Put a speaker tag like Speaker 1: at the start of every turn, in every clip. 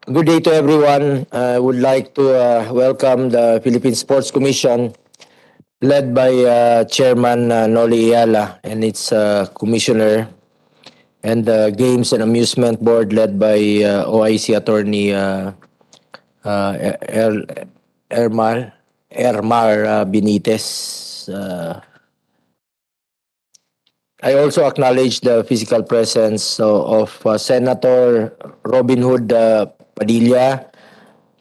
Speaker 1: Good day to everyone. I would like to welcome the Philippine Sports Commission led by Chairman Noli Ayala and its Commissioner, and the Games and Amusement Board led by OIC Attorney uh, er- Ermar Benitez. I also acknowledge the physical presence of Senator Robin Hood Padilla.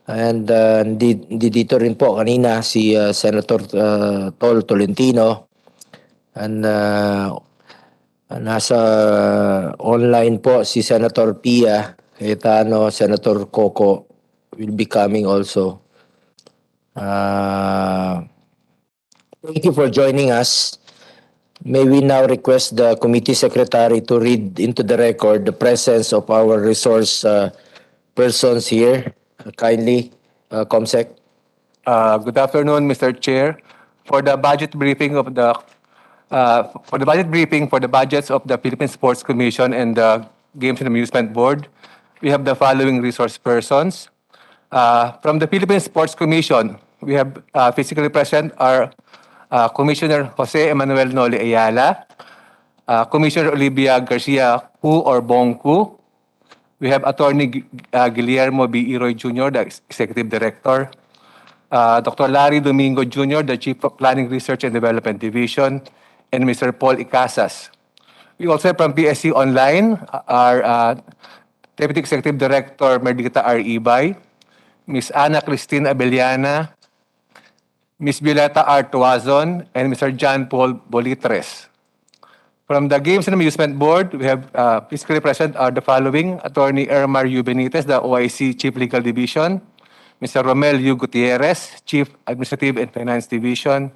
Speaker 1: And dito rin po kanina si Senator Tol Tolentino. And nasa online po si Senator Pia Cayetano, Senator Coco will be coming also. Thank you for joining us. May we now request the committee secretary to read into the record the presence of our resource persons here. Kindly, Comsec.
Speaker 2: Good afternoon, Mr. Chair. For the budget briefing for the budgets of the Philippine Sports Commission and the Games and Amusement Board, we have the following resource persons. From the Philippine Sports Commission, we have physically present our Commissioner Jose Emmanuel Noli Ayala, Commissioner Olivia Garcia Hu or Bong Hu. We have Attorney Guillermo B. Iroy Jr., the Executive Director. Dr. Larry Domingo Jr., the Chief of Planning, Research and Development Division, and Mr. Paul Icasas. We also have from PSC Online, our Deputy Executive Director, Merdita R. Ibay, Ms. Ana Cristina Abellana, Ms. Violeta R. Tuazon, and Mr. John Paul Bolitres. From the Games and Amusement Board, we have physically present are the following: Attorney Ermar U. Benitez, the OIC Chief Legal Division, Mr. Romel U. Gutierrez, Chief Administrative and Finance Division,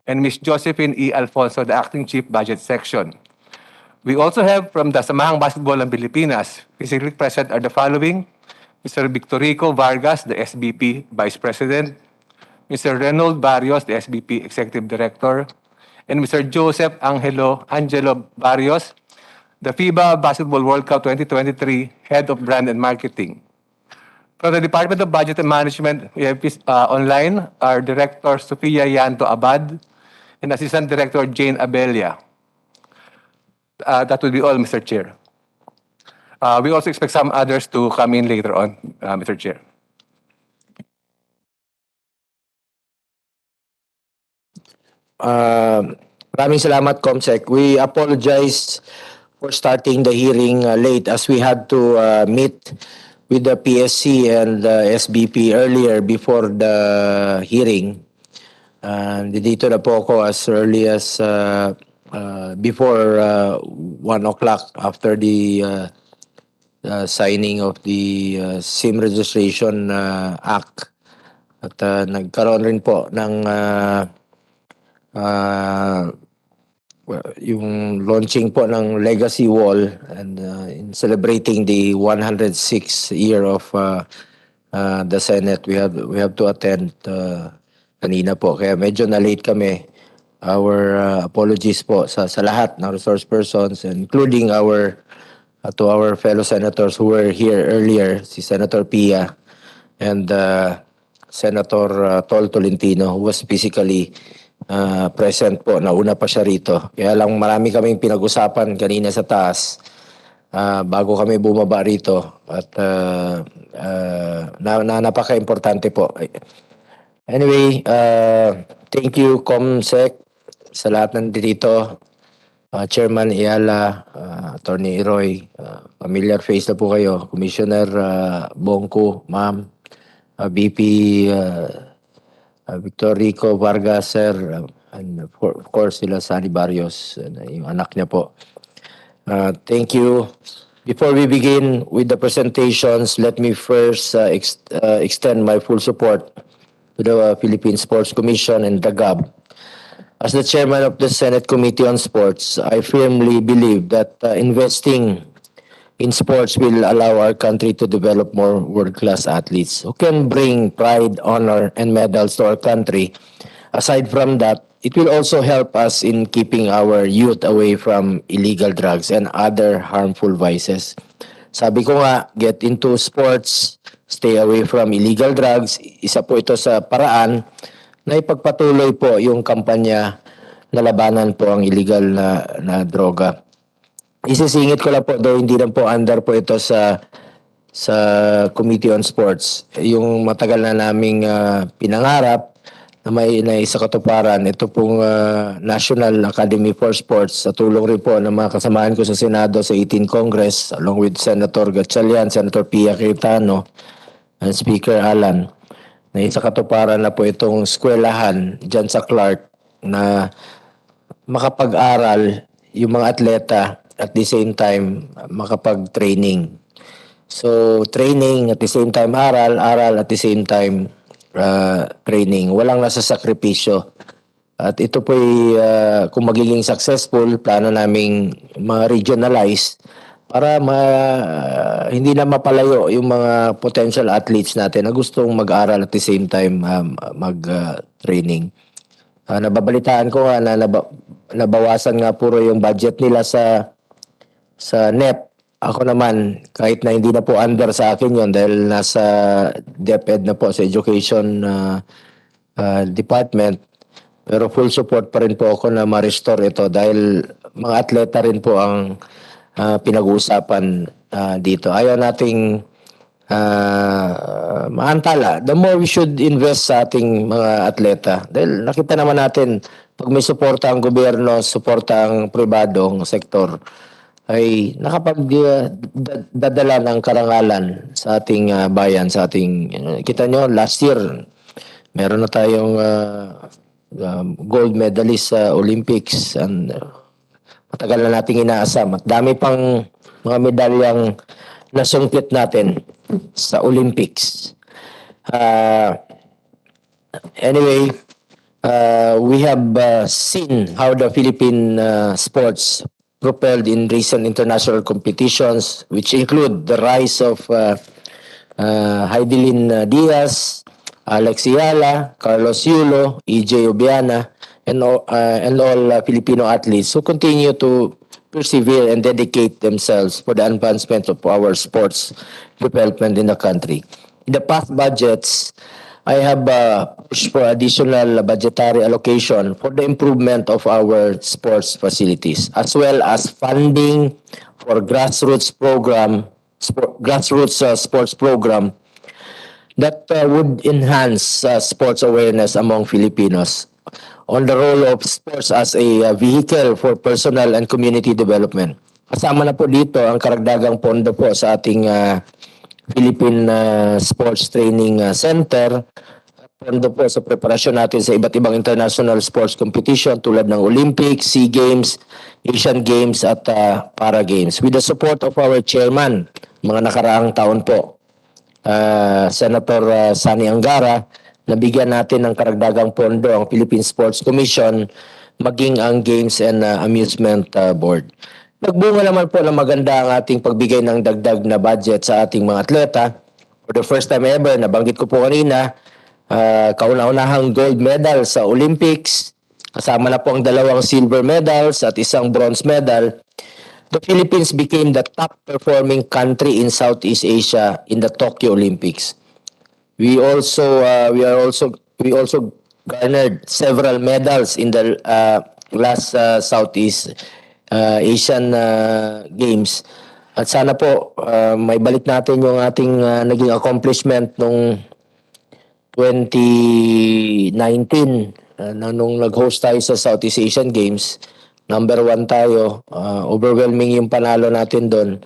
Speaker 2: and Ms. Josephine E. Alfonso, the Acting Chief Budget Section. We also have from the Samahang Basketball ng Pilipinas, physically present are the following: Mr. Victorico Vargas, the SBP Vice President, Mr. Reynold Barrios, the SBP Executive Director, and Mr. Joseph Angelo Barrios, the FIBA Basketball World Cup 2023 Head of Brand and Marketing. From the Department of Budget and Management, we have online our Director Sofia Yanto Abad and Assistant Director Jane Abella. That will be all, Mr. Chair. We also expect some others to come in later on, Mr. Chair.
Speaker 1: Maraming salamat, Comsec. We apologize for starting the hearing late as we had to meet with the PSC and the SBP earlier before the hearing. Dito na po ako as early as before 1 o'clock after the signing of the SIM Registration Act. At nagkaroon rin po ng yung launching po ng Legacy Wall and in celebrating the 106th year of the Senate, we have to attend kanina po, kaya medyo na late kami. Our apologies po sa lahat ng resource persons, including to our fellow senators who were here earlier, si Senator Pia and Senator Tol Tolentino, who was physically present po. Nauna pa siya rito. Kaya lang marami kaming pinag-usapan kanina sa taas bago kami bumaba rito. At napaka-importante po. Anyway, thank you, Comsec, sa lahat nandito. Chairman Ayala, Attorney Iroy, familiar face na po kayo. Commissioner Bongko, Ma'am, VP Victorico Vargas, sir, and of course sila Sani Barrios, yung anak niya po. Thank you. Before we begin with the presentations, let me first extend my full support to the Philippine Sports Commission and the GAB. As the chairman of the Senate Committee on Sports, I firmly believe that investing in sports will allow our country to develop more world-class athletes who can bring pride, honor, and medals to our country. Aside from that, it will also help us in keeping our youth away from illegal drugs and other harmful vices. Sabi ko nga, get into sports, stay away from illegal drugs. Isa po ito sa paraan na ipagpatuloy po yung kampanya na labanan po ang illegal na droga. Isisingit ko lang po, though hindi lang po under po ito sa Committee on Sports. Yung matagal na naming pinangarap na may naisakatuparan, ito pong National Academy for Sports, sa tulong rin po ng mga kasamahan ko sa Senado sa 18th Congress, along with Senator Gatchalian, Senator Pia Cayetano, and Speaker Alan. Naisakatuparan na po itong eskwelahan dyan sa Clark na makapag-aral yung mga atleta at the same time makapag-training. So, training at the same time aral at the same time training. Walang nasa sakripisyo. At ito po kung magiging successful, plano naming ma-regionalize para hindi na mapalayo yung mga potential athletes natin na gustong mag-aral at the same time mag-training. Nababalitaan ko nga na nabawasan nga puro yung budget nila sa NEP. Ako naman, kahit na hindi na po under sa akin yon dahil nasa DepEd na po sa Education Department, pero full support pa rin po ako na ma-restore ito dahil mga atleta rin po ang pinag-uusapan dito. Ayaw nating maantala. The more we should invest sa ating mga atleta. Dahil nakita naman natin, pag may suporta ang gobyerno, suporta ang pribadong sektor, ay nakapagdadala ng karangalan sa ating bayan, sa ating, kita nyo, last year, meron na tayong gold medalist sa Olympics, and matagal na nating inaasam. At dami pang mga medalyang nasungkit natin sa Olympics. Anyway, we have seen how the Philippine sports propelled in recent international competitions, which include the rise of Heidelin Diaz, Alex Ayala, Carlos Yulo, EJ Obiana, and all Filipino athletes who continue to persevere and dedicate themselves for the advancement of our sports development in the country. In the past budgets, I have pushed for additional budgetary allocation for the improvement of our sports facilities, as well as funding for grassroots sports program that would enhance sports awareness among Filipinos on the role of sports as a vehicle for personal and community development. Kasama na po dito ang karagdagang pondo po sa ating Philippine Sports Training Center, at pondo po sa preparasyon natin sa iba't ibang international sports competition tulad ng Olympics, SEA Games, Asian Games at Para Games. With the support of our chairman, mga nakaraang taon po, Senator Sani Angara, nabigyan natin ng karagdagang pondo ang Philippine Sports Commission, maging ang Games and Amusement Board. Nagbunga naman po na maganda ang ating pagbigay ng dagdag na budget sa ating mga atleta. For the first time ever, nabanggit ko po kanina, kauna-unahang gold medal sa Olympics, kasama na po ang 2 silver medals at 1 bronze medal. The Philippines became the top performing country in Southeast Asia in the Tokyo Olympics. We also garnered several medals in the last Southeast Asian Games. At sana po may balik natin yung ating naging accomplishment nung 2019 nung nag-host tayo sa Southeast Asian Games. Number 1 tayo. Overwhelming yung panalo natin doon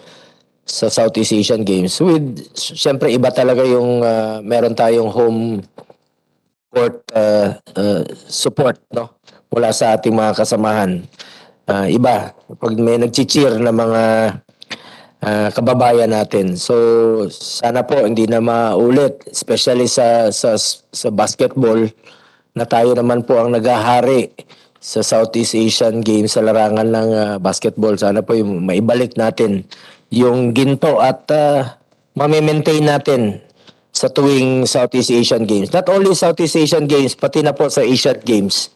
Speaker 1: sa Southeast Asian Games. With, siyempre, iba talaga yung meron tayong home court support, no? Mula sa ating mga kasamahan. Iba, pag may nag-cheer na mga kababayan natin. So, sana po hindi na maulit, especially sa basketball, na tayo naman po ang naghahari sa Southeast Asian Games sa larangan ng basketball. Sana po yung maibalik natin yung ginto at mamimaintain natin sa tuwing Southeast Asian Games. Not only Southeast Asian Games, pati na po sa Asian Games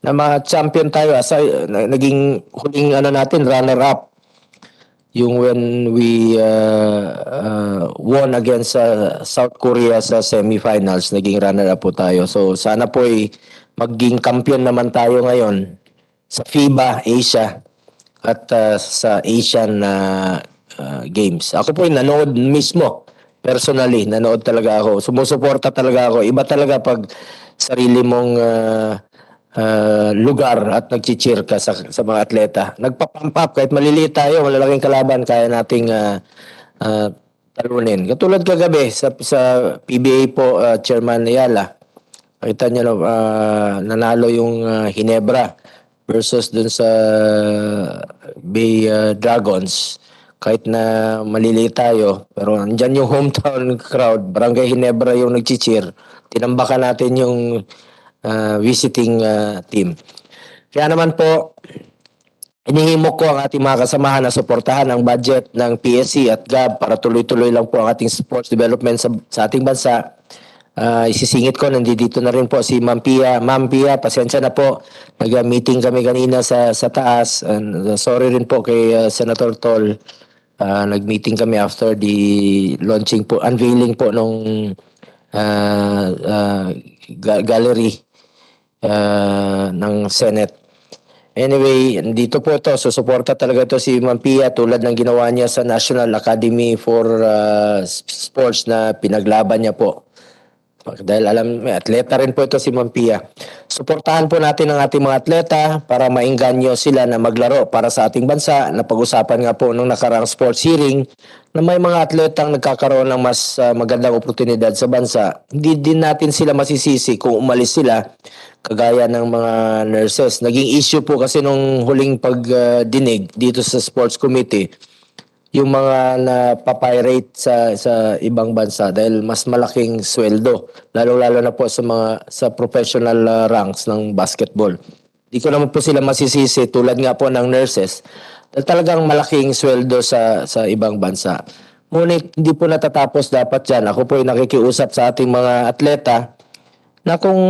Speaker 1: na mga champion tayo. Naging huling natin, runner-up yung when we won against South Korea sa semifinals, naging runner-up po tayo. So sana po ay maging kampiyon naman tayo ngayon sa FIBA Asia at sa Asian Games. Ako po ay nanood mismo. Personally, nanood talaga ako. Sumusuporta talaga ako. Iba talaga pag sarili mong lugar at nag-cheer ka sa mga atleta. Nagpa-pump up kahit maliliit tayo, malalaking kalaban, kaya nating talunin. Katulad kagabi sa PBA po, Chairman Ayala. Kita niyo, nanalo yung Ginebra versus dun sa Bay Dragons. Kahit na maliliit tayo, pero andyan yung hometown crowd, Barangay Ginebra yung nag-cheer. Tinambakan natin yung visiting team. Kaya naman po, inihimok ko ang ating mga kasamahan na suportahan ang budget ng PSC at GAB para tuloy-tuloy lang po ang ating sports development sa ating bansa. Isisingit ko, nandito na rin po si Ma'am Pia. Ma'am Pia, pasensya na po. Nag-meeting kami kanina sa taas. And, sorry rin po kay Senator Tol. Nag-meeting kami after the launching po, unveiling po nung gallery ng Senate. Anyway, dito po ito, susuporta talaga ito si Ma'am Pia tulad ng ginawa niya sa National Academy for Sports na pinaglaban niya po. Dahil alam, may atleta rin po ito si Ma'am Pia. Suportahan po natin ang ating mga atleta para maengganyo sila na maglaro para sa ating bansa. Napag-usapan nga po nung nakarang sports hearing na may mga atletang nagkakaroon ng mas magandang oportunidad sa bansa. Hindi din natin sila masisisi kung umalis sila kagaya ng mga nurses. Naging issue po kasi nung huling pagdinig dito sa sports committee yung mga napapirate sa ibang bansa dahil mas malaking sweldo, lalo-lalo na po sa professional ranks ng basketball. Di ko naman po sila masisisi tulad nga po ng nurses dahil talagang malaking sweldo sa ibang bansa. Ngunit hindi po natatapos dapat dyan. Ako po ay nakikiusap sa ating mga atleta na kung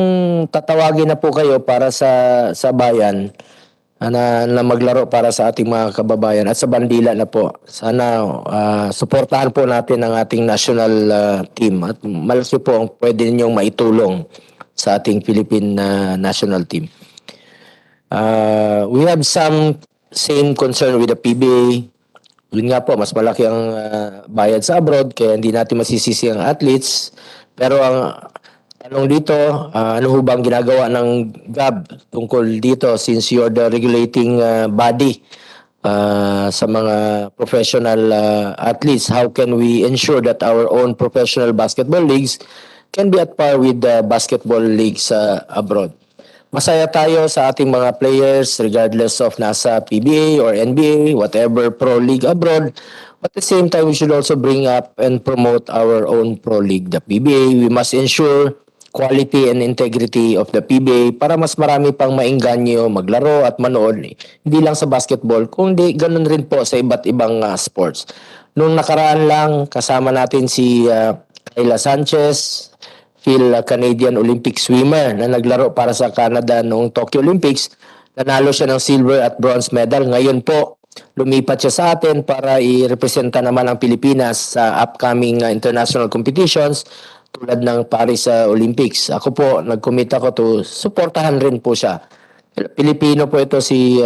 Speaker 1: tatawagin na po kayo para sa bayan, na maglaro para sa ating mga kababayan at sa bandila na po. Sana suportahan po natin ang ating national team at malaki po ang pwede ninyong maitulong sa ating Philippine national team. We have some same concern with the PBA. Yun nga po, mas malaki ang bayad sa abroad kaya hindi natin masisisi ang athletes. Pero ang tanong dito, ano ho bang ginagawa ng GAB tungkol dito since you're the regulating body sa mga professional athletes? How can we ensure that our own professional basketball leagues can be at par with the basketball leagues abroad? Masaya tayo sa ating mga players regardless of nasa PBA or NBA, whatever pro league abroad. But at the same time, we should also bring up and promote our own pro league, the PBA. We must ensure quality and integrity of the PBA para mas marami pang maengganyo maglaro at manood. Hindi lang sa basketball, kundi ganun rin po sa iba't ibang sports. Nung nakaraan lang, kasama natin si Kayla Sanchez, Canadian Olympic swimmer na naglaro para sa Canada noong Tokyo Olympics. Nanalo siya ng silver at bronze medal. Ngayon po, lumipat siya sa atin para i-representa naman ang Pilipinas sa upcoming international competitions tulad ng Paris Olympics. Ako po, nag-commit ako to suportahan rin po siya. Pilipino po ito si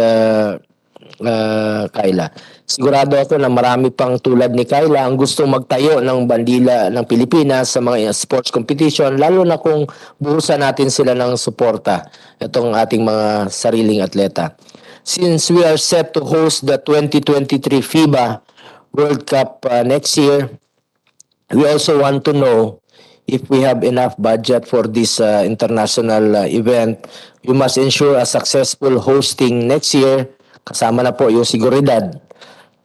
Speaker 1: Kayla. Sigurado ako na marami pang tulad ni Kayla ang gustong magtayo ng bandila ng Pilipinas sa mga sports competition, lalo na kung buhusan natin sila ng suporta, itong ating mga sariling atleta. Since we are set to host the 2023 FIBA World Cup next year, we also want to know if we have enough budget for this international event. We must ensure a successful hosting next year. Kasama na po yung seguridad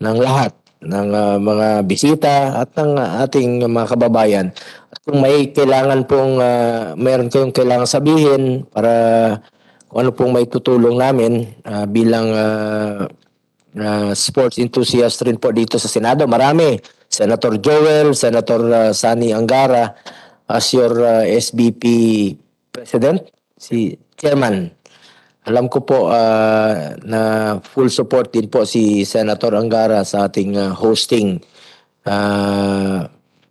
Speaker 1: ng lahat ng mga bisita at ng ating mga kababayan. At kung may kailangan pong meron kayong kailangan sabihin para kung ano pong may tutulong namin bilang sports enthusiast rin po dito sa Senado. Marami. Senator Joel, Senator Sani Angara as your SBP President, si Chairman. Alam ko po na full support din po si Senator Angara sa ating hosting.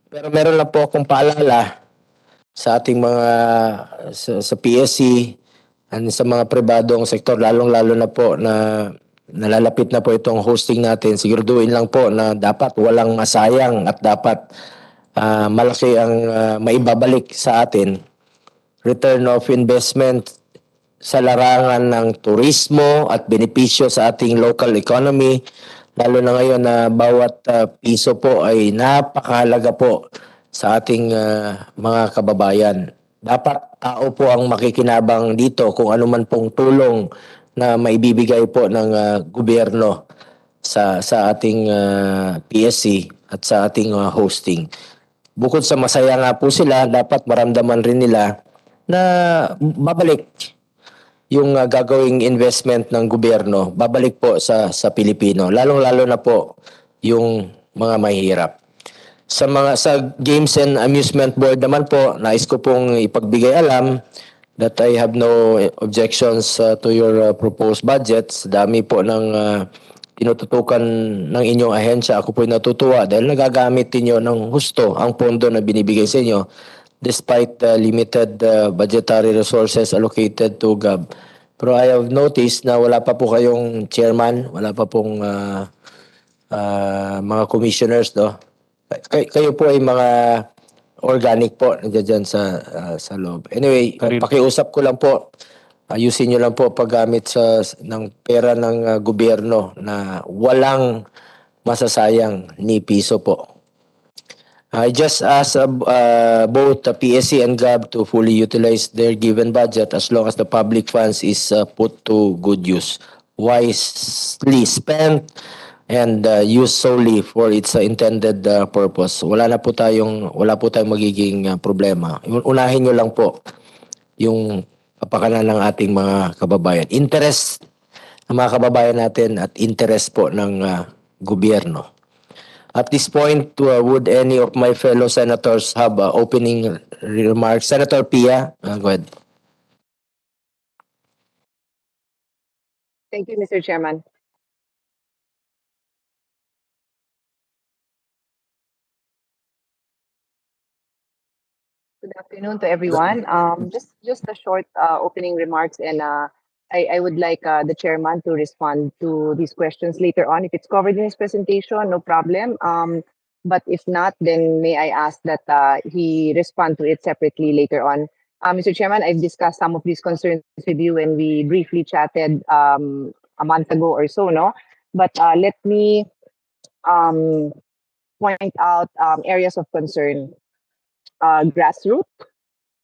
Speaker 1: Pero meron lang po akong paalala sa ating mga sa PSC and sa mga pribadong sektor, lalong-lalo na po na nalalapit na po itong hosting natin. Siguraduhin lang po na dapat walang masayang at dapat malaki ang maibabalik sa atin. Return of investment sa larangan ng turismo at benepisyo sa ating local economy, lalo na ngayon na bawat piso po ay napakahalaga po sa ating mga kababayan. Dapat tao po ang makikinabang dito kung ano man pong tulong na maibibigay po ng gobyerno sa ating PSC at sa ating hosting. Bukod sa masaya nga po sila, dapat maramdaman rin nila na babalik yung gagawing investment ng gobyerno, babalik po sa Pilipino, lalong-lalo na po yung mga mahihirap. Sa Games and Amusement Board naman po, nais ko pong ipagbigay alam that I have no objections to your proposed budget. Sa dami po ng tinututukan ng inyong ahensya, ako po'y natutuwa dahil nagagamit niyo ng husto ang pondo na binibigay sa inyo despite limited budgetary resources allocated to GAB. Pero I have noticed na wala pa po kayong chairman, wala pa pong mga commissioners, no? Kayo po ay mga organic po nandiyan dyan sa loob. Anyway, pakiusap ko lang po, ayusin nyo lang po paggamit ng pera ng gobyerno na walang masasayang ni piso po. I just ask both the PSC and GAB to fully utilize their given budget as long as the public funds is put to good use, wisely spent, and used solely for its intended purpose. Wala po tayong magiging problema. Unahin nyo lang po yung kapakanan ng ating mga kababayan. Interest ng mga kababayan natin at interest po ng gobyerno. At this point, would any of my fellow senators have opening remarks? Senator Pia, go ahead.
Speaker 3: Thank you, Mr. Chairman. Good afternoon to everyone. Just a short opening remarks, and I would like the chairman to respond to these questions later on. If it's covered in his presentation, no problem. But if not, then may I ask that he respond to it separately later on. Mr. Chairman, I've discussed some of these concerns with you when we briefly chatted a month ago or so, no? But let me point out areas of concern. Grassroots,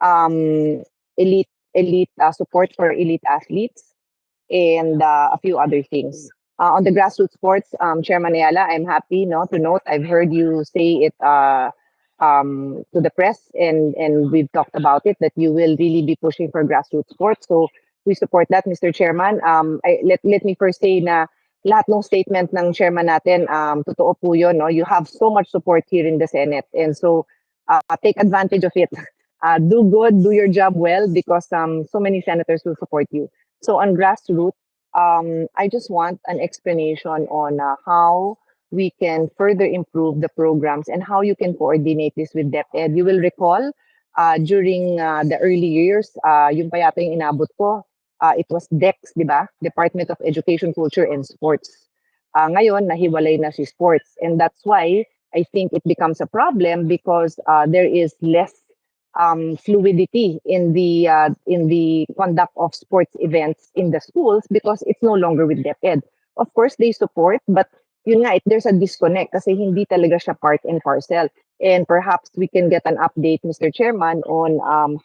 Speaker 3: um, elite support for elite athletes, and a few other things. On the grassroots sports, Chairman Ayala, I'm happy to note I've heard you say it to the press, and we've talked about it, that you will really be pushing for grassroots sports. So we support that, Mr. Chairman. Let me first say na lahat ng statement ng chairman natin, totoo po yun, no? You have so much support here in the Senate, and so take advantage of it. Do good, do your job well, because so many senators will support you. So on grassroots, I just want an explanation on how we can further improve the programs and how you can coordinate this with DepEd. You will recall during the early years, yung pa yata yung inabot ko, it was DEX, di ba? Department of Education, Culture, and Sports. Ngayon, nahiwalay na si sports. And that's why I think it becomes a problem, because there is less fluidity in the conduct of sports events in the schools, because it's no longer with DepEd. Of course, they support, but yun nga, there's a disconnect kasi hindi talaga siya part and parcel. And perhaps we can get an update, Mr. Chairman, on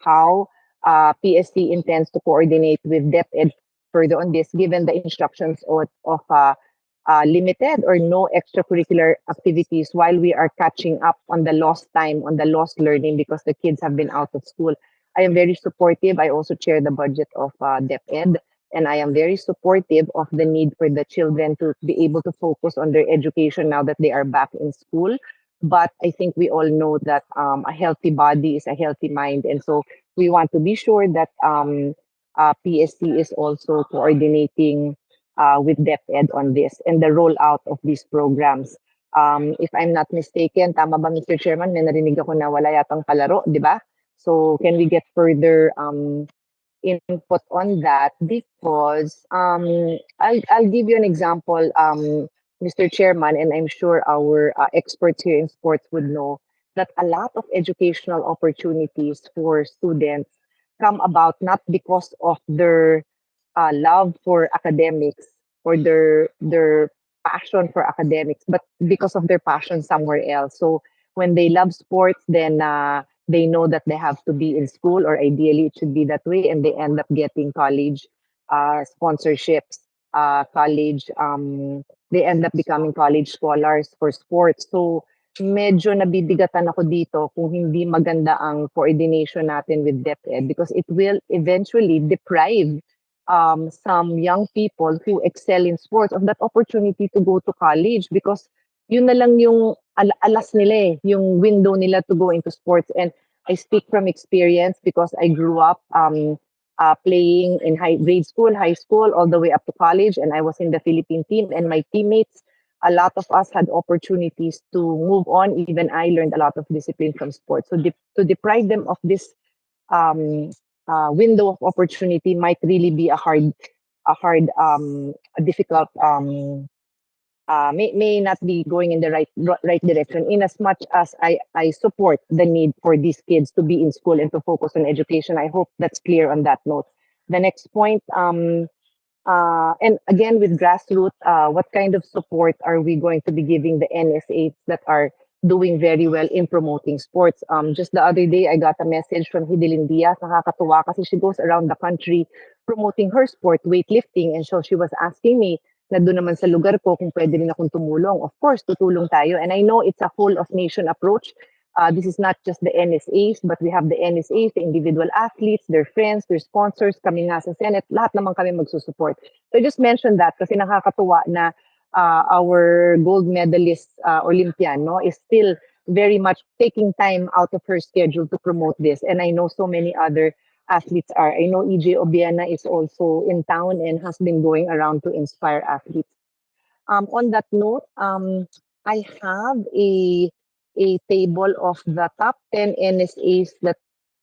Speaker 3: how PSC intends to coordinate with DepEd further on this, given the instructions of limited or no extracurricular activities while we are catching up on the lost time, on the lost learning, because the kids have been out of school. I am very supportive. I also chair the budget of DepEd, and I am very supportive of the need for the children to be able to focus on their education now that they are back in school. But I think we all know that a healthy body is a healthy mind, and so we want to be sure that PSC is also coordinating with DepEd on this and the rollout of these programs. If I'm not mistaken, tama ba Mr. Chairman, may narinig ako na wala yatang palaro, di ba? So can we get further input on that? Because I'll give you an example, Mr. Chairman, and I'm sure our experts here in sports would know that a lot of educational opportunities for students come about not because of their love for academics or their passion for academics, but because of their passion somewhere else. So when they love sports, then they know that they have to be in school, or ideally it should be that way, and they end up getting college sponsorships, college. They end up becoming college scholars for sports. So medyo nabibigatan ako dito kung hindi maganda ang coordination natin with DepEd, because it will eventually deprive some young people who excel in sports of that opportunity to go to college, because yun na lang yung alas nila yung window nila to go into sports. And I speak from experience because I grew up playing in grade school, high school, all the way up to college, and I was in the Philippine team, and my teammates, a lot of us had opportunities to move on. Even I learned a lot of discipline from sports. So to deprive them of this um, window of opportunity might really be a difficult, may not be going in the right direction. In as much as I support the need for these kids to be in school and to focus on education, I hope that's clear on that note. The next point, and again with grassroots, what kind of support are we going to be giving the NSAs that are doing very well in promoting sports? Just the other day, I got a message from Hidilyn Diaz. Nakakatuwa kasi she goes around the country promoting her sport, weightlifting. And so she was asking me na doon naman sa lugar ko kung pwede rin akong tumulong. Of course, tutulong tayo. And I know it's a whole of nation approach. This is not just the NSAs, but we have the NSAs, the individual athletes, their friends, their sponsors, kami nga sa Senate, lahat naman kami magsusupport. So I just mentioned that kasi nakakatuwa na our gold medalist Olympian is still very much taking time out of her schedule to promote this. And I know so many other athletes are. I know EJ Obiena is also in town and has been going around to inspire athletes. On that note, I have a table of the top 10 NSAs that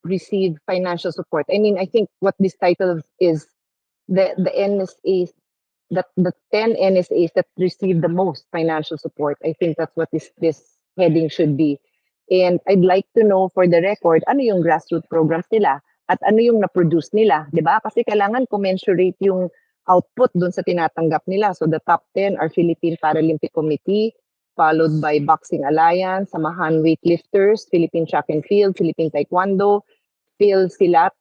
Speaker 3: receive financial support. I mean, I think what this title is the NSAs, that the 10 NSAs that receive the most financial support. I think that's what this heading should be. And I'd like to know for the record, ano yung grassroots programs nila at ano yung na-produce nila, 'di ba? Kasi kailangan commensurate yung output dun sa tinatanggap nila. So the top 10 are Philippine Paralympic Committee, followed by Boxing Alliance, Samahan Weightlifters, Philippine Track and Field, Philippine Taekwondo, Phil Silat,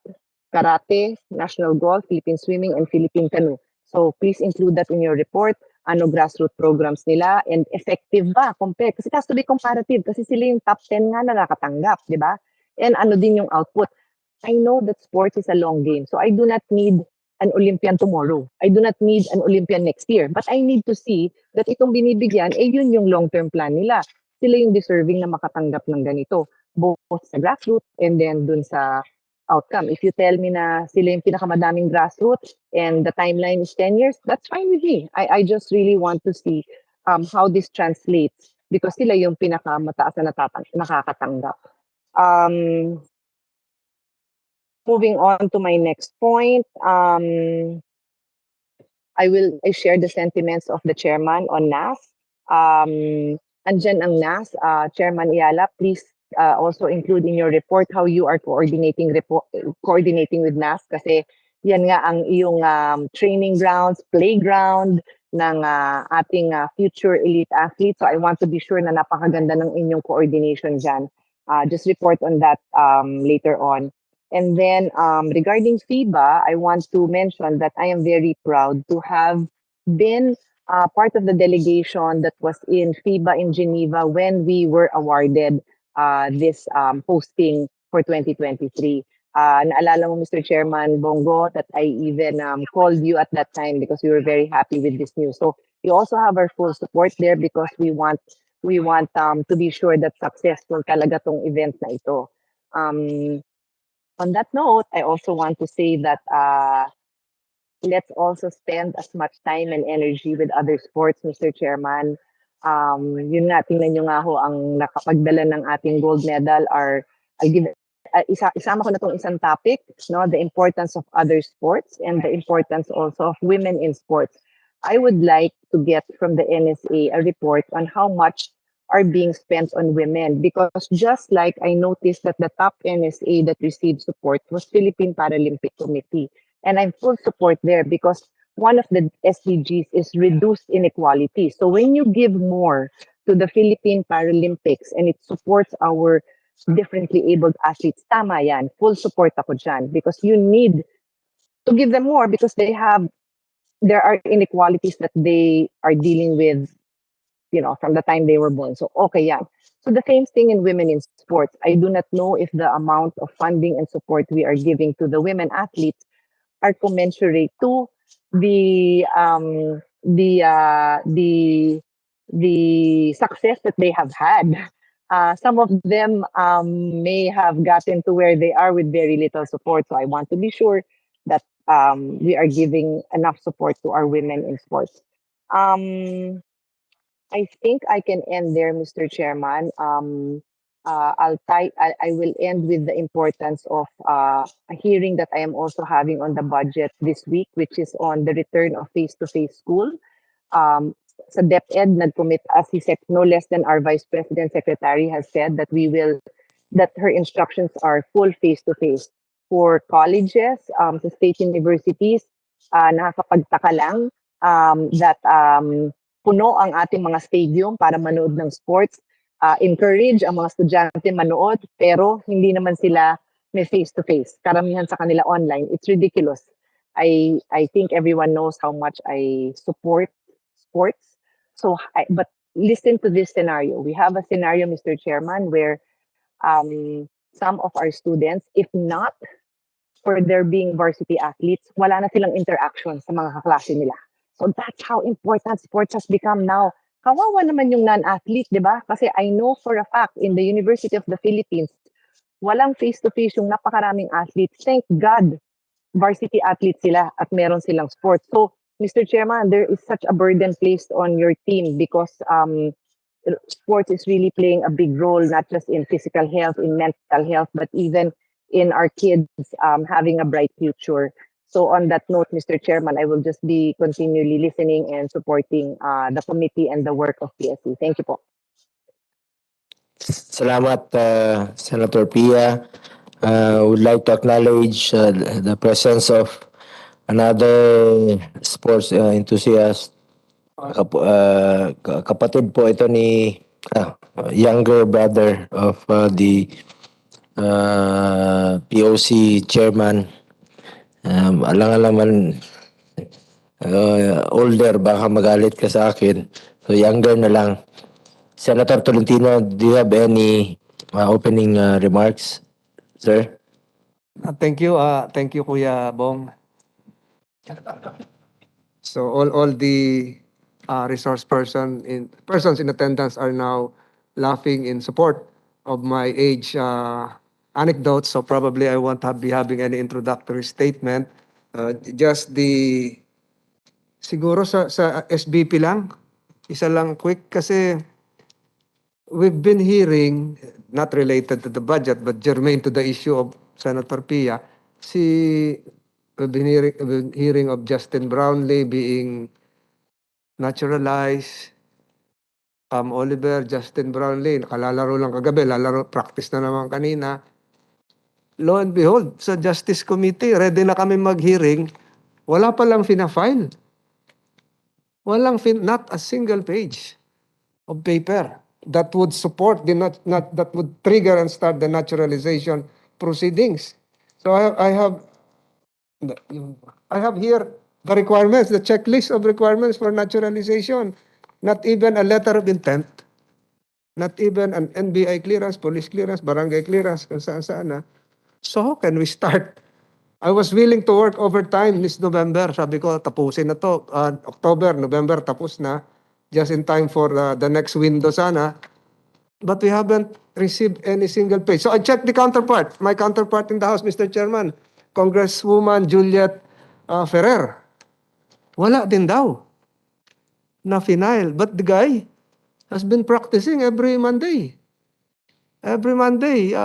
Speaker 3: Karate, National Golf, Philippine Swimming, and Philippine Canoe. So please include that in your report. Ano grassroots programs nila and effective ba? Compare. Kasi it has to be comparative kasi sila yung top 10 nga na nakatanggap, di ba? And ano din yung output. I know that sports is a long game. So I do not need an Olympian tomorrow. I do not need an Olympian next year. But I need to see that itong binibigyan, yun yung long-term plan nila. Sila yung deserving na makatanggap ng ganito. Both sa grassroots and then dun sa outcome. If you tell me na sila yung pinakamadaming grassroots and the timeline is 10 years, that's fine with me. I just really want to see how this translates because sila yung pinakamataas na nakakatanggap. Moving on to my next point, I share the sentiments of the chairman on NAS. Andyan ang NAS, Chairman Iala, please also include in your report how you are coordinating with NAS kasi yan nga ang iyong training grounds, playground ng ating future elite athletes. So I want to be sure na napakaganda ng inyong coordination dyan. Just report on that later on. And then regarding FIBA, I want to mention that I am very proud to have been part of the delegation that was in FIBA in Geneva when we were awarded this posting for 2023. Naalala mo, Mr. Chairman Bongo, that I even called you at that time because we were very happy with this news. So you also have our full support there because we want to be sure that successful talaga tong event na ito. On that note, I also want to say that let's also spend as much time and energy with other sports, Mr. Chairman. Yun nga, tingnan nyo nga ho, ang nakapagdala ng ating gold medal are, I'll give, isama ko na itong isang topic, no, the importance of other sports and the importance also of women in sports. I would like to get from the NSA a report on how much are being spent on women, because just like I noticed that the top NSA that received support was Philippine Paralympic Committee. And I'm full support there because one of the SDGs is reduced inequality. So when you give more to the Philippine Paralympics and it supports our differently abled athletes, tama yan. Full support ako dyan because you need to give them more because there are inequalities that they are dealing with, from the time they were born. So, okay, yeah. So the same thing in women in sports. I do not know if the amount of funding and support we are giving to the women athletes are commensurate to the um the uh the the success that they have had. Some of them may have gotten to where they are with very little support. So I want to be sure that we are giving enough support to our women in sports. Um, I think I can end there, Mr. Chairman. I will end with the importance of a hearing that I am also having on the budget this week, which is on the return of face-to-face school. Sa DepEd, nag-commit, as he said, no less than our Vice President Secretary has said that her instructions are full face-to-face. For colleges, sa state universities, nakakapagtaka lang that puno ang ating mga stadium para manood ng sports. Encourage ang mga estudyante manood, pero hindi naman sila may face-to-face. Karamihan sa kanila online. It's ridiculous. I think everyone knows how much I support sports. But listen to this scenario. We have a scenario, Mr. Chairman, where some of our students, if not for their being varsity athletes, wala na silang interaction sa mga kaklase nila. So that's how important sports has become now. Kawawa naman yung non-athlete, di ba? Kasi I know for a fact, in the University of the Philippines, walang face-to-face yung napakaraming athletes. Thank God, varsity athletes sila at meron silang sports. So, Mr. Chairman, there is such a burden placed on your team because sports is really playing a big role, not just in physical health, in mental health, but even in our kids having a bright future. So on that note, Mr. Chairman, I will just be continually listening and supporting the committee and the work of PSC. Thank you po.
Speaker 1: Salamat, Senator Pia. Would like to acknowledge the presence of another sports enthusiast. Kapatid po ito ni younger brother of the POC chairman. Alang-alang older, baka magalit ka sa akin. So younger na lang. Senator Tolentino, do you have any opening remarks, sir?
Speaker 4: Thank you, Kuya Bong. So all the persons in attendance are now laughing in support of my age anecdotes. So probably I won't be having any introductory statement. Just siguro sa SBP lang, isa lang quick kasi we've been hearing, not related to the budget, but germane to the issue of Senator Pia, we've been hearing of Justin Brownlee being naturalized. Oliver, Justin Brownlee, nakalalaro lang kagabi, practice na naman kanina. Lo and behold, sa Justice Committee, ready na kami mag-hearing, wala pa lang fina-file. Not a single page of paper that would support that would trigger and start the naturalization proceedings. So I have here the requirements, the checklist of requirements for naturalization. Not even a letter of intent, not even an NBI clearance, police clearance, barangay clearance, kung saan-saan na. So how can we start? I was willing to work overtime this November. Sabi ko, tapusin na to. October, November, tapos na. Just in time for the next window sana. But we haven't received any single page. So I checked my counterpart in the House, Mr. Chairman, Congresswoman Juliet Ferrer. Wala din daw na final. But the guy has been practicing every Monday. Every Monday,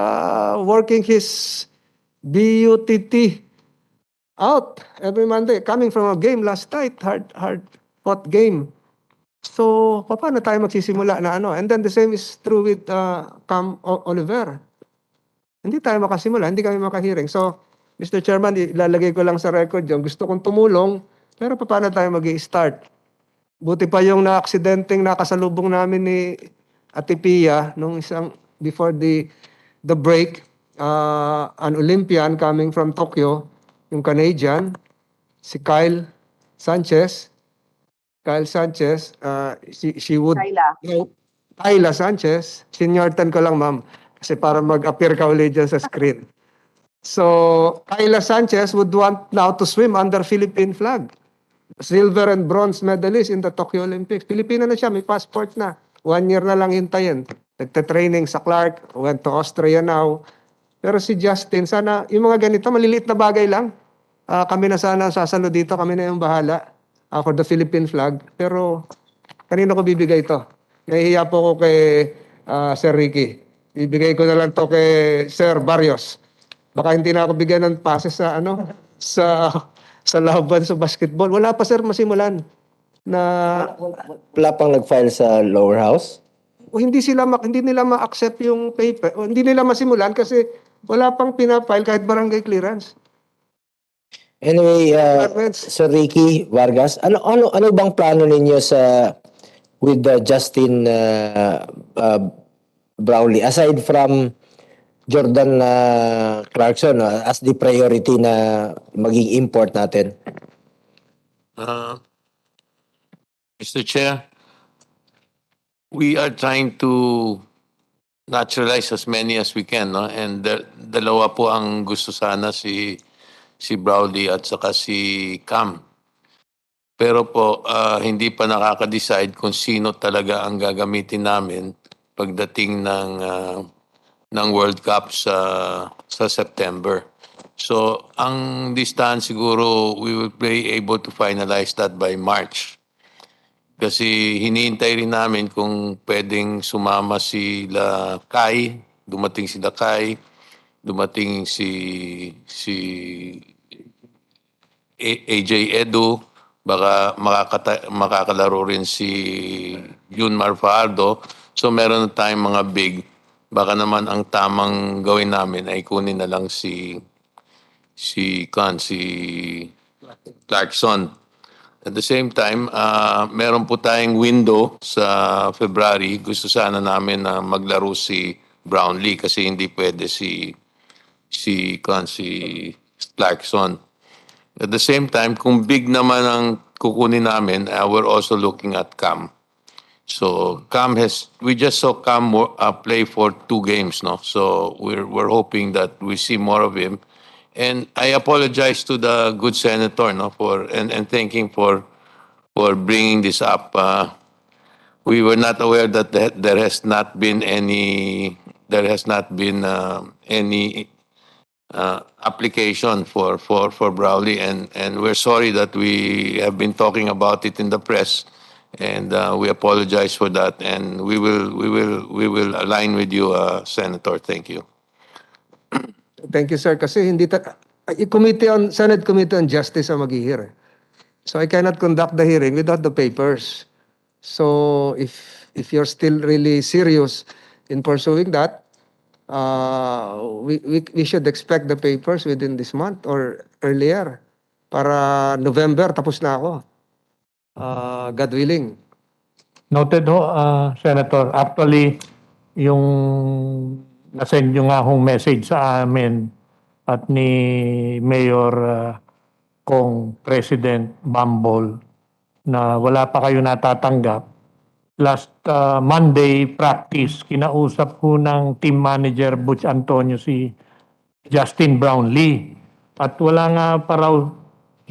Speaker 4: working his BUTT out every Monday. Coming from a game last night, hard fought game. So, paano tayo magsisimula na ano? And then the same is true with Cam Oliver. Hindi tayo makasimula, hindi kami makahearing. So, Mr. Chairman, ilalagay ko lang sa record yung gusto kong tumulong, pero paano tayo mag-i-start? Buti pa yung na-aksidenteng nakasalubong namin ni Ate Pia nung isang before the break, an Olympian coming from Tokyo, yung Canadian, si Sanchez, she would...
Speaker 3: Kyla.
Speaker 4: Kyla Sanchez, seniortan ko lang ma'am, kasi para mag-appear ka ulit dyan sa screen. So, Kyla Sanchez would want now to swim under Philippine flag. Silver and bronze medalist in the Tokyo Olympics. Pilipina na siya, may passport na. 1 year na lang hintayin. Nagte-training sa Clark, went to Austria now. Pero si Justin, sana, yung mga ganito, maliliit na bagay lang. Kami na sana sasalo dito, kami na yung bahala for the Philippine flag. Pero, kanino ko bibigay ito? Nahihiya po ko kay Sir Ricky. Bibigay ko na lang to kay Sir Barrios. Baka hindi na ako bigyan ng passes sa sa laban sa basketball. Wala pa sir masimulan na
Speaker 1: Wala pang nag-file sa lower house?
Speaker 4: hindi nila ma-accept yung paper. O, hindi nila masimulan kasi wala pang pinafile kahit barangay clearance.
Speaker 1: Anyway,
Speaker 4: Departments.
Speaker 1: Sir Ricky Vargas, ano bang plano ninyo with Justin Brownlee aside from Jordan Clarkson as the priority na maging import natin?
Speaker 5: Mr. Chair, we are trying to naturalize as many as we can, no? And dalawa po ang gusto sana si Browley at saka si Cam. Pero po hindi pa nakaka-decide kung sino talaga ang gagamitin namin pagdating ng World Cup sa September. So, ang listahan siguro we will be able to finalize that by March. Kasi hinihintay rin namin kung pwedeng sumama sila Kai, dumating sila Kai, dumating si AJ Edu, baka makakalaro rin si Junmar Fajardo. So meron na tayong mga big. Baka naman ang tamang gawin namin ay kunin na lang si Clarkson. At the same time, meron po tayong window sa February. Gusto sana namin na maglaro si Brownlee kasi hindi pwede si Clarkson. At the same time, kung big naman ang kukunin namin, we're also looking at Cam. So we just saw Cam play for 2 games, no? So we're hoping that we see more of him. And I apologize to the good senator, no, and thanking for bringing this up. We were not aware that there has not been any application for Browley, and we're sorry that we have been talking about it in the press, and we apologize for that, and we will align with you, Senator. Thank you.
Speaker 4: Thank you sir kasi Senate Committee on Justice ang mag-hear. So I cannot conduct the hearing without the papers. So if you're still really serious in pursuing that, we should expect the papers within this month or earlier. Para November, tapos na ako. God willing.
Speaker 6: Noted ho, Senator. Actually, yung nasend nyo nga hong message sa amin at ni Mayor Kong President Bambol na wala pa kayo natatanggap. Last Monday practice, kinausap ko ng team manager Butch Antonio si Justin Brownlee at wala nga pa raw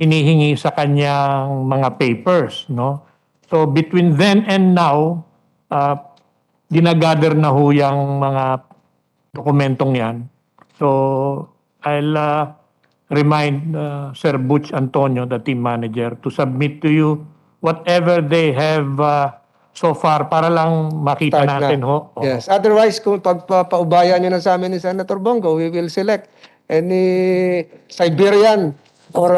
Speaker 6: hinihingi sa kanyang mga papers, no? So between then and now, ginagather na ho yung mga dokumentong yan. So I'll remind Sir Butch Antonio, the team manager, to submit to you whatever they have so far para lang makita
Speaker 4: Start na.
Speaker 6: natin ho. Oo.
Speaker 4: Yes. Otherwise, kung pagpapaubayan nyo na sa amin ni Senator Bongo, we will select any Siberian or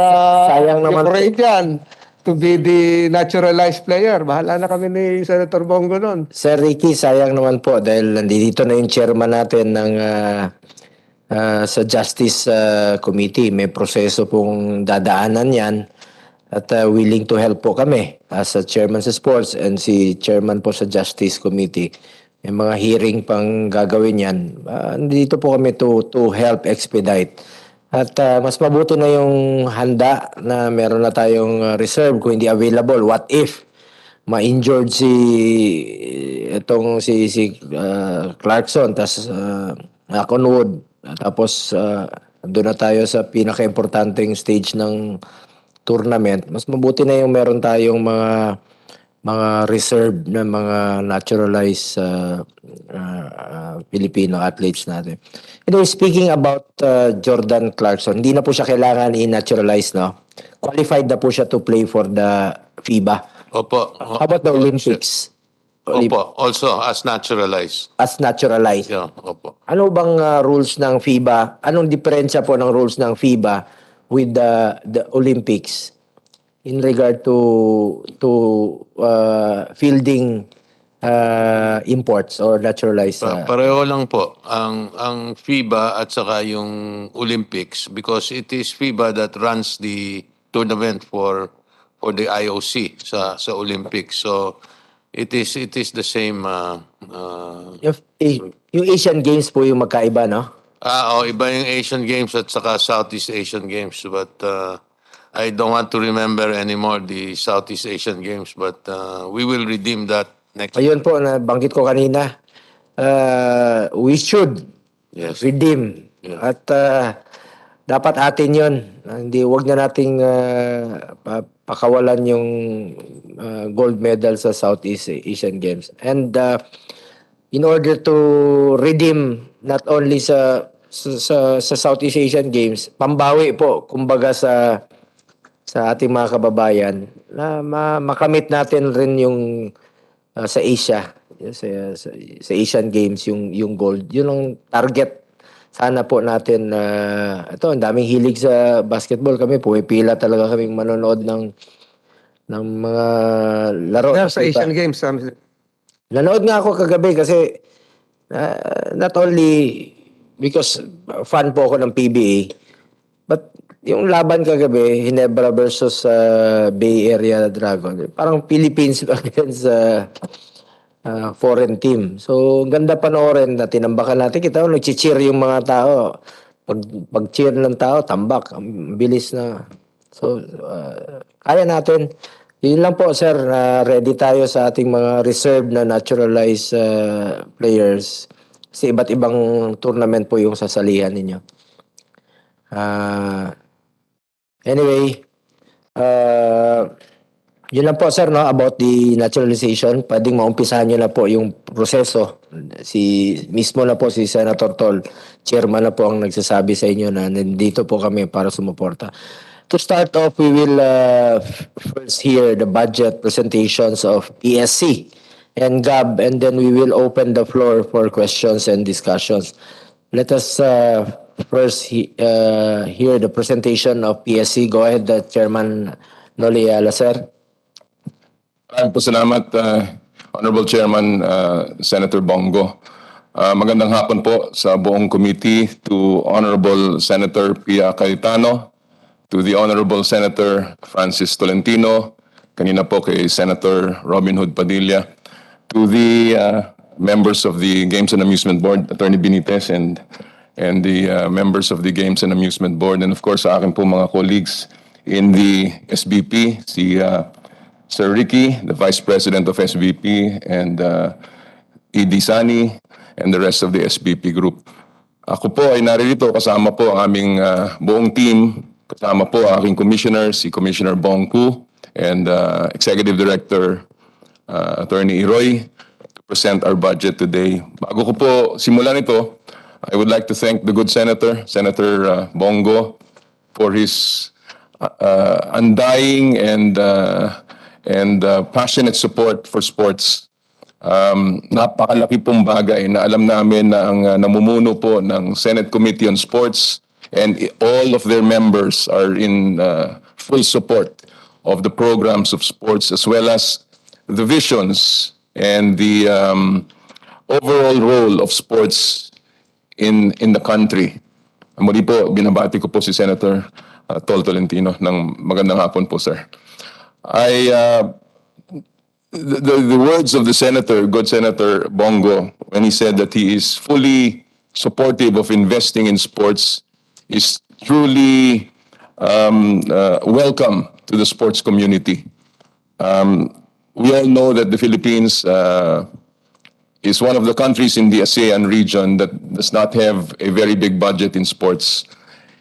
Speaker 1: Sayang naman po.
Speaker 4: Eurasian to be the naturalized player. Bahala na kami ni Senator Bongo nun.
Speaker 1: Sir Ricky, sayang naman po dahil nandito na yung chairman natin ng sa Justice Committee. May proseso pong dadaanan yan at willing to help po kami as a chairman sa sports and si chairman po sa Justice Committee. May mga hearing pang gagawin yan. Nandito po kami to help expedite. At mas mabuti na yung handa na meron na tayong reserve kung hindi available. What if ma-injured si Clarkson tas Conwood tapos doon na tayo sa pinaka-importanteng stage ng tournament. Mas mabuti na yung meron tayong mga reserve na mga naturalized Filipino athletes natin. Anyway, speaking about Jordan Clarkson, hindi na po siya kailangan i-naturalize, no? Qualified na po siya to play for the FIBA.
Speaker 5: Opo.
Speaker 1: How about the Olympics?
Speaker 5: Opo, also as naturalized.
Speaker 1: As naturalized.
Speaker 5: Yeah, opo.
Speaker 1: Ano bang rules ng FIBA? Anong diferensya po ng rules ng FIBA with the Olympics in regard to fielding imports or naturalized?
Speaker 5: Pareho lang po ang FIBA at saka yung Olympics because it is FIBA that runs the tournament for the IOC sa Olympics. So it is the same
Speaker 1: Yung Asian Games po yung magkaiba, no?
Speaker 5: iba yung Asian Games at saka Southeast Asian Games but I don't want to remember anymore the Southeast Asian Games but we will redeem that next.
Speaker 1: Ayun po, nabanggit ko kanina. We should redeem.
Speaker 5: Yeah.
Speaker 1: At dapat atin yun. Hindi, wag na nating pakawalan yung gold medal sa Southeast Asian Games. And in order to redeem not only sa Southeast Asian Games, pambawi po, kumbaga sa ating mga kababayan, na makamit natin rin yung sa Asia, sa Asian Games, yung gold. Yun ang target. Sana po natin ito, ang daming hilig sa basketball. Kami pumipila talaga kaming manonood ng mga laro.
Speaker 4: Yeah, sa Asian Games.
Speaker 1: Nanood nga ako kagabi kasi not only because fan po ako ng PBA, but yung laban kagabi, Ginebra versus Bay Area Dragon, parang Philippines against foreign team. So, ganda panoorin na tinambakan natin. Kita mo, nag-cheer yung mga tao. Pag-cheer ng tao, tambak. Ang bilis na. So, kaya natin. Yun lang po, sir. Ready tayo sa ating mga reserve na naturalized players. Kasi iba't ibang tournament po yung sasalihan ninyo. Anyway, yun lang po, sir, no, about the naturalization. Pwedeng maumpisahan nyo na po yung proseso. Mismo na po si Senator Tol, chairman na po ang nagsasabi sa inyo na nandito po kami para sumuporta. To start off, we will first hear the budget presentations of PSC and GAB, and then we will open the floor for questions and discussions. Let us first hear the presentation of PSC. Go ahead, Chairman Noli Alaser.
Speaker 7: Maraming po salamat, Honorable Chairman Senator Bongo. Magandang hapon po sa buong committee, to Honorable Senator Pia Cayetano, to the Honorable Senator Francis Tolentino, kanina po kay Senator Robin Hood Padilla, to the members of the Games and Amusement Board, Attorney Benitez, and the members of the Games and Amusement Board, and of course sa akin po mga colleagues in the SBP, si Sir Ricky, the Vice President of SBP, and E.D. Sani, and the rest of the SBP group. Ako po ay naririto kasama po ang aming buong team, kasama po ang aking commissioner, si Commissioner Bong Ku, and Executive Director Attorney Iroy, to present our budget today. Bago ko po simulan ito, I would like to thank the good Senator Bongo, for his undying and passionate support for sports. Napakalaki pong bagay na alam namin na ang namumuno po ng Senate Committee on Sports and all of their members are in full support of the programs of sports as well as the visions and the overall role of sports in the country. Muli po, binabati ko po si Senator Tol Tolentino ng magandang hapon po, sir. The words of the senator, good Senator Bongo, when he said that he is fully supportive of investing in sports, is truly welcome to the sports community. We all know that the Philippines is one of the countries in the ASEAN region that does not have a very big budget in sports.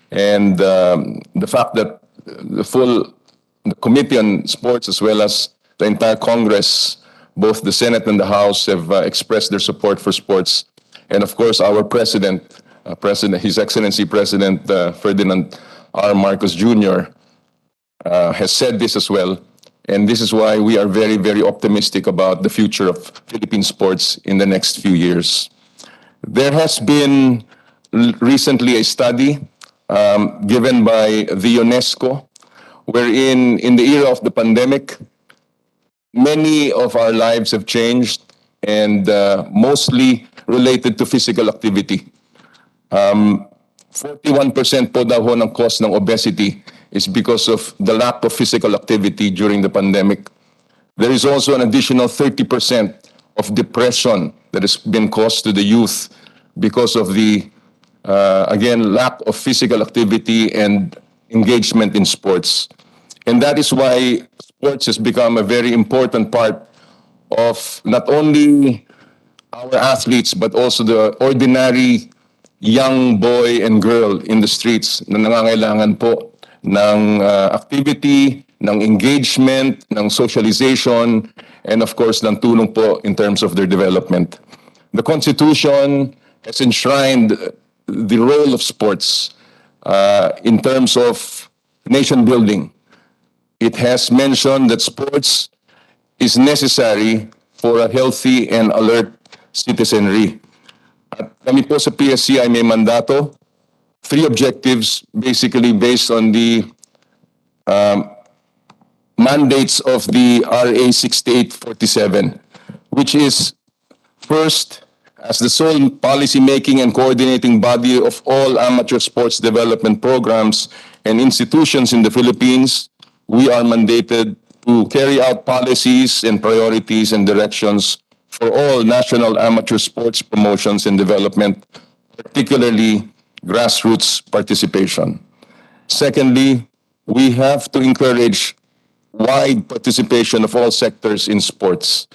Speaker 7: And the fact that the Committee on Sports as well as the entire Congress, both the Senate and the House, have expressed their support for sports. And of course, our President, His Excellency President Ferdinand R. Marcos Jr. Has said this as well. And this is why we are very, very optimistic about the future of Philippine sports in the next few years. There has been recently a study given by the UNESCO, wherein in the era of the pandemic, many of our lives have changed and mostly related to physical activity. 41% po daw ho ng cause ng obesity is because of the lack of physical activity during the pandemic. There is also an additional 30% of depression that has been caused to the youth because of the, again, lack of physical activity and engagement in sports. And that is why sports has become a very important part of not only our athletes, but also the ordinary young boy and girl in the streets na nangangailangan po ng activity, ng engagement, ng socialization, and of course, ng tulong po in terms of their development. The Constitution has enshrined the role of sports in terms of nation building. It has mentioned that sports is necessary for a healthy and alert citizenry. At kami po sa PSC ay may mandato, 3 objectives basically based on the mandates of the RA 6847, which is first, as the sole policy-making and coordinating body of all amateur sports development programs and institutions in the Philippines, we are mandated to carry out policies and priorities and directions for all national amateur sports promotions and development, particularly grassroots participation. Secondly, we have to encourage wide participation of all sectors in sports.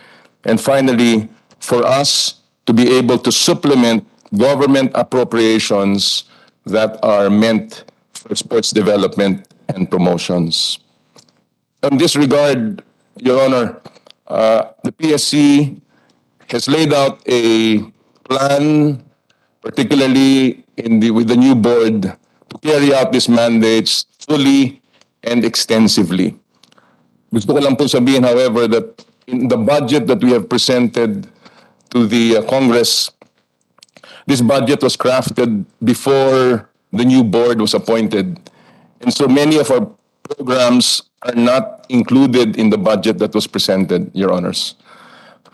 Speaker 7: And finally, for us to be able to supplement government appropriations that are meant for sports development and promotions. In this regard, Your Honor, the PSC has laid out a plan, particularly with the new board, to carry out these mandates fully and extensively. Gusto ko lang po sabihin, however, that in the budget that we have presented to the Congress, this budget was crafted before the new board was appointed. And so many of our programs are not included in the budget that was presented, Your Honors.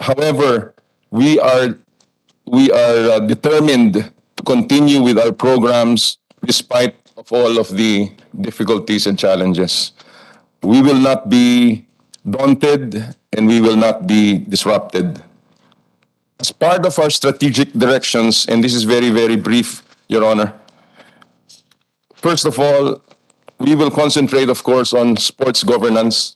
Speaker 7: However, we are determined to continue with our programs despite of all of the difficulties and challenges. We will not be daunted and we will not be disrupted. As part of our strategic directions, and this is very, very brief, Your Honor, first of all, we will concentrate, of course, on sports governance.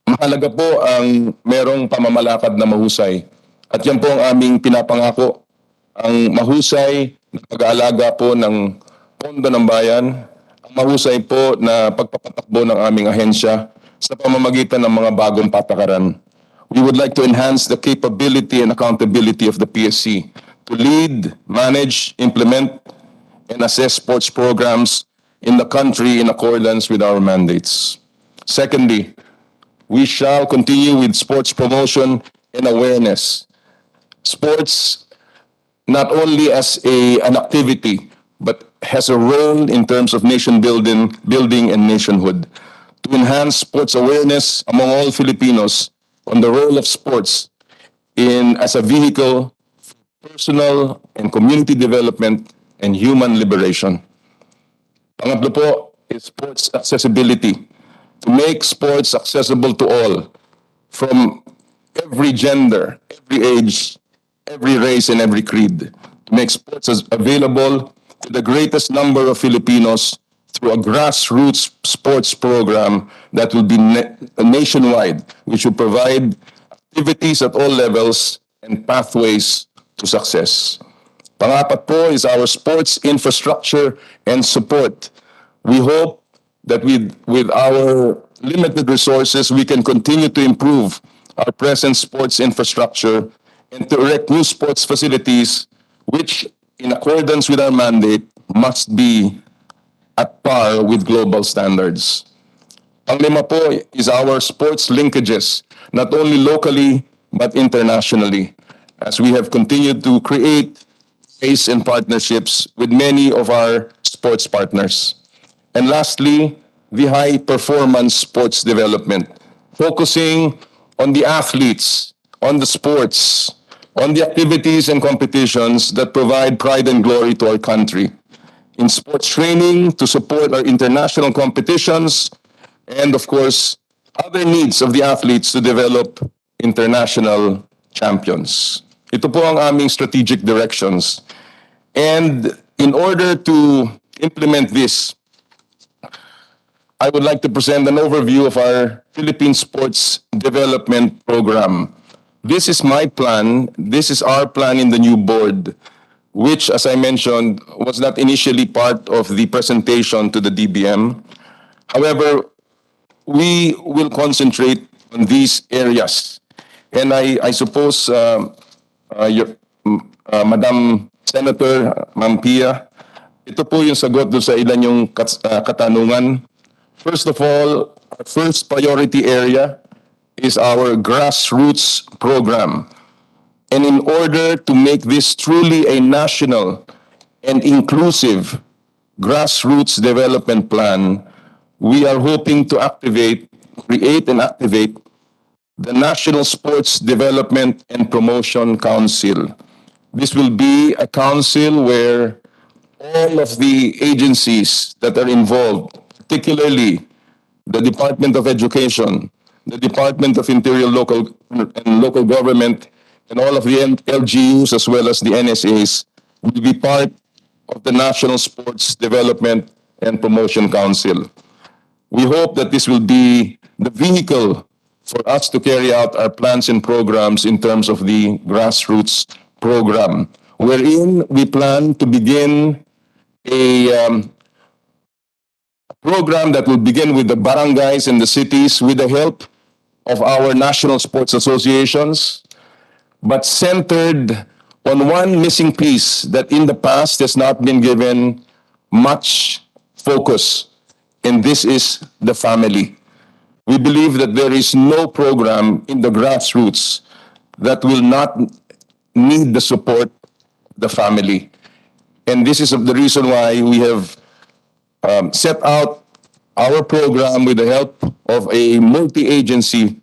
Speaker 7: Mahalaga po ang merong pamamalakad na mahusay. At yan po ang aming pinapangako, ang mahusay na pag-aalaga po ng pondo ng bayan, ang mahusay po na pagpapatakbo ng aming ahensya sa pamamagitan ng mga bagong patakaran. We would like to enhance the capability and accountability of the PSC to lead, manage, implement, and assess sports programs in the country in accordance with our mandates. Secondly, we shall continue with sports promotion and awareness. Sports not only as an activity, but has a role in terms of nation building and nationhood. To enhance sports awareness among all Filipinos on the role of sports as a vehicle for personal and community development and human liberation. Pangatlo po is sports accessibility. To make sports accessible to all, from every gender, every age, every race, and every creed. To make sports available to the greatest number of Filipinos through a grassroots sports program that will be nationwide, which will provide activities at all levels and pathways to success. Pangapat po is our sports infrastructure and support. We hope that with our limited resources, we can continue to improve our present sports infrastructure and to erect new sports facilities, which, in accordance with our mandate, must be at par with global standards. Panglima po is our sports linkages, not only locally, but internationally, as we have continued to create ties and partnerships with many of our sports partners. And lastly, the high-performance sports development, focusing on the athletes, on the sports, on the activities and competitions that provide pride and glory to our country. In sports training to support our international competitions, and of course, other needs of the athletes to develop international champions. Ito po ang aming strategic directions. And in order to implement this, I would like to present an overview of our Philippine Sports Development Program. This is my plan. This is our plan in the new board, which, as I mentioned, was not initially part of the presentation to the DBM. However, we will concentrate on these areas. And I suppose, Madam Senator, Ma'am Pia, ito po yung sagot doon sa ilan yung katanungan. First of all, our first priority area is our grassroots program. And in order to make this truly a national and inclusive grassroots development plan, we are hoping to create and activate the National Sports Development and Promotion Council. This will be a council where all of the agencies that are involved, particularly the Department of Education, the Department of Interior and Local Government, and all of the LGUs as well as the NSAs will be part of the National Sports Development and Promotion Council. We hope that this will be the vehicle for us to carry out our plans and programs in terms of the grassroots program, wherein we plan to begin a program that will begin with the barangays and the cities with the help of our national sports associations, but centered on one missing piece that in the past has not been given much focus, and this is the family. We believe that there is no program in the grassroots that will not need the support of the family. And this is the reason why we have set out our program with the help of a multi-agency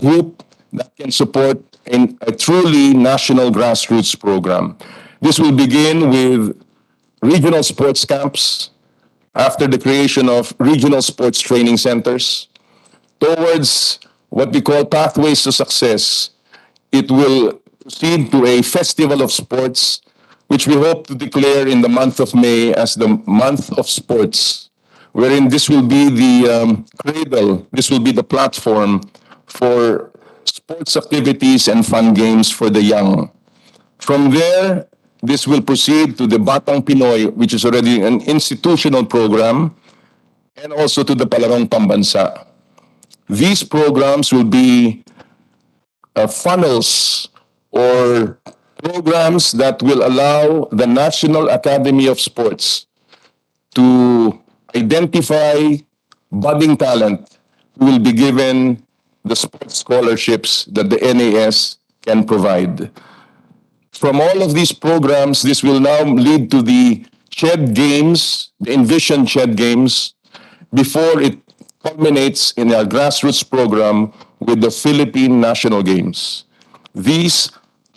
Speaker 7: group that can support a truly national grassroots program. This will begin with regional sports camps, after the creation of regional sports training centers, towards what we call pathways to success. It will proceed to a festival of sports, which we hope to declare in the month of May as the month of sports, wherein this will be the cradle, this will be the platform for sports activities and fun games for the young. From there, this will proceed to the Batang Pinoy, which is already an institutional program, and also to the Palarong Pambansa. These programs will be funnels or programs that will allow the National Academy of Sports to identify budding talent who will be given the sports scholarships that the NAS can provide. From all of these programs, this will now lead to the CHED Games, the envisioned CHED Games, before it culminates in our grassroots program with the Philippine National Games. These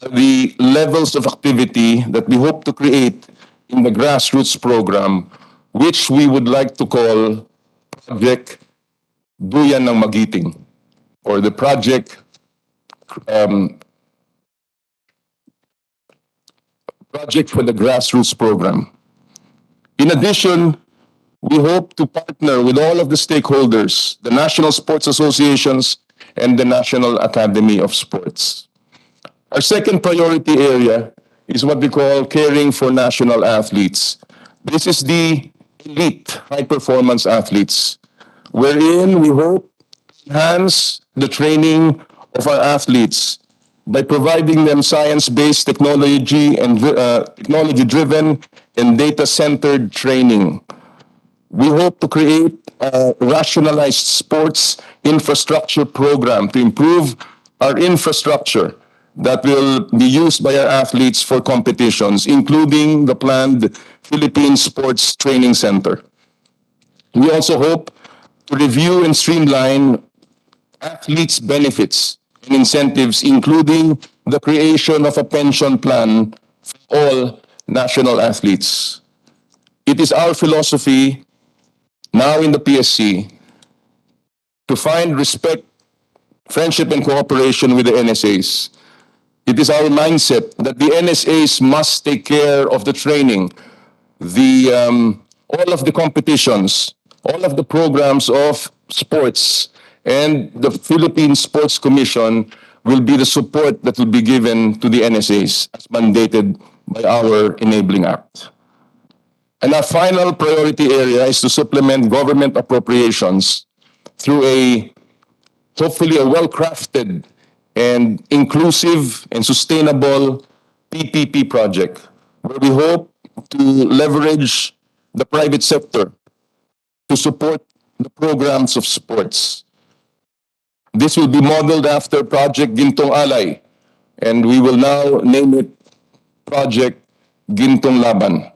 Speaker 7: are the levels of activity that we hope to create in the grassroots program, which we would like to call Project Duyan ng Magiting, or the Project for the Grassroots Program. In addition, we hope to partner with all of the stakeholders, the National Sports Associations and the National Academy of Sports. Our second priority area is what we call caring for national athletes. This is the elite high-performance athletes, wherein we hope to enhance the training of our athletes by providing them science-based technology and technology-driven and data-centered training. We hope to create a rationalized sports infrastructure program to improve our infrastructure that will be used by our athletes for competitions, including the planned Philippine Sports Training Center. We also hope to review and streamline athletes' benefits and incentives, including the creation of a pension plan for all national athletes. It is our philosophy now in the PSC to find respect, friendship, and cooperation with the NSAs. It is our mindset that the NSAs must take care of the training, all of the competitions, all of the programs of sports, and the Philippine Sports Commission will be the support that will be given to the NSAs as mandated by our Enabling Act. And our final priority area is to supplement government appropriations through hopefully a well-crafted and inclusive and sustainable PPP project, where we hope to leverage the private sector to support the programs of sports. This will be modeled after Project Gintong Alay, and we will now name it Project Gintong Laban.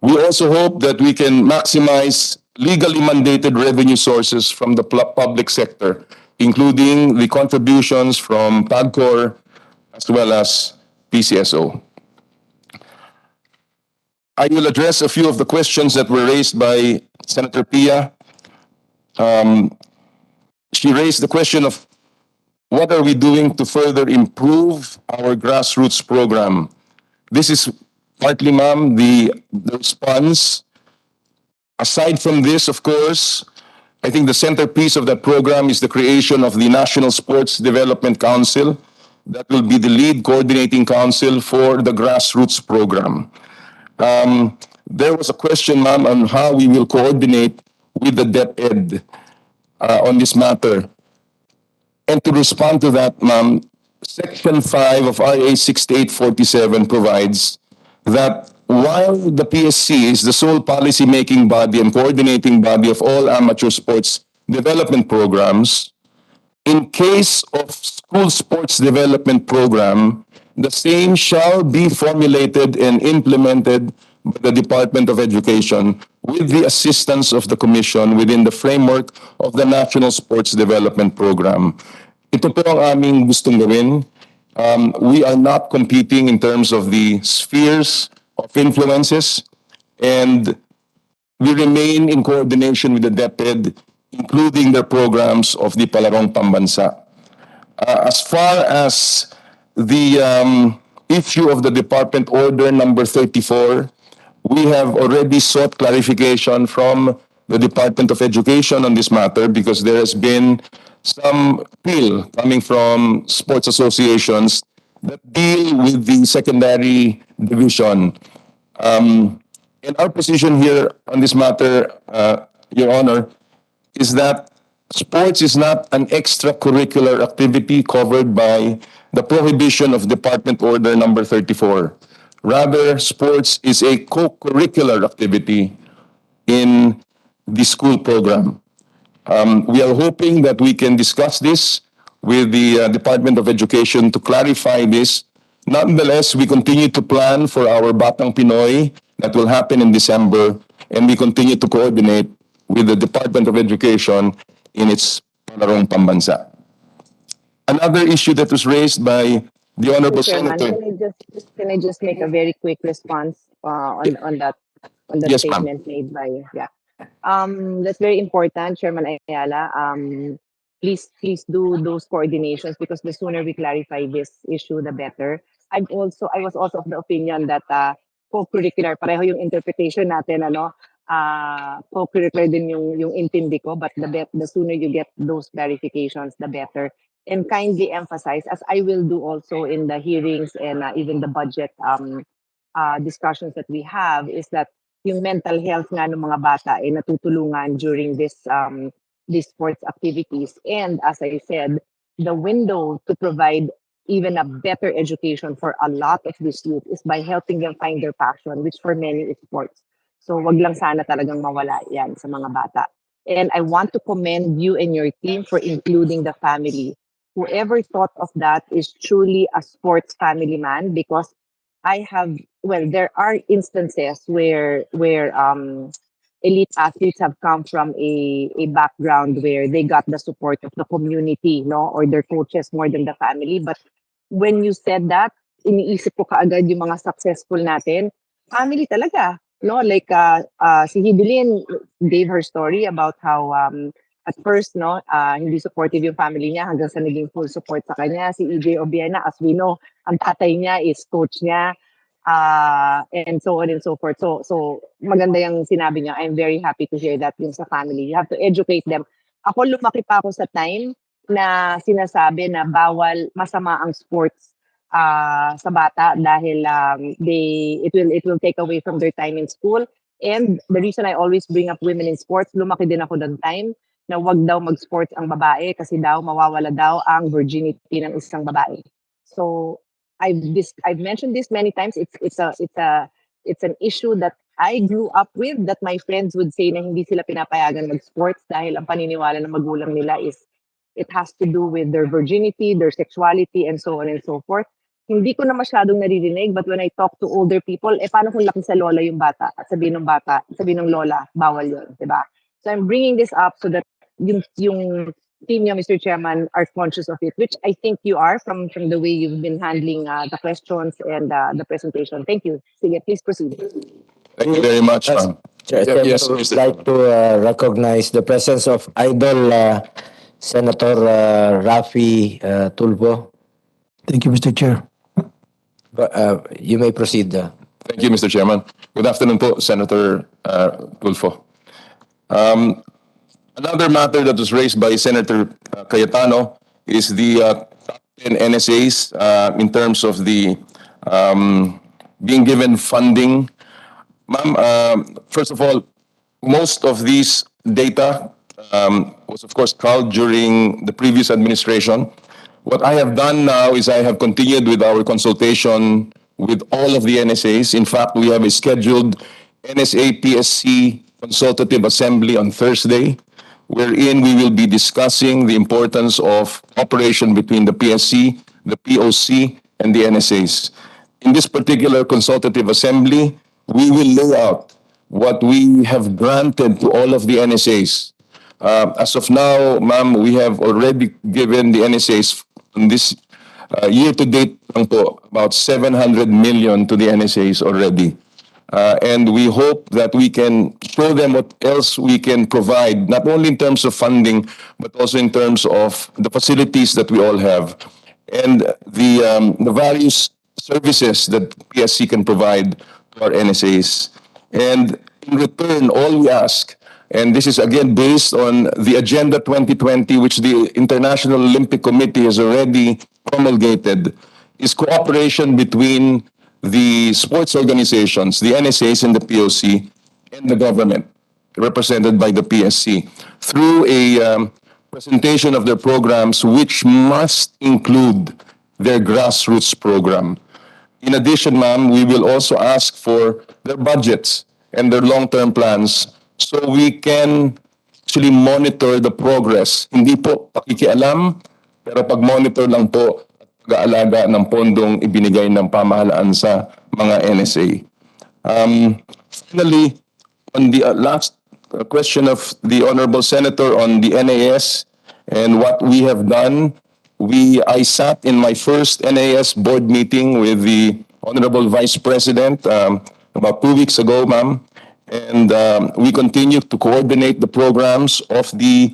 Speaker 7: We also hope that we can maximize legally mandated revenue sources from the public sector, including the contributions from PAGCOR as well as PCSO. I will address a few of the questions that were raised by Senator Pia. She raised the question of what are we doing to further improve our grassroots program. This is partly, ma'am, the response. Aside from this, of course, I think the centerpiece of that program is the creation of the National Sports Development Council that will be the lead coordinating council for the grassroots program. There was a question, ma'am, on how we will coordinate with the DepEd on this matter. And to respond to that, ma'am, Section 5 of RA 6847 provides that while the PSC is the sole policy-making body and coordinating body of all amateur sports development programs, in case of school sports development program, the same shall be formulated and implemented by the Department of Education with the assistance of the Commission within the framework of the National Sports Development Program. Ito po ang aming gustong gawin. We are not competing in terms of the spheres of influences, and we remain in coordination with the DepEd, including the programs of the Palarong Pambansa. As far as the issue of the Department Order number 34, we have already sought clarification from the Department of Education on this matter because there has been some appeal coming from sports associations that deal with the secondary division. And our position here on this matter, Your Honor, is that sports is not an extracurricular activity covered by the prohibition of Department Order number 34. Rather, sports is a co-curricular activity in the school program. We are hoping that we can discuss this with the Department of Education to clarify this. Nonetheless, we continue to plan for our Batang Pinoy that will happen in December, and we continue to coordinate with the Department of Education in its Palarong Pambansa. Another issue that was raised by the Honorable
Speaker 3: Chairman,
Speaker 7: Senator.
Speaker 3: can I just make a very quick response on that
Speaker 7: Yes, ma'am.
Speaker 3: statement made by that's very important, Chairman Ayala. Please do those coordinations because the sooner we clarify this issue, the better. I was also of the opinion that co-curricular, pareho yung interpretation natin, ano, co-curricular din yung intindi ko, but the sooner you get those clarifications, the better. And kindly emphasize, as I will do also in the hearings and even the budget discussions that we have, is that yung mental health nga ng mga bata ay natutulungan during these sports activities. And as I said, the window to provide even a better education for a lot of these youth is by helping them find their passion, which for many is sports. So wag lang sana talagang mawala yan sa mga bata. And I want to commend you and your team for including the family. Whoever thought of that is truly a sports family man, because there are instances where elite athletes have come from a background where they got the support of the community, no, or their coaches more than the family. But when you said that, iniisip ko kaagad yung mga successful natin, family talaga, no? Like si Hidilyn gave her story about how at first, no, hindi supportive yung family niya hanggang sa naging full support sa kanya. Si EJ Obiena, as we know, ang tatay niya is coach niya, and so on and so forth. So maganda yung sinabi niya. I'm very happy to hear that yung sa family. You have to educate them. Ako, lumaki pa ako sa time na sinasabi na bawal, masama ang sports sa bata dahil it will take away from their time in school. And the reason I always bring up women in sports, lumaki din ako doon time na wag daw mag-sports ang babae kasi daw mawawala daw ang virginity ng isang babae. So I've mentioned this many times. It's an issue that I grew up with, that my friends would say na hindi sila pinapayagan mag-sports dahil ang paniniwala ng magulang nila is it has to do with their virginity, their sexuality, and so on and so forth. Hindi ko na masyadong naririnig, but when I talk to older people, paano kung laki sa lola yung bata? At sabihin ng lola, bawal yun, diba? So I'm bringing this up so that yung team niya, Mr. Chairman, are conscious of it, which I think you are from the way you've been handling the questions and the presentation. Thank you. Sige, please proceed.
Speaker 7: Thank you very much, ma'am.
Speaker 1: Chair,
Speaker 7: Yes,
Speaker 1: I would
Speaker 7: Mr.
Speaker 1: like to recognize the presence of Idol Senator Rafi Tulfo.
Speaker 8: Thank you, Mr. Chair.
Speaker 1: You may proceed.
Speaker 7: Thank you, Mr. Chairman. Good afternoon po, Senator Tulfo. Another matter that was raised by Senator Cayetano is the top 10 NSAs in terms of the being given funding. Ma'am, first of all, most of these data was of course culled during the previous administration. What I have done now is I have continued with our consultation with all of the NSAs. In fact, we have a scheduled NSA-PSC Consultative Assembly on Thursday, wherein we will be discussing the importance of cooperation between the PSC, the POC, and the NSAs. In this particular Consultative Assembly, we will lay out what we have granted to all of the NSAs. As of now, ma'am, we have already given the NSAs in this year-to-date about 700 million to the NSAs already. And we hope that we can show them what else we can provide, not only in terms of funding, but also in terms of the facilities that we all have and the various services that PSC can provide to our NSAs. And in return, all we ask, and this is again based on the Agenda 2020, which the International Olympic Committee has already promulgated, is cooperation between the sports organizations, the NSAs and the POC, and the government, represented by the PSC, through a presentation of their programs, which must include their grassroots program. In addition, ma'am, we will also ask for their budgets and their long-term plans so we can actually monitor the progress. Hindi po pakikialam, pero pag-monitor lang po at pag-aalaga ng pondong ibinigay ng pamahalaan sa mga NSA. Finally, on the last question of the Honorable Senator on the NAS and what we have done, I sat in my first NAS board meeting with the Honorable Vice President about 2 weeks ago, ma'am, and we continue to coordinate the programs of the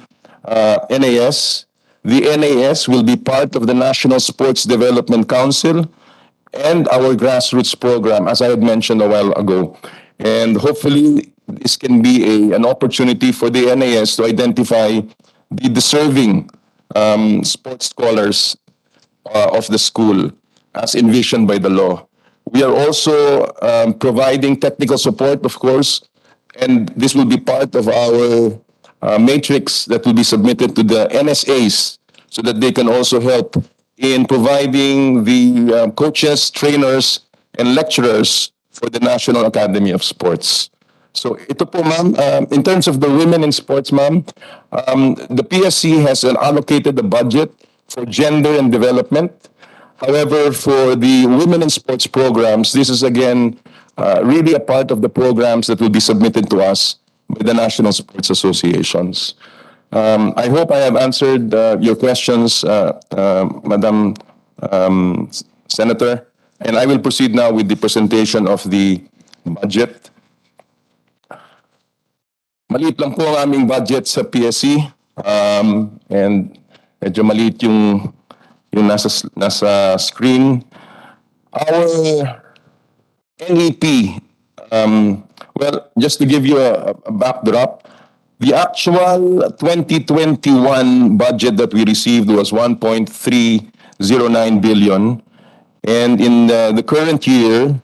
Speaker 7: NAS. The NAS will be part of the National Sports Development Council and our grassroots program, as I had mentioned a while ago. And hopefully, this can be an opportunity for the NAS to identify the deserving sports scholars of the school as envisioned by the law. We are also providing technical support, of course, and this will be part of our matrix that will be submitted to the NSAs so that they can also help in providing the coaches, trainers, and lecturers for the National Academy of Sports. So ito po, ma'am, in terms of the women in sports, ma'am, the PSC has allocated a budget for gender and development. However, for the women in sports programs, this is again really a part of the programs that will be submitted to us by the National Sports Associations. I hope I have answered your questions, Madam Senator, and I will proceed now with the presentation of the budget. Maliit lang po ang aming budget sa PSC, and medyo maliit yung nasa screen. Our NEP, well, just to give you a backdrop, the actual 2021 budget that we received was 1.309 billion, and in the current year,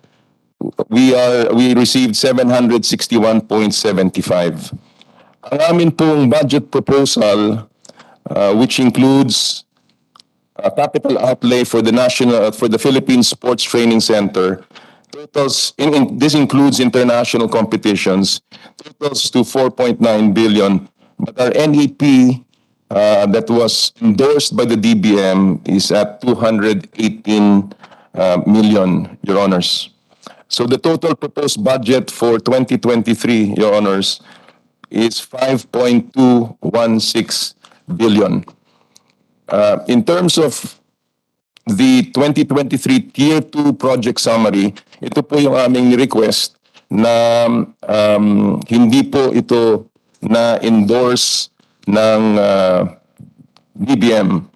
Speaker 7: we received 761.75. Ang amin pong budget proposal, which includes capital outlay for the Philippine Sports Training Center, totals this includes international competitions, totals to 4.9 billion. But our NEP that was endorsed by the DBM is at 218 million, Your Honors. So the total proposed budget for 2023, Your Honors, is 5.216 billion. In terms of the 2023 Tier 2 project summary, ito po yung aming request na hindi po ito na-endorse ng DBM.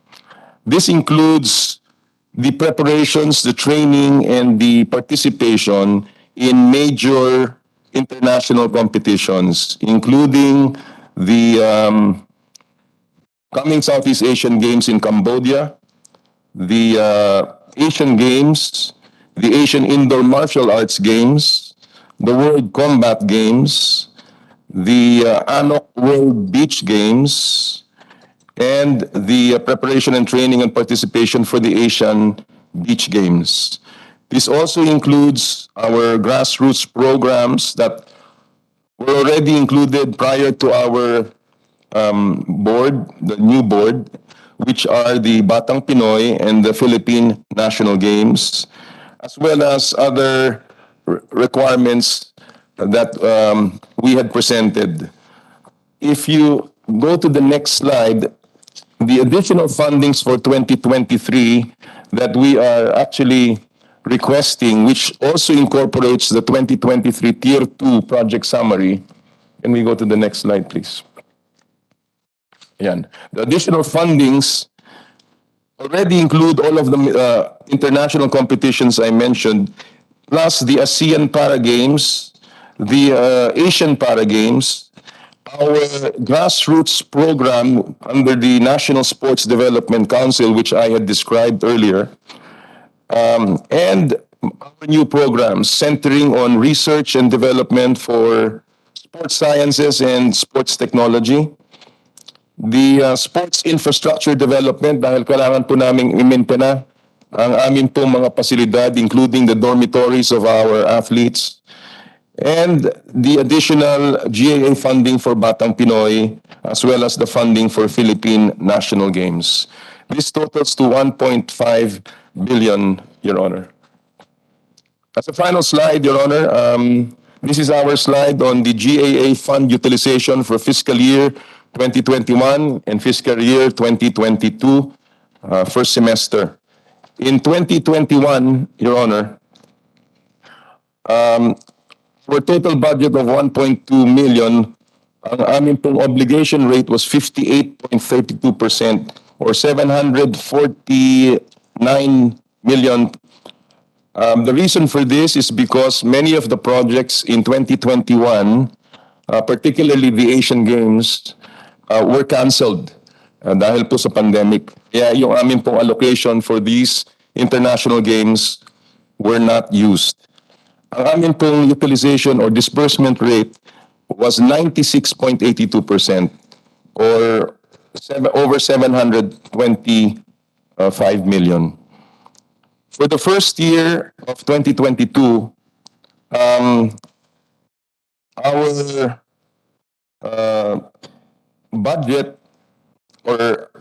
Speaker 7: This includes the preparations, the training, and the participation in major international competitions, including the coming Southeast Asian Games in Cambodia, the Asian Games, the Asian Indoor Martial Arts Games, the World Combat Games, the ANOC World Beach Games, and the preparation and training and participation for the Asian Beach Games. This also includes our grassroots programs that were already included prior to our board, the new board, which are the Batang Pinoy and the Philippine National Games, as well as other requirements that we had presented. If you go to the next slide, the additional fundings for 2023 that we are actually requesting, which also incorporates the 2023 Tier 2 project summary. Can we go to the next slide, please? Ayan. The additional fundings already include all of the international competitions I mentioned, plus the ASEAN Para Games, the Asian Para Games, our grassroots program under the National Sports Development Council, which I had described earlier, and our new programs centering on research and development for sports sciences and sports technology, the sports infrastructure development, dahil kailangan po namin i-maintain ang amin pong mga pasilidad, including the dormitories of our athletes, and the additional GAA funding for Batang Pinoy, as well as the funding for Philippine National Games. This totals to 1.5 billion, Your Honor. As a final slide, Your Honor, this is our slide on the GAA fund utilization for fiscal year 2021 and fiscal year 2022, first semester. In 2021, Your Honor, for total budget of 1.2 million, ang aming pong obligation rate was 58.32% or 749 million. The reason for this is because many of the projects in 2021, particularly the Asian Games, were canceled dahil po sa pandemic. Kaya yung aming pong allocation for these international games were not used. Ang aming pong utilization or disbursement rate was 96.82% or over 725 million. For the first year of 2022, our budget or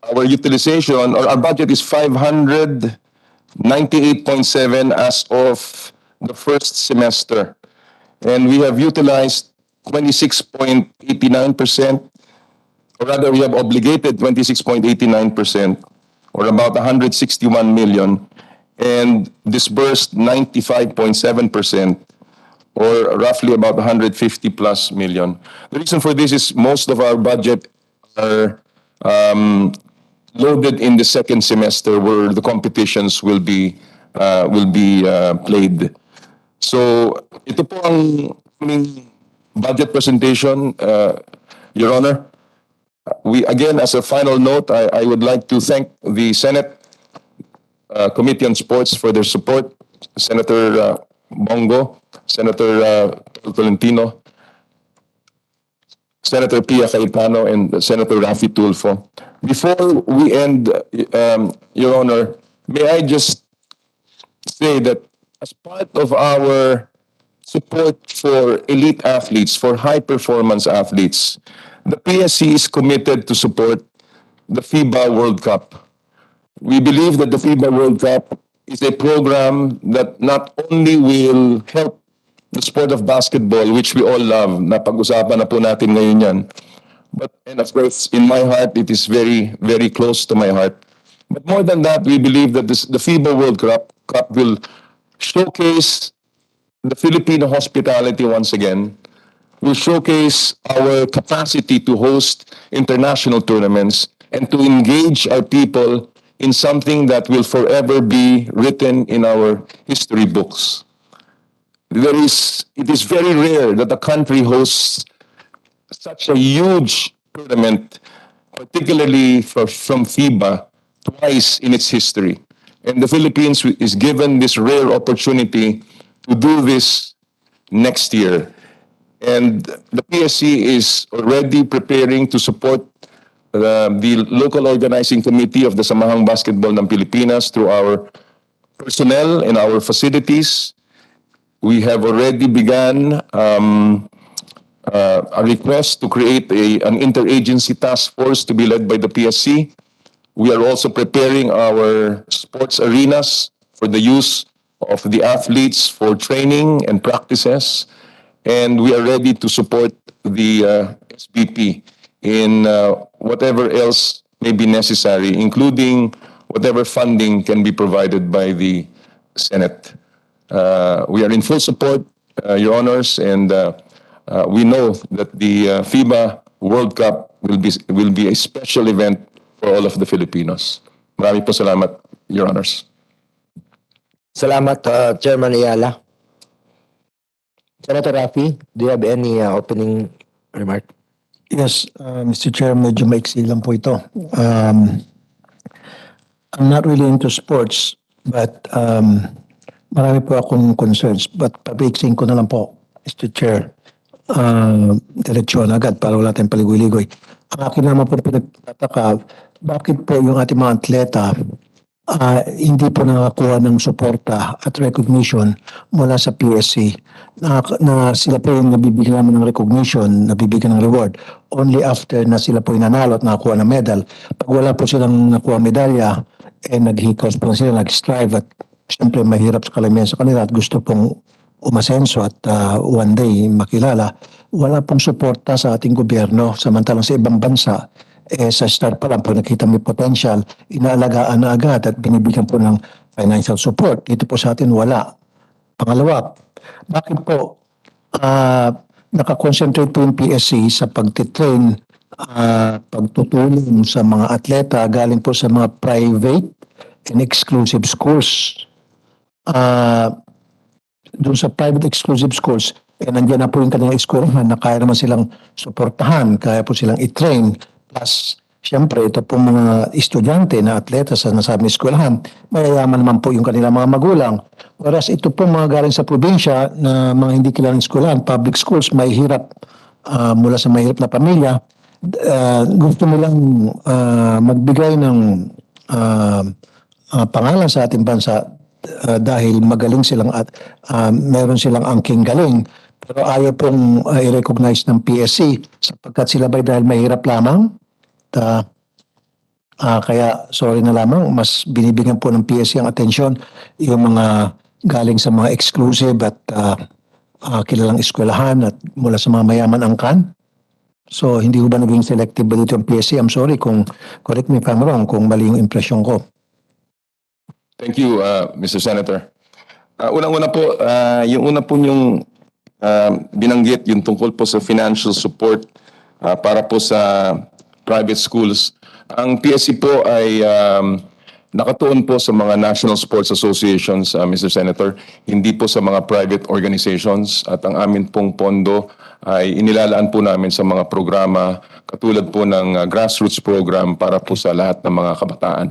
Speaker 7: our utilization or our budget is 598.7 as of the first semester. And we have utilized 26.89%, or rather we have obligated 26.89%, or about 161 million, and disbursed 95.7%, or roughly about 150 plus million. The reason for this is most of our budget are loaded in the second semester where the competitions will be played. So ito po ang aming budget presentation, Your Honor. We again, as a final note, I would like to thank the Senate Committee on Sports for their support, Senator Bongo, Senator Tolentino, Senator Pia Cayetano, and Senator Rafi Tulfo. Before we end, Your Honor, may I just say that as part of our support for elite athletes, for high-performance athletes, the PSC is committed to support the FIBA World Cup. We believe that the FIBA World Cup is a program that not only will help the sport of basketball, which we all love, napag-usapan na po natin ngayon yan, and of course, in my heart, it is very, very close to my heart. But more than that, we believe that the FIBA World Cup will showcase the Filipino hospitality once again, will showcase our capacity to host international tournaments and to engage our people in something that will forever be written in our history books. It is very rare that a country hosts such a huge tournament, particularly from FIBA, twice in its history. And the Philippines is given this rare opportunity to do this next year. And the PSC is already preparing to support the local organizing committee of the Samahang Basketball ng Pilipinas through our personnel and our facilities. We have already begun a request to create an interagency task force to be led by the PSC. We are also preparing our sports arenas for the use of the athletes for training and practices. And we are ready to support the SBP in whatever else may be necessary, including whatever funding can be provided by the Senate. We are in full support, Your Honors, and we know that the FIBA World Cup will be a special event for all of the Filipinos. Marami po salamat, Your Honors.
Speaker 1: Salamat, Chairman Ayala. Senator Rafi, do you have any opening remark?
Speaker 8: Yes, Mr. Chair, medyo maiksi lang po ito. I'm not really into sports, but marami po akong concerns. But pabiiksin ko na lang po, Mr. Chair. Diretsyon agad para wala tayong paligoy-ligoy. Ang akin naman po pinagtataka, bakit po yung ating mga atleta hindi po nakakuha ng suporta at recognition mula sa PSC na sila po yung nabibigyan naman ng recognition, nabibigyan ng reward only after na sila po yung nanalo at nakakuha ng medal. Pag wala po silang nakuha medalya, naghikos po sila, nag-strive at siyempre mahirap sa kalamihan sa kanila at gusto pong umasenso at one day makilala, wala pong suporta sa ating gobyerno. Samantalang sa ibang bansa, sa start pa lang, pag nakita may potential, inaalagaan na agad at binibigyan po ng financial support. Dito po sa atin, wala. Pangalawa, bakit po nakakonsentrate po yung PSC sa pagtitrain, pagtutulong sa mga atleta galing po sa mga private and exclusive schools? Doon sa private exclusive schools, nandiyan na po yung kanilang eskwelahan na kaya naman silang suportahan, kaya po silang i-train. Plus, siyempre, ito po mga estudyante na atleta sa nasabing eskwelahan, mayayaman naman po yung kanilang mga magulang. Whereas ito po mga galing sa probinsya na mga hindi kilalang eskwelahan, public schools, may hirap mula sa mahirap na pamilya, gusto nilang magbigay ng pangalan sa ating bansa dahil magaling silang at meron silang angking galing. Pero ayaw pong i-recognize ng PSC sapagkat sila ba dahil mahirap lamang? Kaya sorry na lamang, mas binibigyan po ng PSC ang atensyon yung mga galing sa mga exclusive at kilalang eskwelahan at mula sa mga mayaman angkan. So hindi ko ba naging selective ba dito ang PSC? I'm sorry kung correct me if I'm wrong, kung mali yung impresyon ko.
Speaker 7: Thank you, Mr. Senator. Unang-una po, yung una po yung binanggit, yung tungkol po sa financial support para po sa private schools. Ang PSC po ay nakatuon po sa mga national sports associations, Mr. Senator, hindi po sa mga private organizations at ang amin pong pondo ay inilalaan po namin sa mga programa katulad po ng grassroots program para po sa lahat ng mga kabataan.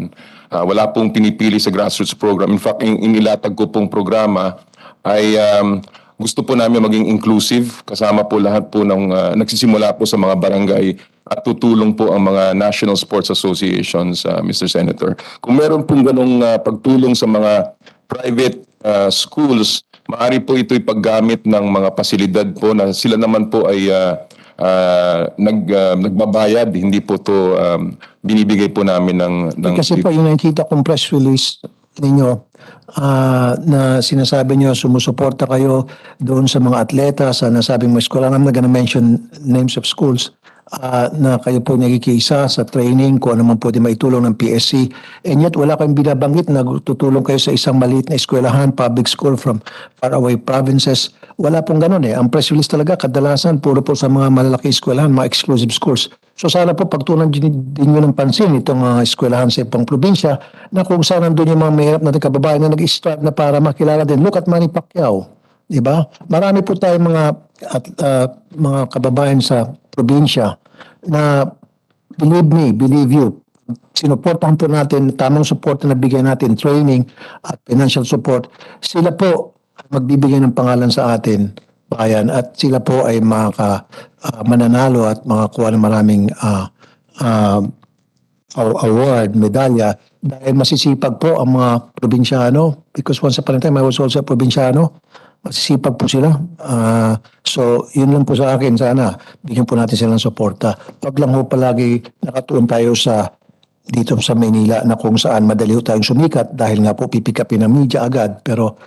Speaker 7: Wala pong pinipili sa grassroots program. In fact, yung inilatag ko pong programa ay gusto po namin maging inclusive, kasama po lahat po ng nagsisimula po sa mga barangay at tutulong po ang mga national sports associations, Mr. Senator. Kung meron pong ganong pagtulong sa mga private schools, maaari po ito'y paggamit ng mga pasilidad po na sila naman po ay nagbabayad, hindi po to binibigay po namin ng
Speaker 8: Kasi po yung nakikita kong press release ninyo na sinasabi nyo sumusuporta kayo doon sa mga atleta sa nasabing mga eskwela. I'm not gonna mention names of schools na kayo po nagkikisa sa training kung ano man pwede maitulong ng PSC. And yet wala kayong binabanggit na tutulong kayo sa isang maliit na eskwelahan, public school from faraway provinces. Wala pong ganun eh. Ang press release talaga kadalasan puro po sa mga malalaki eskwelahan, mga exclusive schools. So sana po pagtunan din nyo ng pansin itong mga eskwelahan sa ibang probinsya na kung saan nandun yung mga mahirap natin kababayan na nag-strive na para makilala din. Look at Manny Pacquiao. Diba? Marami po tayong mga kababayan sa probinsya na believe me, believe you, sinuportahan po natin, tamang support na bigyan natin, training at financial support, sila po magbibigay ng pangalan sa atin, bayan, at sila po ay mananalo at makakuha ng maraming award, medalya, dahil masisipag po ang mga probinsyano, because once upon a time I was also a probinsyano, masisipag po sila. So, yun lang po sa akin. Sana, bigyan po natin silang suporta. Wag lang po palagi nakatuon tayo dito sa Maynila na kung saan madali tayong sumikat dahil nga po pipikapin ng media agad. Pero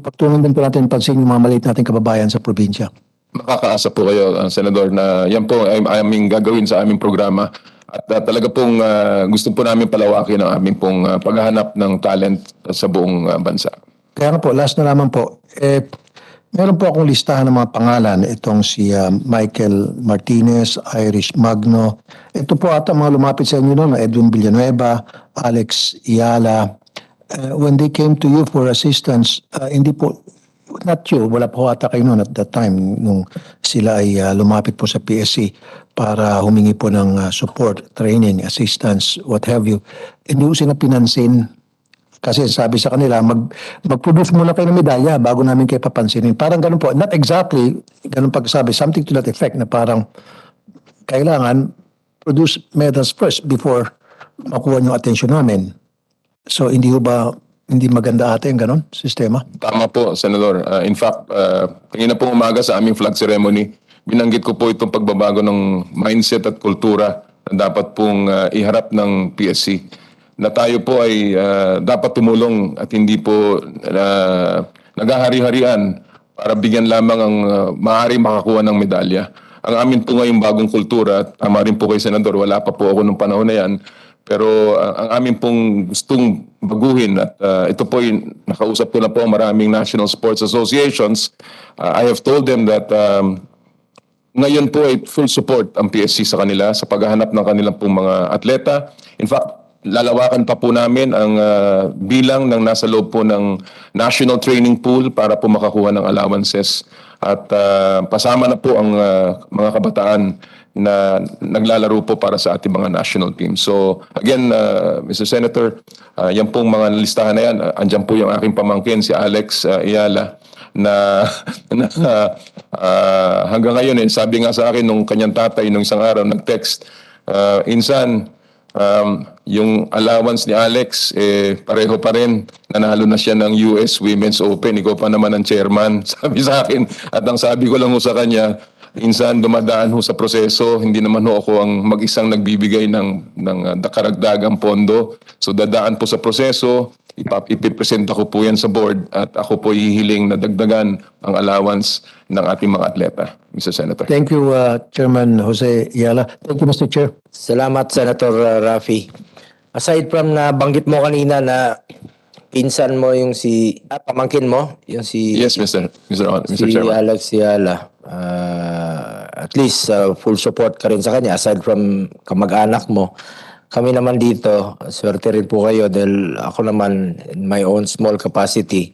Speaker 8: pagtunan din po natin pansin yung mga maliit nating kababayan sa probinsya.
Speaker 7: Makakaasa po kayo, Senador, na yan po ay aming gagawin sa aming programa. At talaga pong gusto po namin palawakin ang aming pong paghahanap ng talent sa buong bansa.
Speaker 8: Kaya nga po, last na lamang po, meron po akong listahan ng mga pangalan. Itong si Michael Martinez, Irish Magno. Ito po ata mga lumapit sa inyo noon, Edwin Villanueva, Alex Iala. When they came to you for assistance, hindi po, not you, wala po ata kayo noon at that time nung sila ay lumapit po sa PSC para humingi po ng support, training, assistance, what have you. Hindi po sila pinansin. Kasi sabi sa kanila, mag-produce muna kayo ng medalya bago namin kayo papansinin. Parang ganun po. Not exactly, ganun pagsabi. Something to that effect na parang kailangan produce medals first before makuha yung attention namin. So hindi maganda ate yung ganon sistema?
Speaker 7: Tama po, Senador. In fact, kanina pong umaga sa aming flag ceremony, binanggit ko po itong pagbabago ng mindset at kultura na dapat pong iharap ng PSC. Na tayo po ay dapat tumulong at hindi po naghahari-harian para bigyan lamang ang maaari makakuha ng medalya. Ang amin po ngayong bagong kultura, at tama rin po kay Senador, wala pa po ako nung panahon na yan, pero ang amin pong gustong baguhin at ito po nakausap ko na po ang maraming national sports associations. I have told them that ngayon po ay full support ang PSC sa kanila sa paghahanap ng kanilang pong mga atleta. In fact, lalawakan pa po namin ang bilang ng nasa loob po ng national training pool para po makakuha ng allowances. At pasama na po ang mga kabataan na naglalaro po para sa ating mga national team. So again, Mr. Senator, yan pong mga listahan na yan. Andyan po yung aking pamangkin, si Alex Ayala, na hanggang ngayon sabi nga sa akin nung kanyang tatay nung isang araw nag-text, insan, yung allowance ni Alex pareho pa rin, nanalo na siya ng US Women's Open, ikaw pa naman ang chairman, sabi sa akin. At ang sabi ko lang ho sa kanya, insan, dumadaan ho sa proseso, hindi naman ho ako ang mag-isang nagbibigay ng karagdagang pondo. So dadaan po sa proseso, ipipresent ako po yan sa board at ako po hihiling na dagdagan ang allowance ng ating mga atleta, Mr. Senator.
Speaker 8: Thank you, Chairman Jose Yala. Thank you, Mr. Chair.
Speaker 1: Salamat, Senator Rafi. Aside from na banggit mo kanina na pinsan mo yung pamangkin mo, yung
Speaker 7: Yes, Mr.
Speaker 1: si
Speaker 7: Chairman.
Speaker 1: Alex Yala. At least full support ka rin sa kanya aside from kamag-anak mo. Kami naman dito, swerte rin po kayo dahil ako naman in my own small capacity,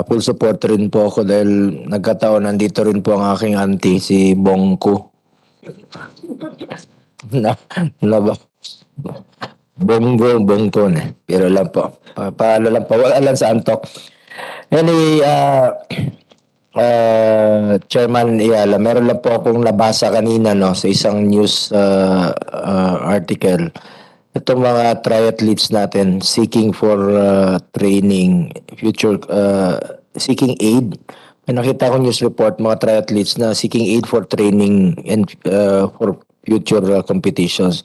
Speaker 1: full support rin po ako dahil nagkataon nandito rin po ang aking auntie, si Bongko. na ba? Bongko na. Pero lang po. Paano lang po. Wala lang sa antok. Anyway, Chairman Iyala, meron lang po akong nabasa kanina sa isang news article. Itong mga triathletes natin seeking for training, seeking aid. May nakita ko news report, mga triathletes na seeking aid for training and for future competitions.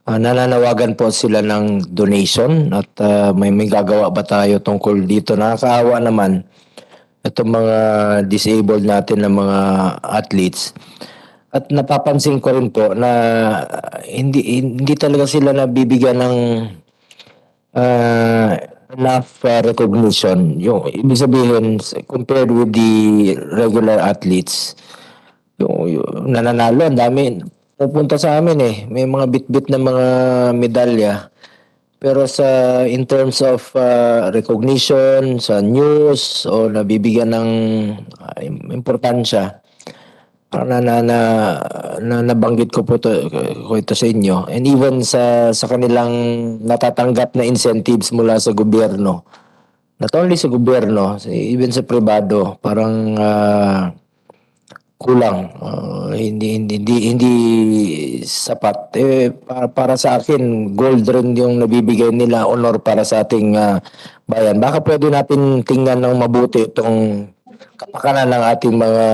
Speaker 1: Nananawagan po sila ng donation at may gagawa ba tayo tungkol dito. Nakakaawa naman itong mga disabled natin na mga athletes. At napapansin ko rin po na hindi talaga sila nabibigyan ng enough recognition. Yung ibig sabihin, compared with the regular athletes, yung nananalo, ang dami pupunta sa amin may mga bit-bit na mga medalya. Pero in terms of recognition sa news o nabibigyan ng importansya, nabanggit ko po ito sa inyo. And even sa kanilang natatanggap na incentives mula sa gobyerno. Not only sa gobyerno, even sa pribado, parang kulang, hindi sapat. Para sa akin, gold rin yung nabibigay nila, honor para sa ating bayan. Baka pwede natin tingnan ng mabuti itong kapakanan ng ating mga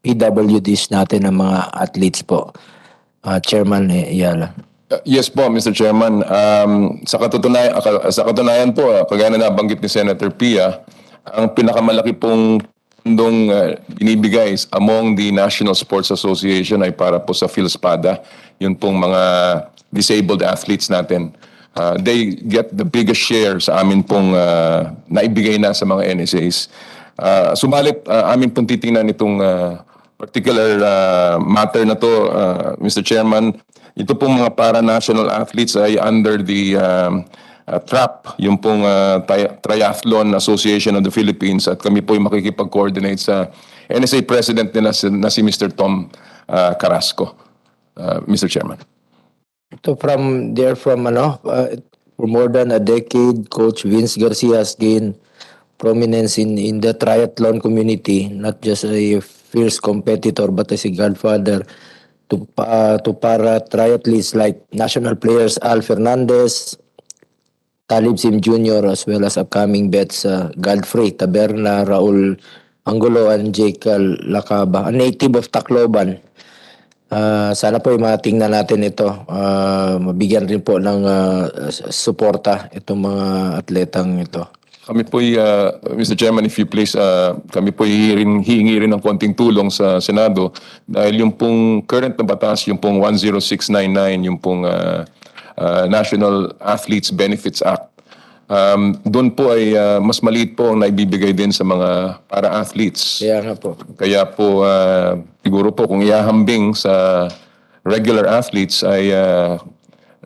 Speaker 1: PWDs natin, ng mga athletes po. Chairman Yala.
Speaker 7: Yes po, Mr. Chairman. Sa katunayan po, kagaya na nabanggit ni Senator Pia, ang pinakamalaki pong pundong binibigay among the National Sports Association ay para po sa PhilSpada. Yun pong mga disabled athletes natin. They get the biggest share sa amin pong naibigay na sa mga NSAs. Subalit, amin pong titingnan itong particular matter na to, Mr. Chairman. Ito pong mga para-national athletes ay under the TRAP, yung pong Triathlon Association of the Philippines, at kami po yung makikipag-coordinate sa NSA President nila na si Mr. Tom Carrasco, Mr. Chairman.
Speaker 1: So for more than a decade, Coach Vince Garcia has gained prominence in the triathlon community, not just a fierce competitor but as a godfather to para triathletes like national players Al Fernandez, Talib Sim Jr. as well as upcoming bets Godfrey Taberna, Raul Angulo, and Jake Lacaba, a native of Tacloban. Sana po matingnan natin ito. Mabigyan rin po ng suporta itong mga atletang ito.
Speaker 7: Kami po, Mr. Chairman, if you please, kami po hihingi rin ng konting tulong sa Senado dahil yung pong current na batas, yung pong 10699, yung pong National Athletes Benefits Act, doon po ay mas maliit po ang naibibigay din sa mga para-athletes.
Speaker 1: Kaya nga po.
Speaker 7: Kaya po, siguro po kung ihahambing sa regular athletes ay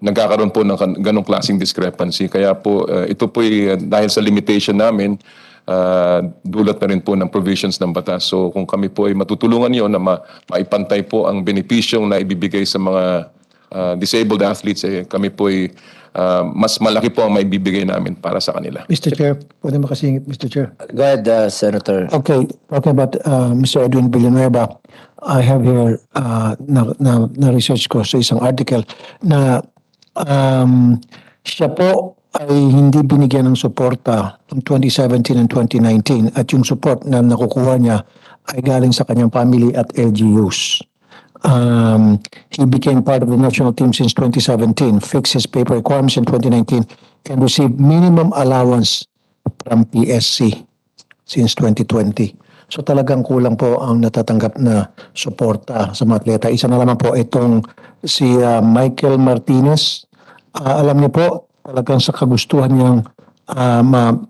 Speaker 7: nagkakaroon po ng ganong klaseng discrepancy. Kaya po, ito po dahil sa limitation namin, dulot na rin po ng provisions ng batas. So kung kami po ay matutulungan yon na maipantay po ang benepisyong na ibibigay sa mga disabled athletes, kami po ay mas malaki po ang maibibigay namin para sa kanila.
Speaker 8: Mr. Chair, pwede makasingit, Mr. Chair.
Speaker 1: Go ahead, Senator.
Speaker 8: Okay, talking about Mr. Edwin Villanueva, I have here, na-research ko sa isang article na siya po ay hindi binigyan ng suporta noong 2017 and 2019 at yung support na nakukuha niya ay galing sa kanyang family at LGUs. He became part of the national team since 2017, fixed his paper requirements in 2019, and received minimum allowance from PSC since 2020. So talagang kulang po ang natatanggap na suporta sa mga atleta. Isa na naman po itong si Michael Martinez. Alam niyo po, talagang sa kagustuhan niyang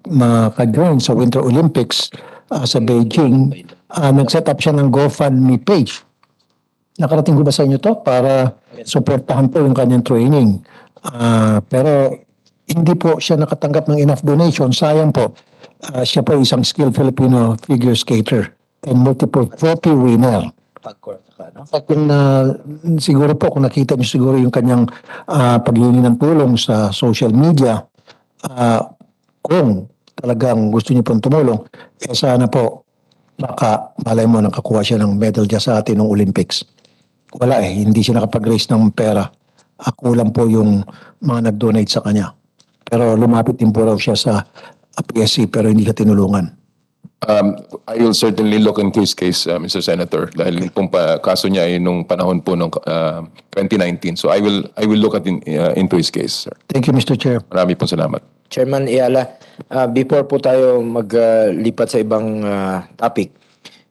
Speaker 8: maka-join sa Winter Olympics sa Beijing, nag-set up siya ng GoFundMe page. Nakarating ko ba sa inyo to para suportahan po yung kanyang training. Pero hindi po siya nakatanggap ng enough donation. Sayang po. Siya po isang skilled Filipino figure skater and multiple trophy winner. At kung siguro po, kung nakita niyo siguro yung kanyang paghihingi ng tulong sa social media, kung talagang gusto niyo pong tumulong, sana po, baka malay mo nakakuha siya ng medal dyan sa atin ng Olympics. Wala hindi siya nakapag-raise ng pera. Kulang po yung mga nag-donate sa kanya. Pero lumapit din po raw siya sa PSC pero hindi siya tinulungan.
Speaker 7: I will certainly look into his case, Mr. Senator, dahil yung kaso niya ay nung panahon po ng 2019. So I will look into his case, sir.
Speaker 8: Thank you, Mr. Chair.
Speaker 7: Marami pong salamat.
Speaker 1: Chairman Iala, before po tayo maglipat sa ibang topic,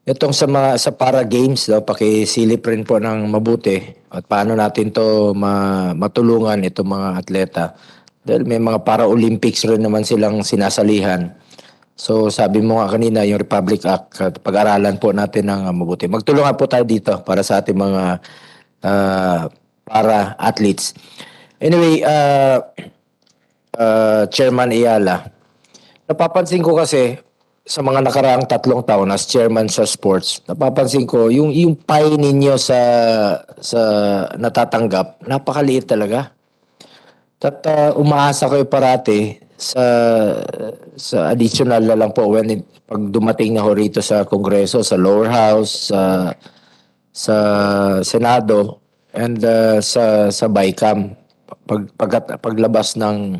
Speaker 1: itong sa para games daw, pakisilip rin po ng mabuti at paano natin to matulungan itong mga atleta. Dahil may mga para-Olympics rin naman silang sinasalihan. So sabi mo nga kanina, yung Republic Act, pag-aralan po natin ng mabuti. Magtulungan po tayo dito para sa ating mga para-athletes. Anyway, Chairman Iala, napapansin ko kasi sa mga nakaraang 3 taon as chairman sa sports, napapansin ko yung pie ninyo sa natatanggap, napakaliit talaga. At umaasa kayo parati sa additional na lang po pag dumating na ho rito sa Kongreso, sa lower house, sa Senado, and sa BICAM paglabas ng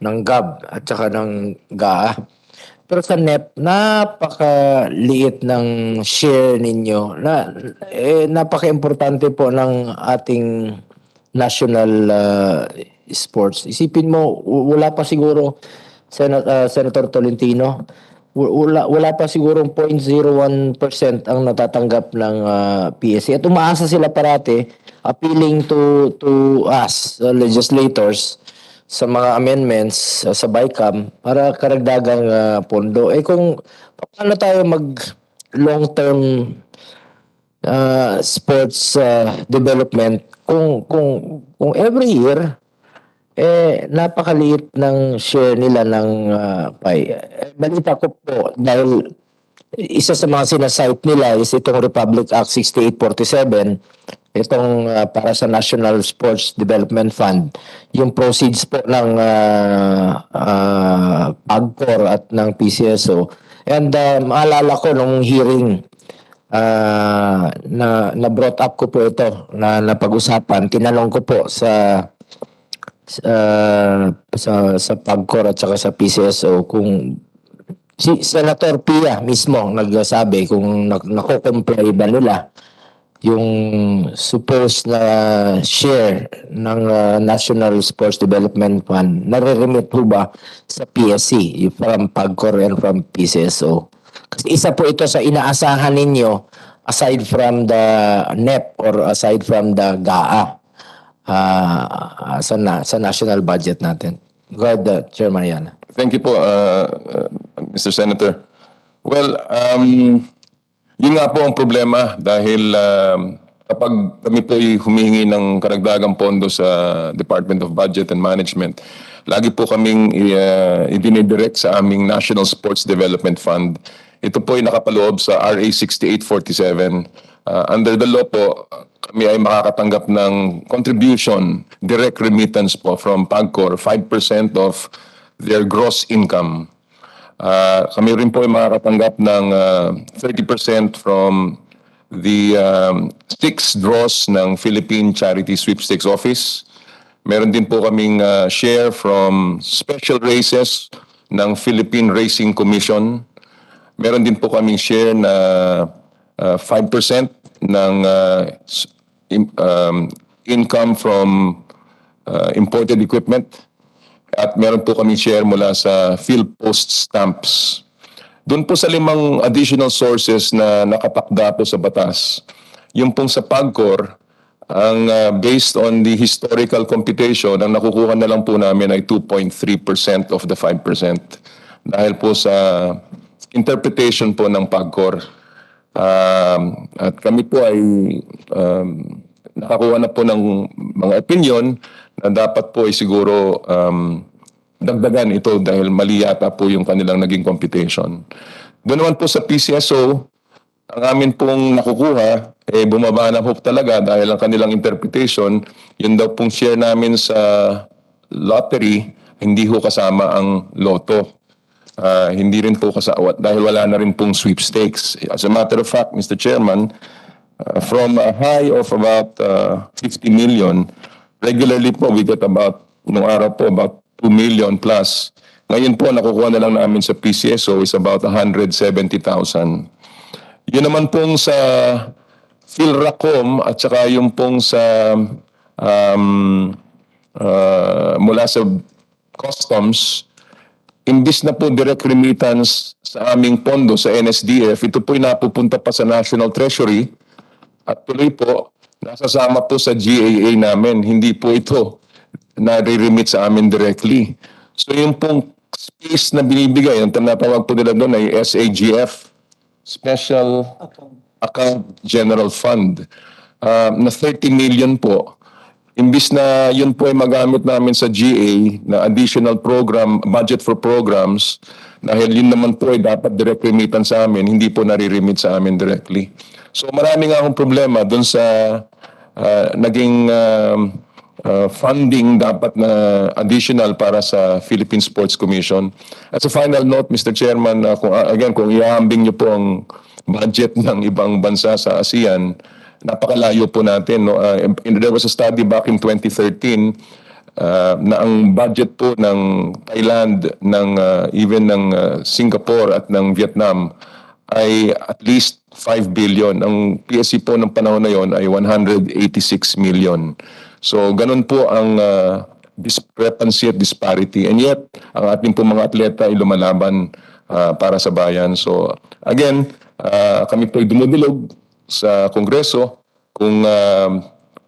Speaker 1: GAB at saka ng GAA. Pero sa NEP, napakaliit ng share ninyo. Napaka-importante po ng ating national sports. Isipin mo, wala pa siguro, Senator Tolentino, wala pa siguro 0.01% ang natatanggap ng PSC. At umaasa sila parati, appealing to us, legislators, sa mga amendments sa BICAM para karagdagang pondo. Kung paano tayo mag long-term sports development kung every year napakaliit ng share nila ng pie. Balita ko po dahil isa sa mga sinasite nila is itong Republic Act 6847, itong para sa National Sports Development Fund, yung proceeds po ng PAGCOR at ng PCSO. And maalala ko nung hearing na brought up ko po ito, na napag-usapan. Tinanong ko po sa PAGCOR at saka sa PCSO kung si Senator Pia mismo ang nagsabi kung nako-comply ba nila yung supposed na share ng National Sports Development Fund, nare-remit po ba sa PSC from PAGCOR and from PCSO? Kasi isa po ito sa inaasahan ninyo aside from the NEP or aside from the GAA sa national budget natin. Go ahead, Chairman Ayala.
Speaker 7: Thank you po, Mr. Senator. Well, yun nga po ang problema dahil kapag kami po ay humihingi ng karagdagang pondo sa Department of Budget and Management, lagi po kaming idinidirect sa aming National Sports Development Fund. Ito po ay nakapaloob sa RA 6847. Under the law po, kami ay makakatanggap ng contribution, direct remittance po from PAGCOR, 5% of their gross income. Kami rin po ay makakatanggap ng 30% from the 6 draws ng Philippine Charity Sweepstakes Office. Meron din po kaming share from special races ng Philippine Racing Commission. Meron din po kaming share na 5% ng income from imported equipment. At meron po kami share mula sa PhilPost stamps. Doon po sa 5 additional sources na nakatakda po sa batas, yung pong sa PAGCOR, ang based on the historical computation, ang nakukuha na lang po namin ay 2.3% of the 5%. Dahil po sa interpretation po ng PAGCOR. At kami po ay nakakuha na po ng mga opinion na dapat po ay siguro dagdagan ito dahil mali yata po yung kanilang naging computation. Doon naman po sa PCSO, ang amin pong nakukuha, bumaba na po talaga dahil ang kanilang interpretation, yun daw pong share namin sa lottery, hindi ho kasama ang loto. Hindi rin po kasama, dahil wala na rin pong sweepstakes. As a matter of fact, Mr. Chairman, from a high of about 50 million, regularly po we get about, nung araw po, about 2 million plus. Ngayon po, nakukuha na lang namin sa PCSO is about 170,000. Yun naman pong sa PhilRacom at saka yung pong sa mula sa customs, imbis na po direct remittance sa aming pondo sa NSDF, ito po'y napupunta pa sa National Treasury at tuloy po, nasasama po sa GAA namin. Hindi po ito na-remit sa amin directly. So yung pong space na binibigay, ang tinatawag po nila doon ay SAGF, Special Account General Fund, na 30 million po. Imbis na yun po ay magamit namin sa GA na additional program, budget for programs, dahil yun naman po ay dapat direct remittance sa amin, hindi po nare-remit sa amin directly. So marami nga akong problema dun sa naging funding dapat na additional para sa Philippine Sports Commission. As a final note, Mr. Chairman, kung ihahambing niyo po ang budget ng ibang bansa sa ASEAN, napakalayo po natin. No? There was a study back in 2013 na ang budget po ng Thailand, even ng Singapore at ng Vietnam ay at least 5 billion. Ang PSC po ng panahon na yon ay 186 million. So ganun po ang discrepancy at disparity. And yet, ang ating po mga atleta ay lumalaban para sa bayan. So again, kami po ay dumudulog sa Kongreso kung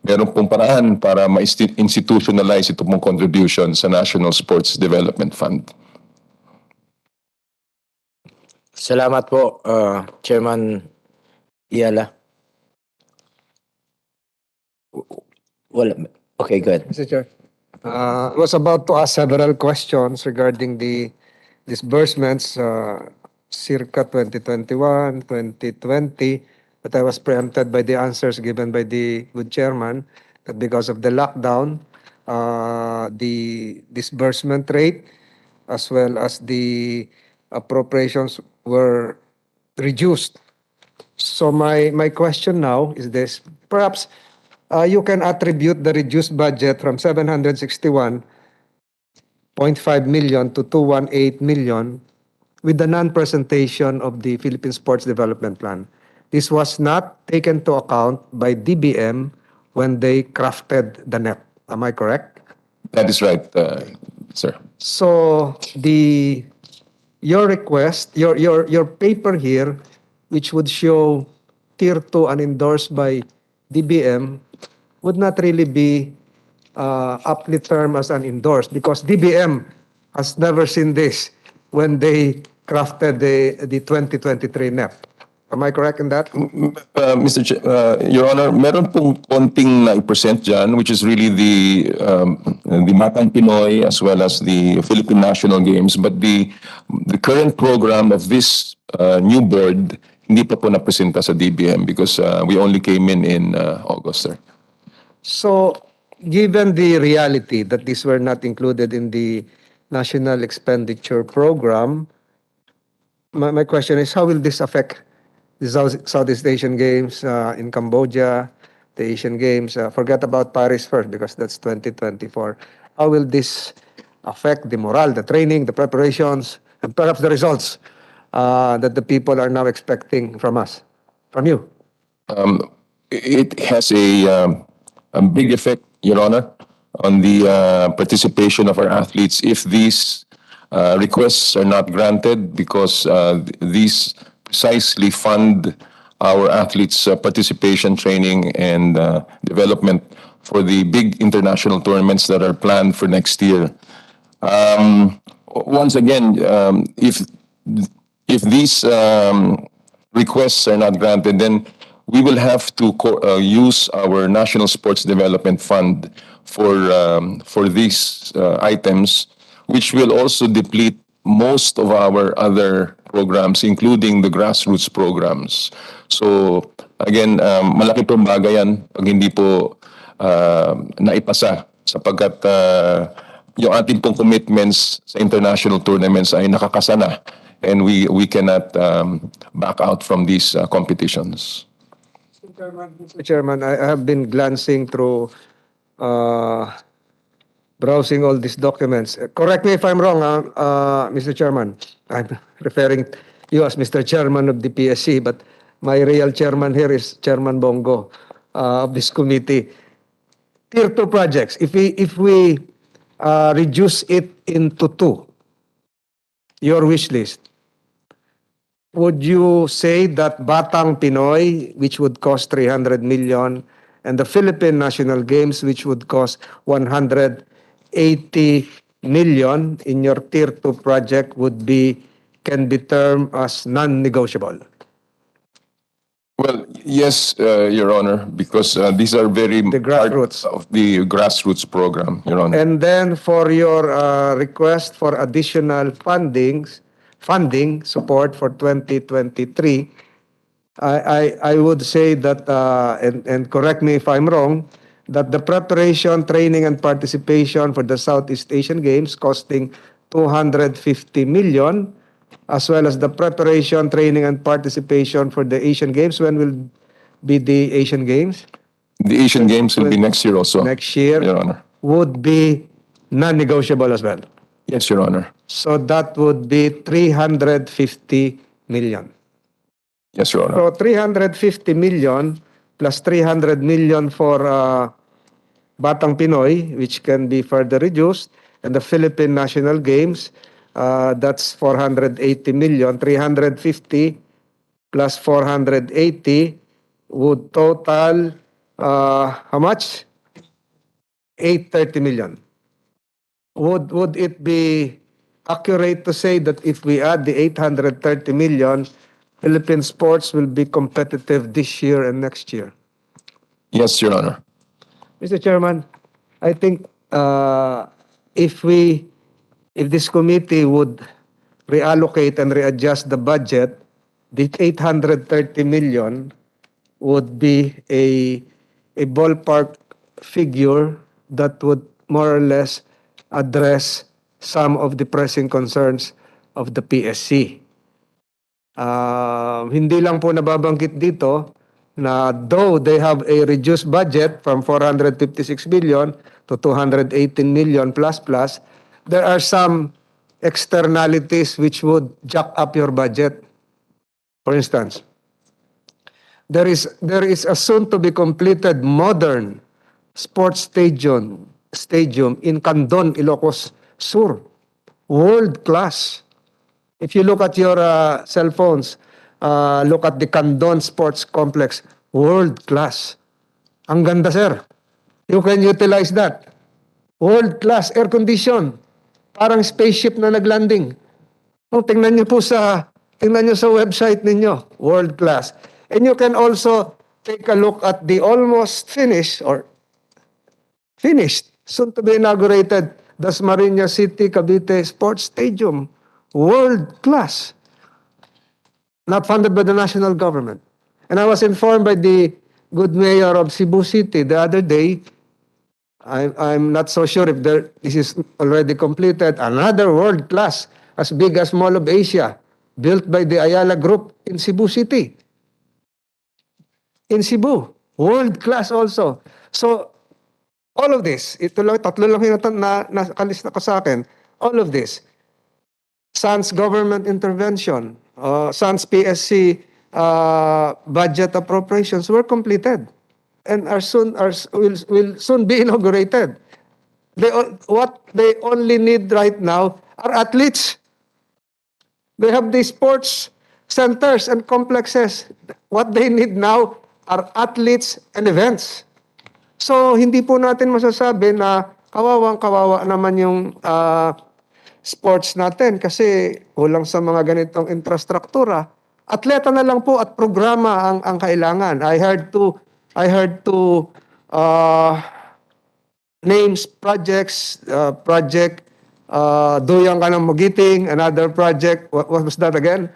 Speaker 7: meron pong paraan para ma-institutionalize ito pong contribution sa National Sports Development Fund.
Speaker 1: Salamat po, Chairman Ayala. Wala. Okay, good.
Speaker 4: Mr. Chair. I was about to ask several questions regarding the disbursements circa 2021, 2020, but I was preempted by the answers given by the good chairman that because of the lockdown, the disbursement rate as well as the appropriations were reduced. So my question now is this. Perhaps you can attribute the reduced budget from 761.5 million to 218 million with the non-presentation of the Philippine Sports Development Plan. This was not taken to account by DBM when they crafted the net. Am I correct?
Speaker 7: That is right, sir.
Speaker 4: So your request, your paper here, which would show Tier 2 unendorsed by DBM, would not really be aptly termed as unendorsed because DBM has never seen this when they crafted the 2023 NEP. Am I correct in that?
Speaker 7: Your Honor, meron pong konting na i-present dyan, which is really the Matang Pinoy as well as the Philippine National Games. But the current program of this new board, hindi pa po napresenta sa DBM because we only came in August, sir.
Speaker 4: So, given the reality that these were not included in the National Expenditure Program, my question is, how will this affect the Southeast Asian Games in Cambodia, the Asian Games? Forget about Paris first because that's 2024. How will this affect the morale, the training, the preparations, and perhaps the results that the people are now expecting from us, from you?
Speaker 7: It has a big effect, Your Honor, on the participation of our athletes if these requests are not granted because these precisely fund our athletes' participation, training, and development for the big international tournaments that are planned for next year. Once again, if these requests are not granted, then we will have to use our National Sports Development Fund for these items, which will also deplete most of our other programs, including the grassroots programs. So again, malaki pong bagay yan pag hindi po naipasa sapagkat yung ating pong commitments sa international tournaments ay nakakasana and we cannot back out from these competitions.
Speaker 4: Mr. Chairman, I have been glancing through, browsing all these documents. Correct me if I'm wrong, Mr. Chairman. I'm referring you as Mr. Chairman of the PSC, but my real chairman here is Chairman Bongo of this committee. Tier 2 projects, if we reduce it into two, your wish list, would you say that Batang Pinoy, which would cost 300 million, and the Philippine National Games, which would cost 180 million in your Tier 2 project can be termed as non-negotiable?
Speaker 7: Well, yes, Your Honor, because these are very
Speaker 4: grassroots.
Speaker 7: part of the grassroots program, Your Honor.
Speaker 4: And then for your request for additional funding support for 2023, I would say that, and correct me if I'm wrong, that the preparation, training, and participation for the Southeast Asian Games costing 250 million, as well as the preparation, training, and participation for the Asian Games. When will be the Asian Games?
Speaker 7: The Asian Games will be next year also.
Speaker 4: Next year,
Speaker 7: Your Honor.
Speaker 4: would be non-negotiable as well.
Speaker 7: Yes, Your Honor.
Speaker 4: So that would be 350 million.
Speaker 7: Yes, Your Honor.
Speaker 4: So 350 million plus 300 million for Batang Pinoy, which can be further reduced, and the Philippine National Games, that's 480 million. 350 plus 480 would total how much? 830 million. Would it be accurate to say that if we add the 830 million, Philippine sports will be competitive this year and next year?
Speaker 7: Yes, Your Honor.
Speaker 4: Mr. Chairman, I think if this committee would reallocate and readjust the budget, the 830 million would be a ballpark figure that would more or less address some of the pressing concerns of the PSC. Hindi lang po nababangkit dito na though they have a reduced budget from 456 billion to 218 million plus plus, there are some externalities which would jack up your budget. For instance, there is a soon to be completed modern sports stadium in Candon, Ilocos Sur. World class. If you look at your cell phones, look at the Candon Sports Complex, world class. Ang ganda, sir. You can utilize that. World class, air condition. Parang spaceship na naglanding. Oh, tingnan niyo sa website ninyo, world class. And you can also take a look at the almost finished or finished, soon to be inaugurated, Dasmariñas City Cavite Sports Stadium. World class. Not funded by the national government. And I was informed by the good mayor of Cebu City the other day. I'm not so sure if this is already completed. Another world class, as big as Mall of Asia, built by the Ayala Group in Cebu City. In Cebu, world class also. So, all of this, tatlo lang yung nakalista ko sa akin. All of this, sans government intervention, sans PSC budget appropriations were completed and will soon be inaugurated. What they only need right now are athletes. They have the sports centers and complexes. What they need now are athletes and events. So, hindi po natin masasabi na kawawang-kawawa naman yung sports natin kasi kulang sa mga ganitong infrastruktura. Atleta na lang po at programa ang kailangan. I heard to names projects, Duyang ka ng Magiting, another project, what was that again?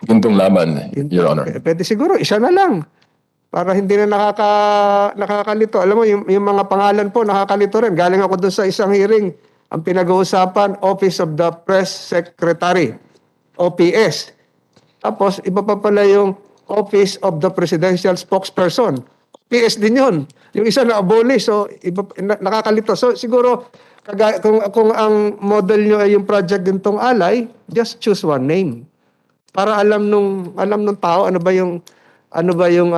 Speaker 7: Gintong laban, Your Honor.
Speaker 4: Pwede siguro, isa na lang. Para hindi na nakakalito. Alam mo, yung mga pangalan po, nakakalito rin. Galing ako doon sa isang hearing, ang pinag-uusapan, Office of the Press Secretary, OPS. Tapos, iba pa pala yung Office of the Presidential Spokesperson. OPS din yun. Yung isa na-abolish, so nakakalito. So, siguro, kung ang model nyo ay yung project din tong alay, just choose one name. Para alam nung tao ano ba yung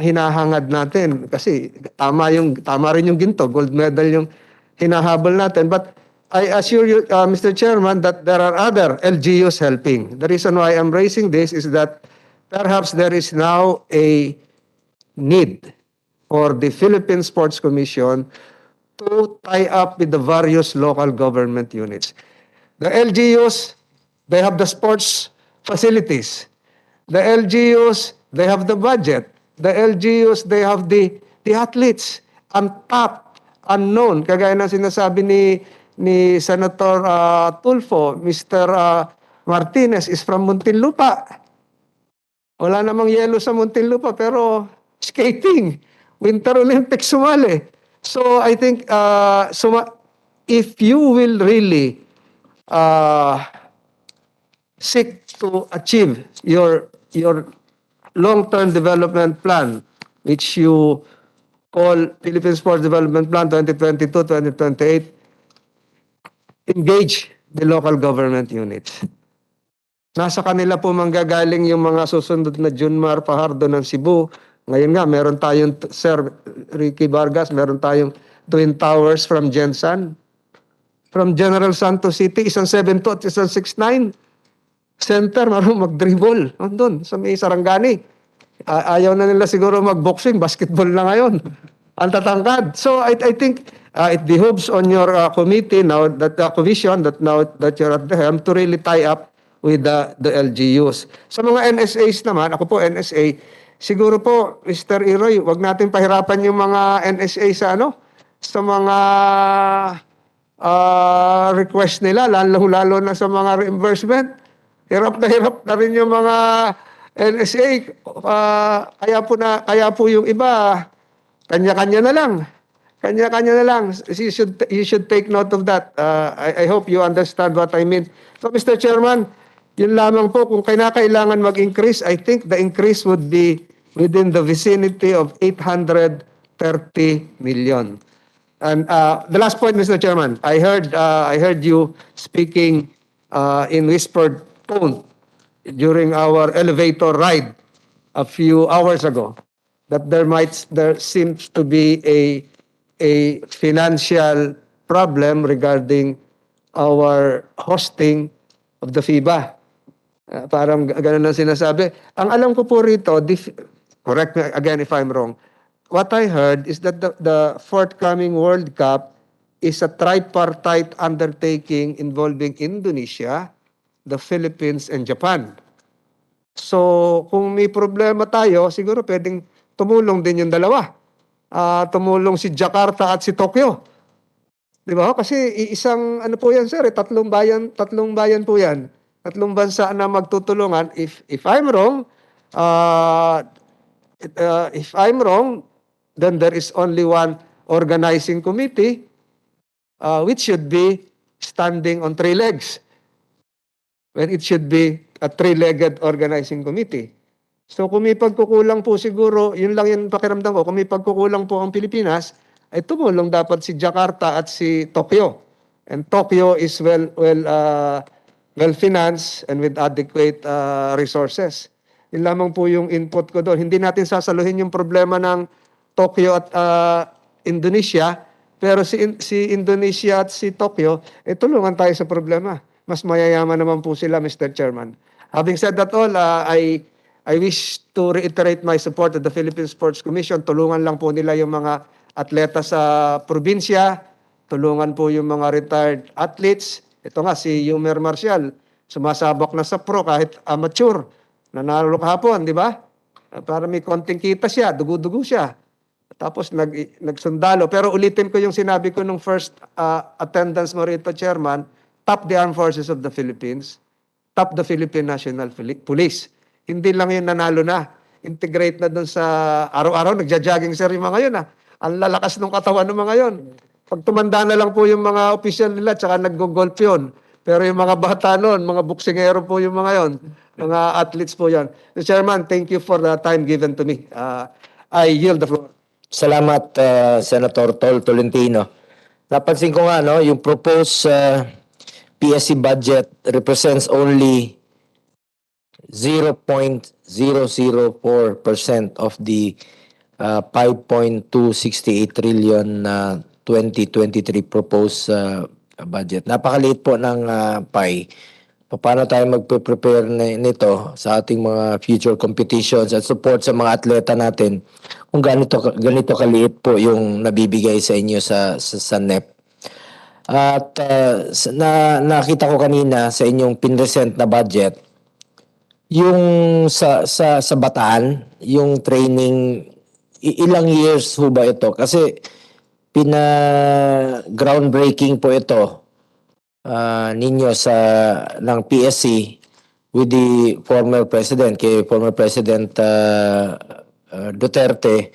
Speaker 4: hinahangad natin kasi tama rin yung ginto, gold medal yung hinahabol natin. But I assure you, Mr. Chairman, that there are other LGUs helping. The reason why I'm raising this is that perhaps there is now a need for the Philippine Sports Commission to tie up with the various local government units. The LGUs, they have the sports facilities. The LGUs, they have the budget. The LGUs, they have the athletes. Untapped, unknown. Kagaya ng sinasabi ni Senator Tulfo, Mr. Martinez is from Muntinlupa. Wala namang yelo sa Muntinlupa, pero skating, Winter Olympics sumali. So I think if you will really seek to achieve your long-term development plan, which you call Philippine Sports Development Plan 2022-2028, engage the local government units. Nasa kanila po manggagaling yung mga susunod na Junmar Fajardo ng Cebu. Ngayon nga, meron tayong, Sir Ricky Vargas, meron tayong Twin Towers from Gensan. From General Santos City, isang 7'2" at isang 6'9". Center, marunong mag-dribble. Doon, sa may Sarangani. Ayaw na nila siguro mag-boxing, basketball na ngayon. Ang tatangkad. So I think it behooves on your committee now, that commission that now that you're at the helm, to really tie up with the LGUs. Sa mga NSAs naman, ako po NSA, siguro po, Mr. Iroy, wag natin pahirapan yung mga NSA sa mga request nila, lalo na sa mga reimbursement. Hirap na rin yung mga NSA. Kaya po yung iba, kanya-kanya na lang. Kanya-kanya na lang. You should take note of that. I hope you understand what I mean. So, Mr. Chairman, Yun lamang po, kung kailangan mag-increase, I think the increase would be within the vicinity of 830 million. And the last point, Mr. Chairman, I heard you speaking in whispered tone during our elevator ride a few hours ago that there seems to be a financial problem regarding our hosting of the FIBA. Parang ganun ang sinasabi. Ang alam ko po rito, correct me again if I'm wrong, what I heard is that the forthcoming World Cup is a tripartite undertaking involving Indonesia, the Philippines, and Japan. So, kung may problema tayo, siguro pwedeng tumulong din yung dalawa. Tumulong si Jakarta at si Tokyo. Di ba? Kasi isang ano po yan, sir, tatlong bayan po yan. Tatlong bansa na magtutulungan. If I'm wrong, then there is only one organizing committee which should be standing on three legs. When it should be a three-legged organizing committee. So kung may pagkukulang po siguro, yun lang yung pakiramdam ko, kung may pagkukulang po ang Pilipinas, ay tumulong dapat si Jakarta at si Tokyo. And Tokyo is well financed and with adequate resources. Yun lamang po yung input ko doon. Hindi natin sasaluhin yung problema ng Tokyo at Indonesia, pero si Indonesia at si Tokyo, tulungan tayo sa problema. Mas mayayaman naman po sila, Mr. Chairman. Having said that all, I wish to reiterate my support to the Philippine Sports Commission. Tulungan lang po nila yung mga atleta sa probinsya, tulungan po yung mga retired athletes. Ito nga, si Yumer Marcial, sumasabak na sa pro kahit amateur. Nanalo kahapon, di ba? Para may konting kita siya, dugo-dugo siya. Tapos nagsundalo. Pero ulitin ko yung sinabi ko nung first attendance mo rito, Chairman, top the Armed Forces of the Philippines, top the Philippine National Police. Hindi lang yung nanalo na. Integrate na dun sa araw-araw, nagja-jogging sir yung mga yun. Ang lalakas ng katawan ng mga yun. Pag tumanda na lang po yung mga opisyal nila, tsaka nag-golf yun. Pero yung mga bata noon, mga buksingero po yung mga yon, mga athletes po yan. Mr. Chairman, thank you for the time given to me. I yield the floor.
Speaker 1: Salamat, Senator Tolentino. Napansin ko nga, no, yung proposed PSC budget represents only 0.004% of the 5.268 trillion 2023 proposed budget. Napakaliit po ng pie. Paano tayo magpe-prepare nito sa ating mga future competitions at support sa mga atleta natin kung ganito kaliit po yung nabibigay sa inyo sa NEP. At nakita ko kanina sa inyong pinresent na budget, yung sa Bataan, yung training, ilang years ho ba ito? Kasi groundbreaking po ito ninyo ng PSC with the former president, kay former President Duterte,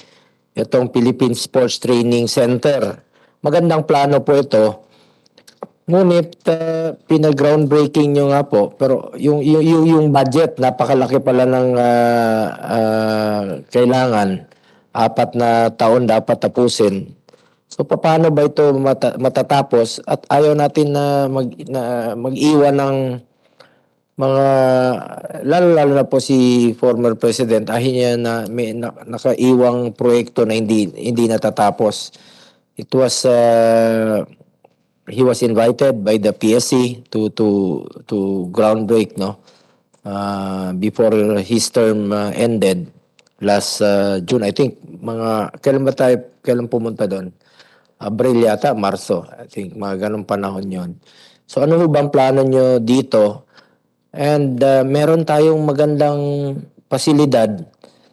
Speaker 1: itong Philippine Sports Training Center. Magandang plano po ito. Ngunit pinag-groundbreaking nyo nga po, pero yung budget, napakalaki pala ng kailangan. 4 na taon dapat tapusin. So paano ba ito matatapos at ayaw natin na mag-iwan ng mga lalo na po si former president, niya na may nakaiwang proyekto na hindi natatapos. It was he was invited by the PSC to groundbreak, no, before his term ended last June. I think kailan pumunta doon? Abril yata, Marso. I think mga ganong panahon yon. So ano bang plano nyo dito? And meron tayong magandang pasilidad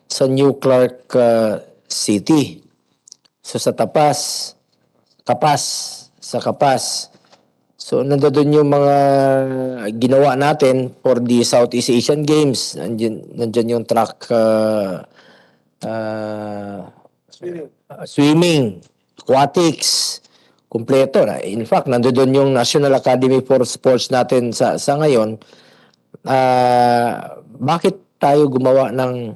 Speaker 1: sa New Clark City. So sa Kapas. So nandoon yung mga ginawa natin for the Southeast Asian Games. Nandiyan yung track swimming, aquatics, kumpleto na. In fact, nandoon yung National Academy for Sports natin sa ngayon. bakit tayo gumawa ng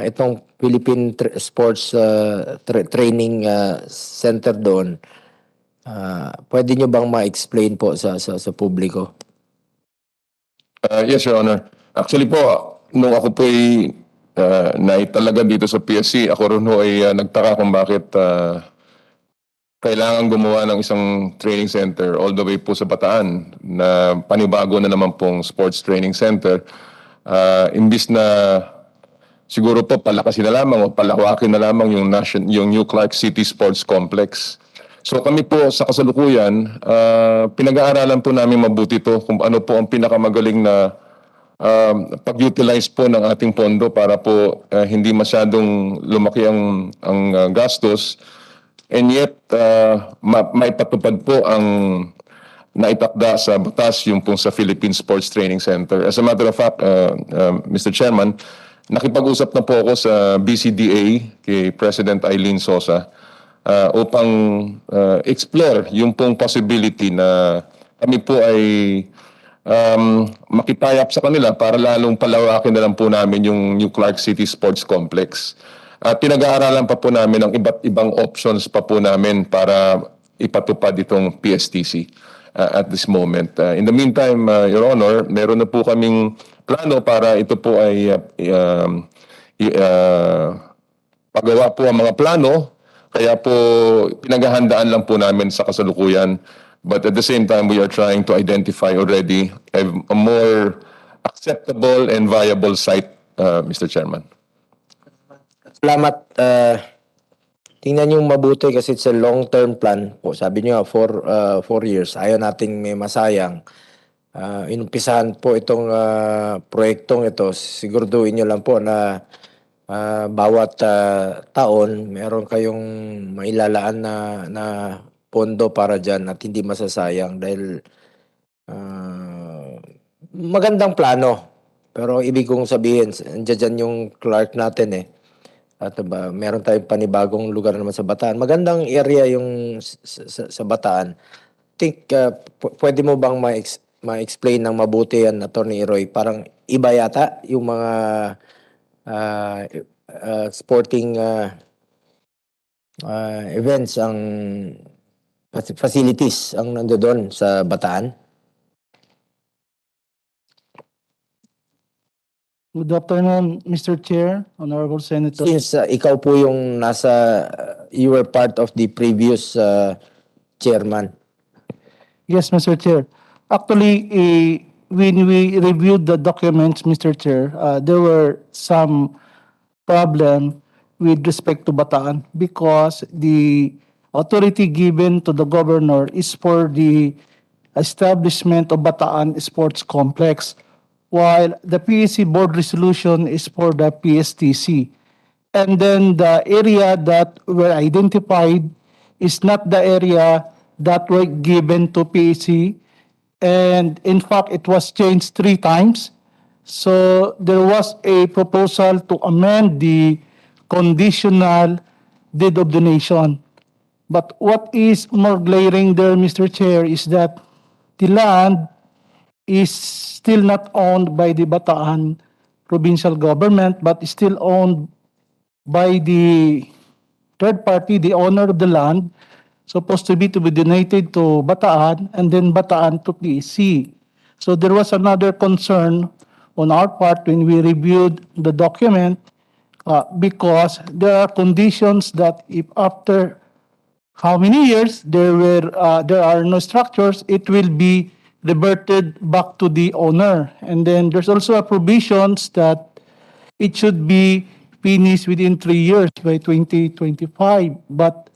Speaker 1: itong Philippine Sports Training Center doon? Pwede nyo bang ma-explain po sa publiko?
Speaker 7: Yes, Your Honor. Actually po, nung ako po ay naitalaga dito sa PSC, ako rin ho ay nagtaka kung bakit kailangan gumawa ng isang training center all the way po sa Bataan na panibago na naman pong sports training center. Imbis na siguro po palakasin na lamang o palawakin na lamang yung New Clark City Sports Complex. So kami po sa kasalukuyan, pinag-aaralan po namin mabuti to kung ano po ang pinakamagaling na pag-utilize po ng ating pondo para po hindi masyadong lumaki ang gastos, and yet may patupad po ang naitakda sa batas yung pong sa Philippine Sports Training Center. As a matter of fact, Mr. Chairman, nakipag-usap na po ako sa BCDA kay President Eileen Sosa upang explore yung pong possibility na kami po ay makitayap sa kanila para lalong palawakin na lang po namin yung New Clark City Sports Complex. At pinag-aaralan pa po namin ang iba't ibang options pa po namin para ipatupad itong PSTC at this moment. In the meantime, Your Honor, meron na po kaming plano para ito po ay pagawa po ang mga plano, kaya po pinaghahandaan lang po namin sa kasalukuyan. But at the same time, we are trying to identify already a more acceptable and viable site, Mr. Chairman.
Speaker 1: Salamat. Tingnan yung mabuti kasi it's a long-term plan po. Sabi niyo, 4 years. Ayaw nating may masayang. Inumpisahan po itong proyektong ito. Siguraduhin niyo lang po na bawat taon meron kayong mailalaan na pondo para dyan at hindi masasayang dahil magandang plano. Pero ibig kong sabihin, andyan dyan yung Clark natin eh. At meron tayong panibagong lugar naman sa Bataan. Magandang area yung sa Bataan. Think, pwede mo bang ma-explain ng mabuti yan, Atty. Roy? Parang iba yata yung mga sporting events, ang facilities ang nandoon sa Bataan.
Speaker 9: Good afternoon, Mr. Chair, Honorable Senator.
Speaker 1: Since ikaw po yung you were part of the previous chairman.
Speaker 9: Yes, Mr. Chair. Actually, when we reviewed the documents, Mr. Chair, there were some problem with respect to Bataan because the authority given to the governor is for the establishment of Bataan Sports Complex, while the PSC board resolution is for the PSTC. And then the area that were identified is not the area that were given to PSC. And in fact, it was changed 3 times. So there was a proposal to amend the conditional deed of donation. But what is more glaring there, Mr. Chair, is that the land is still not owned by the Bataan provincial government, but is still owned by the third party, the owner of the land, supposed to be donated to Bataan, and then Bataan to PSC. So there was another concern on our part when we reviewed the document, because there are conditions that if after how many years there are no structures, it will be reverted back to the owner. And then there's also a provisions that it should be finished within 3 years by 2025. But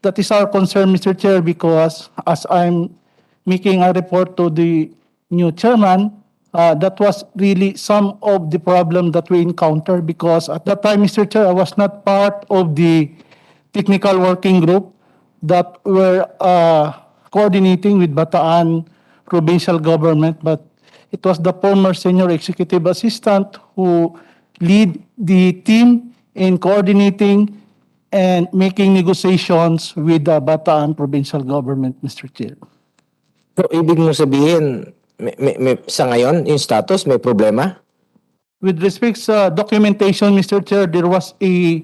Speaker 9: that is our concern, Mr. Chair, because as I'm making a report to the new chairman, that was really some of the problem that we encountered, because at that time, Mr. Chair, I was not part of the technical working group that were coordinating with Bataan provincial government, but it was the former senior executive assistant who lead the team in coordinating and making negotiations with the Bataan provincial government, Mr. Chair.
Speaker 1: So, ibig mo sabihin, sa ngayon, yung status, may problema?
Speaker 9: With respect sa documentation, Mr. Chair, there was a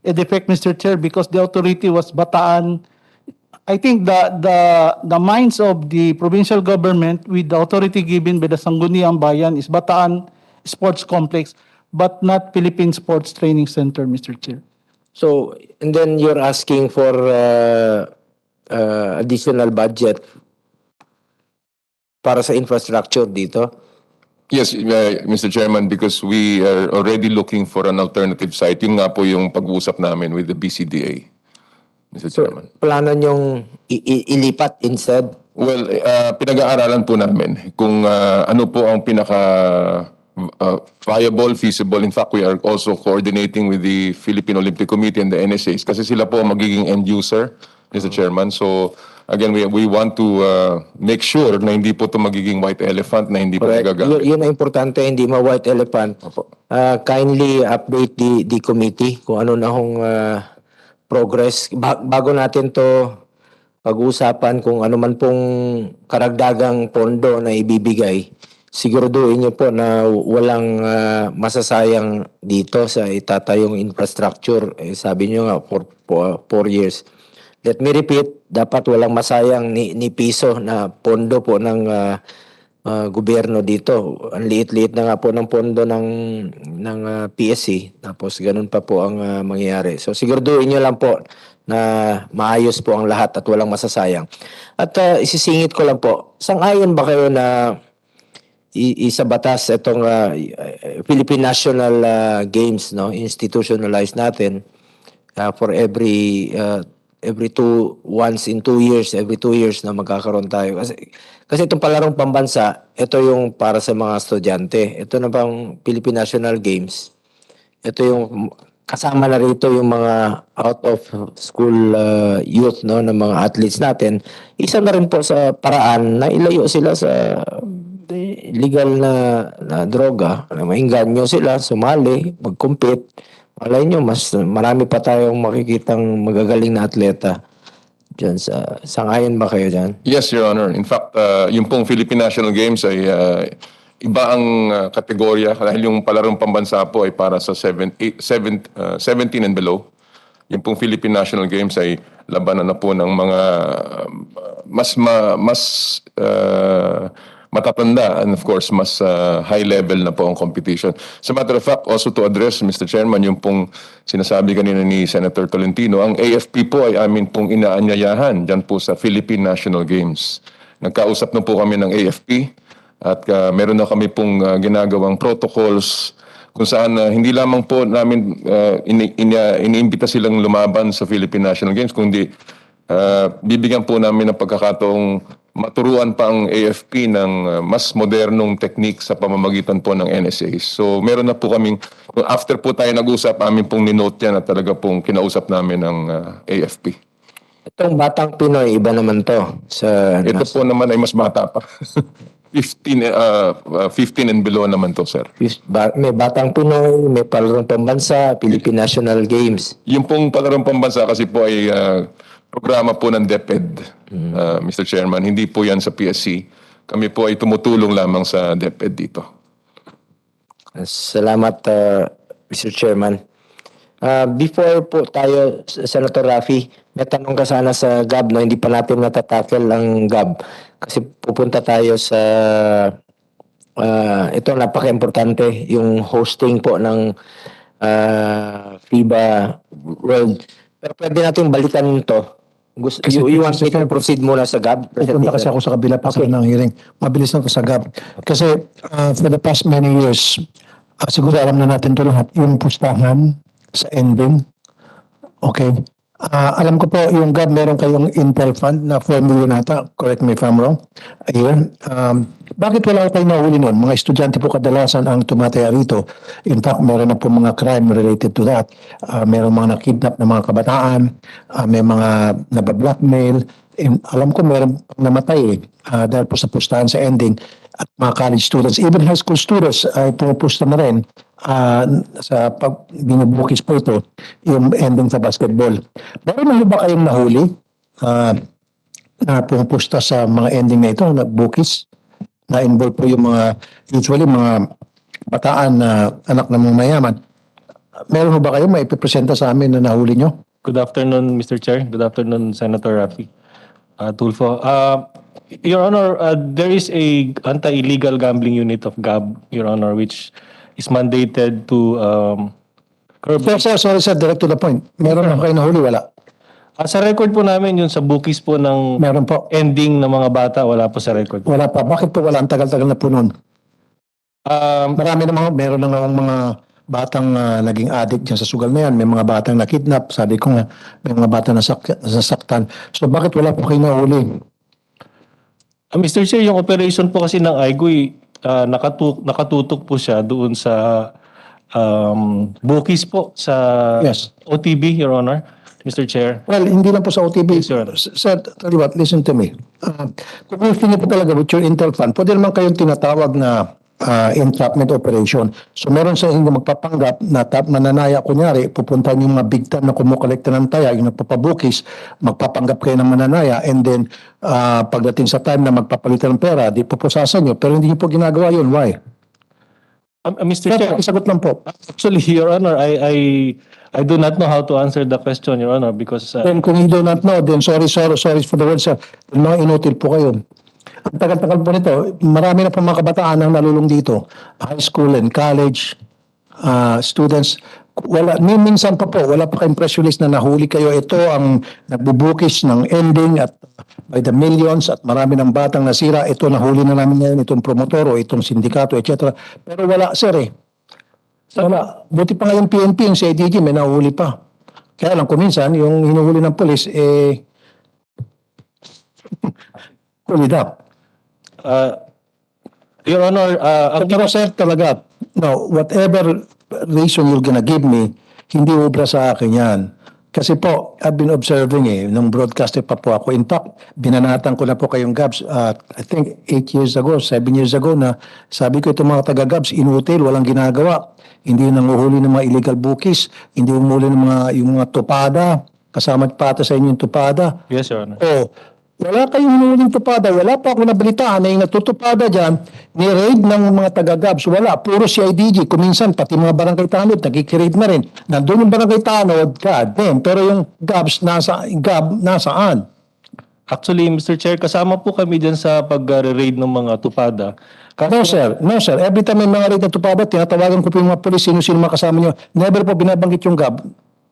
Speaker 9: defect, Mr. Chair, because the authority was Bataan. I think the minds of the provincial government with the authority given by the Sangguniang Bayan is Bataan Sports Complex, but not Philippine Sports Training Center, Mr. Chair.
Speaker 1: So, and then you're asking for additional budget para sa infrastructure dito?
Speaker 7: Yes, Mr. Chairman, because we are already looking for an alternative site. Yung nga po yung pag-uusap namin with the BCDA, Mr. Chairman.
Speaker 1: Plano nyong ilipat instead?
Speaker 7: Well, pinag-aaralan po namin kung ano po ang pinaka viable, feasible. In fact, we are also coordinating with the Philippine Olympic Committee and the NSAs kasi sila po ang magiging end user, Mr. Chairman. So, again, we want to make sure na hindi po ito magiging white elephant, na hindi po nagagamit.
Speaker 1: Yun ang importante, hindi ma-white elephant. Kindly update the committee kung ano na hong progress. Bago natin to pag-uusapan kung ano man pong karagdagang pondo na ibibigay, siguraduhin niyo po na walang masasayang dito sa itatayong infrastructure. Sabi niyo nga, for 4 years. Let me repeat, dapat walang masayang ni piso na pondo po ng gobyerno dito. Ang liit-liit na nga po ng pondo ng PSC. Tapos ganun pa po ang mangyayari. So siguraduhin niyo lang po na maayos po ang lahat at walang masasayang. At isisingit ko lang po, sang-ayon ba kayo na isa batas itong Philippine National Games, no, institutionalized natin for every once in 2 years, every 2 years na magkakaroon tayo. Kasi itong palarong pambansa, ito yung para sa mga estudyante. Ito na bang Philippine National Games. Ito yung kasama na rito yung mga out of school youth, no, ng mga athletes natin. Isa na rin po sa paraan na ilayo sila sa legal na droga. Maingganyo sila, sumali, mag-compete. Malay nyo, mas marami pa tayong makikitang magagaling na atleta dyan. Sangayon ba kayo dyan?
Speaker 7: Yes, Your Honor. In fact, yung pong Philippine National Games ay iba ang kategorya dahil yung palarong pambansa po ay para sa 17 and below. Yung pong Philippine National Games ay labanan na po ng mga mas matatanda and of course mas high level na po ang competition. As a matter of fact, also to address, Mr. Chairman, yung pong sinasabi kanina ni Senator Tolentino, ang AFP po ay amin pong inaanyayahan dyan po sa Philippine National Games. Nagkausap na po kami ng AFP at meron na kami pong ginagawang protocols kung saan hindi lamang po namin iniimbita silang lumaban sa Philippine National Games, kundi bibigyan po namin ng pagkakataong maturuan pa ang AFP ng mas modernong technique sa pamamagitan po ng NSA. So meron na po kaming, after po tayo nag-usap, amin pong ninote yan at talaga pong kinausap namin ng AFP.
Speaker 1: Itong Batang Pinoy, iba naman to.
Speaker 7: Ito po naman ay mas bata pa. 15 and below naman to, sir.
Speaker 1: May Batang Pinoy, may palarong pambansa, Philippine National Games.
Speaker 7: Yung pong palarong pambansa kasi po ay programa po ng DepEd, Mr. Chairman. Hindi po yan sa PSC. Kami po ay tumutulong lamang sa DepEd dito.
Speaker 1: Salamat, Mr. Chairman. Before po tayo, Senator Raffy, may tanong ka sana sa GAB, no? Hindi pa natin natatakel ang GAB. Kasi pupunta tayo sa, ito napaka-importante, yung hosting po ng FIBA World. Pero pwede natin balikan ito. You want me to proceed muna sa GAB?
Speaker 8: Pupunta kasi ako sa kabila pa ng hearing. Mabilis lang ko sa GAB. Kasi for the past many years, siguro alam na natin ito lahat, yung pustahan sa ending. Okay. Alam ko po, yung GAB, meron kayong Intel Fund na 4 million ata. Correct me if I'm wrong. Ayun. Bakit wala kayo nahuli nun? Mga estudyante po kadalasan ang tumataya rito. In fact, meron na po mga crime related to that. Meron mga nakidnap na mga kabataan. May mga nabablackmail. Alam ko meron namatay dahil po sa pustahan sa ending. At mga college students, even high school students ay pumupusta na rin sa pag binubukis po ito, yung ending sa basketball. Meron na ba kayong nahuli na pumupusta sa mga ending na ito, nagbukis? na involved po yung usually mga bataan na anak ng mga mayaman. Meron ho ba kayo maipipresenta sa amin na nahuli nyo?
Speaker 6: Good afternoon, Mr. Chair. Good afternoon, Senator Rafi Tulfo. Your Honor, there is a anti-illegal gambling unit of GAB, Your Honor, which is mandated to curb.
Speaker 8: Sorry sir, direct to the point. Meron na kayo nahuli, wala?
Speaker 6: Sa record po namin, yun sa bookies po ng
Speaker 8: Meron po.
Speaker 6: ending ng mga bata, wala po sa record.
Speaker 8: Wala pa. Bakit po wala? Ang tagal-tagal na po nun. Marami na meron na mga batang naging addict dyan sa sugal na yan. May mga batang nakidnap. Sabi ko nga, may mga batang nasaktan. So bakit wala po kayo nahuli?
Speaker 6: Mr. Chair, yung operation po kasi ng IGUI, nakatutok po siya doon sa bookies po sa
Speaker 8: Yes.
Speaker 6: OTB, Your Honor, Mr. Chair.
Speaker 8: Well, hindi lang po sa OTB.
Speaker 6: Yes, Your Honor.
Speaker 8: Sir, tell you what, listen to me. Kung gusto niyo po talaga with your Intel Fund, pwede naman kayong tinatawag na entrapment operation. So meron sa inyo magpapanggap na mananaya, kunyari, pupunta yung mga big time na kumukolekta ng taya, yung nagpapabukis, magpapanggap kayo ng mananaya, and then pagdating sa time na magpapalitan ng pera, di pupusasan nyo. Pero hindi nyo po ginagawa yun. Why?
Speaker 6: Mr. Chair,
Speaker 8: Isagot lang po.
Speaker 6: actually, Your Honor, I do not know how to answer the question, Your Honor, because
Speaker 8: Then kung you do not know, then sorry for the word, sir. Mga inutil po kayo. Ang tagal-tagal po nito, marami na po mga kabataan ang nalulong dito. High school and college students. Wala, minsan pa po, wala pa kayong press release na nahuli kayo. Ito ang nagbubukis ng ending at by the millions at marami ng batang nasira. Ito nahuli na namin ngayon, itong promotor o itong sindikato, etc. Pero wala, sir eh. Wala. Buti pa nga yung PNP, yung CIDG, may nahuli pa. Kaya lang, kuminsan, yung hinuhuli ng polis, pulled up.
Speaker 6: Your Honor,
Speaker 8: Pero sir, talaga, no, whatever reason you're gonna give me, hindi ubra sa akin yan. Kasi po, I've been observing nung broadcaster pa po ako. In fact, binanatan ko na po kayong Gabs, I think 8 years ago, 7 years ago na sabi ko itong mga taga-Gabs, inutil, walang ginagawa. Hindi nanguhuli ng mga illegal bookies, hindi umuli ng yung mga tupada, kasama pata sa inyo yung tupada.
Speaker 6: yes, Your Honor.
Speaker 8: Wala kayong hinuhuling tupada. Wala pa ako nabalitaan na yung natutupada dyan, ni-raid ng mga taga-Gabs. Wala, puro CIDG. Kuminsan, pati mga barangay tanod, nagkikiraid na rin. Nandun yung barangay tanod, God damn. Pero yung Gabs, nasaan?
Speaker 6: Actually, Mr. Chair, kasama po kami dyan sa pag-raid ng mga tupada.
Speaker 8: No, sir. No, sir. Every time may mga raid na tupada, tinatawagan ko po yung mga polis, sino-sino mga kasama nyo. Never po binabanggit yung Gab.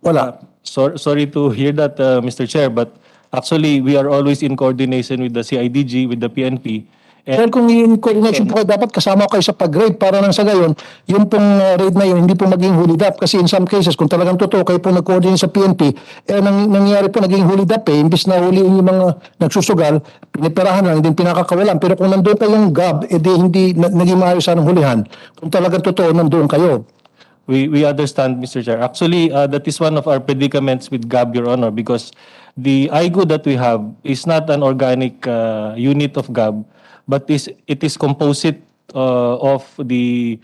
Speaker 8: Wala.
Speaker 6: Sorry to hear that, Mr. Chair, but actually, we are always in coordination with the CIDG, with the PNP.
Speaker 8: Well, kung yung coordination po kayo, dapat kasama kayo sa pag-raid para nang sa gayon, yung pong raid na yun, hindi po maging hulid up. Kasi in some cases, kung talagang totoo, kayo po nag-coordinate sa PNP, nangyari po naging hulid up imbis na huli yung mga nagsusugal, piniperahan lang, hindi pinakakawalan. Pero kung nandun kayong GAB, hindi naging maayos anong hulihan. Kung talagang totoo, nandun kayo.
Speaker 6: We understand, Mr. Chair. Actually, that is one of our predicaments with GAB, Your Honor, because the IGU that we have is not an organic unit of GAB, but it is composite of the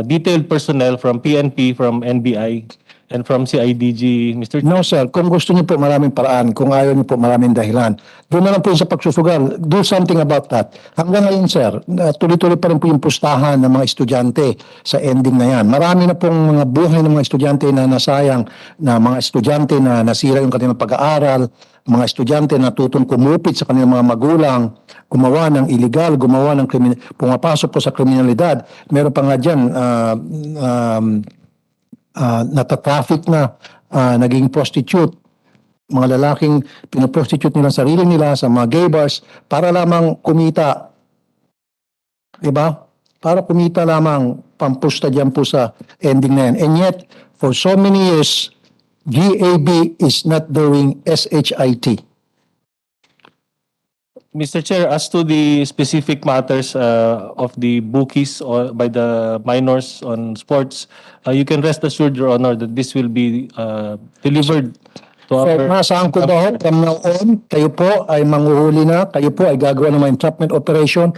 Speaker 6: detailed personnel from PNP, from NBI, and from CIDG, Mr.
Speaker 8: No, sir. Kung gusto niyo po maraming paraan, kung ayaw niyo po maraming dahilan, doon na lang po yung sa pagsusugal. Do something about that. Hanggang ngayon, sir, tuloy-tuloy pa rin po yung pustahan ng mga estudyante sa ending na yan. Marami na pong mga buhay ng mga estudyante na nasayang, na mga estudyante na nasira yung kanilang pag-aaral, mga estudyante na tutong kumupit sa kanilang mga magulang, gumawa ng illegal, gumawa ng pumapasok po sa kriminalidad. Meron pa nga dyan, natatraffic na, naging prostitute, mga lalaking pinoprostitute nila sarili nila sa mga gay bars para lamang kumita, diba? Para kumita lamang, pampusta dyan po sa ending na yan. And yet, for so many years, GAB is not doing SHIT.
Speaker 6: Mr. Chair, as to the specific matters of the bookies or by the minors on sports, you can rest assured, Your Honor, that this will be delivered to
Speaker 8: So,
Speaker 6: our...
Speaker 8: nasaan ko ba ho? From now on, kayo po ay manghuhuli na, kayo po ay gagawa ng mga entrapment operation.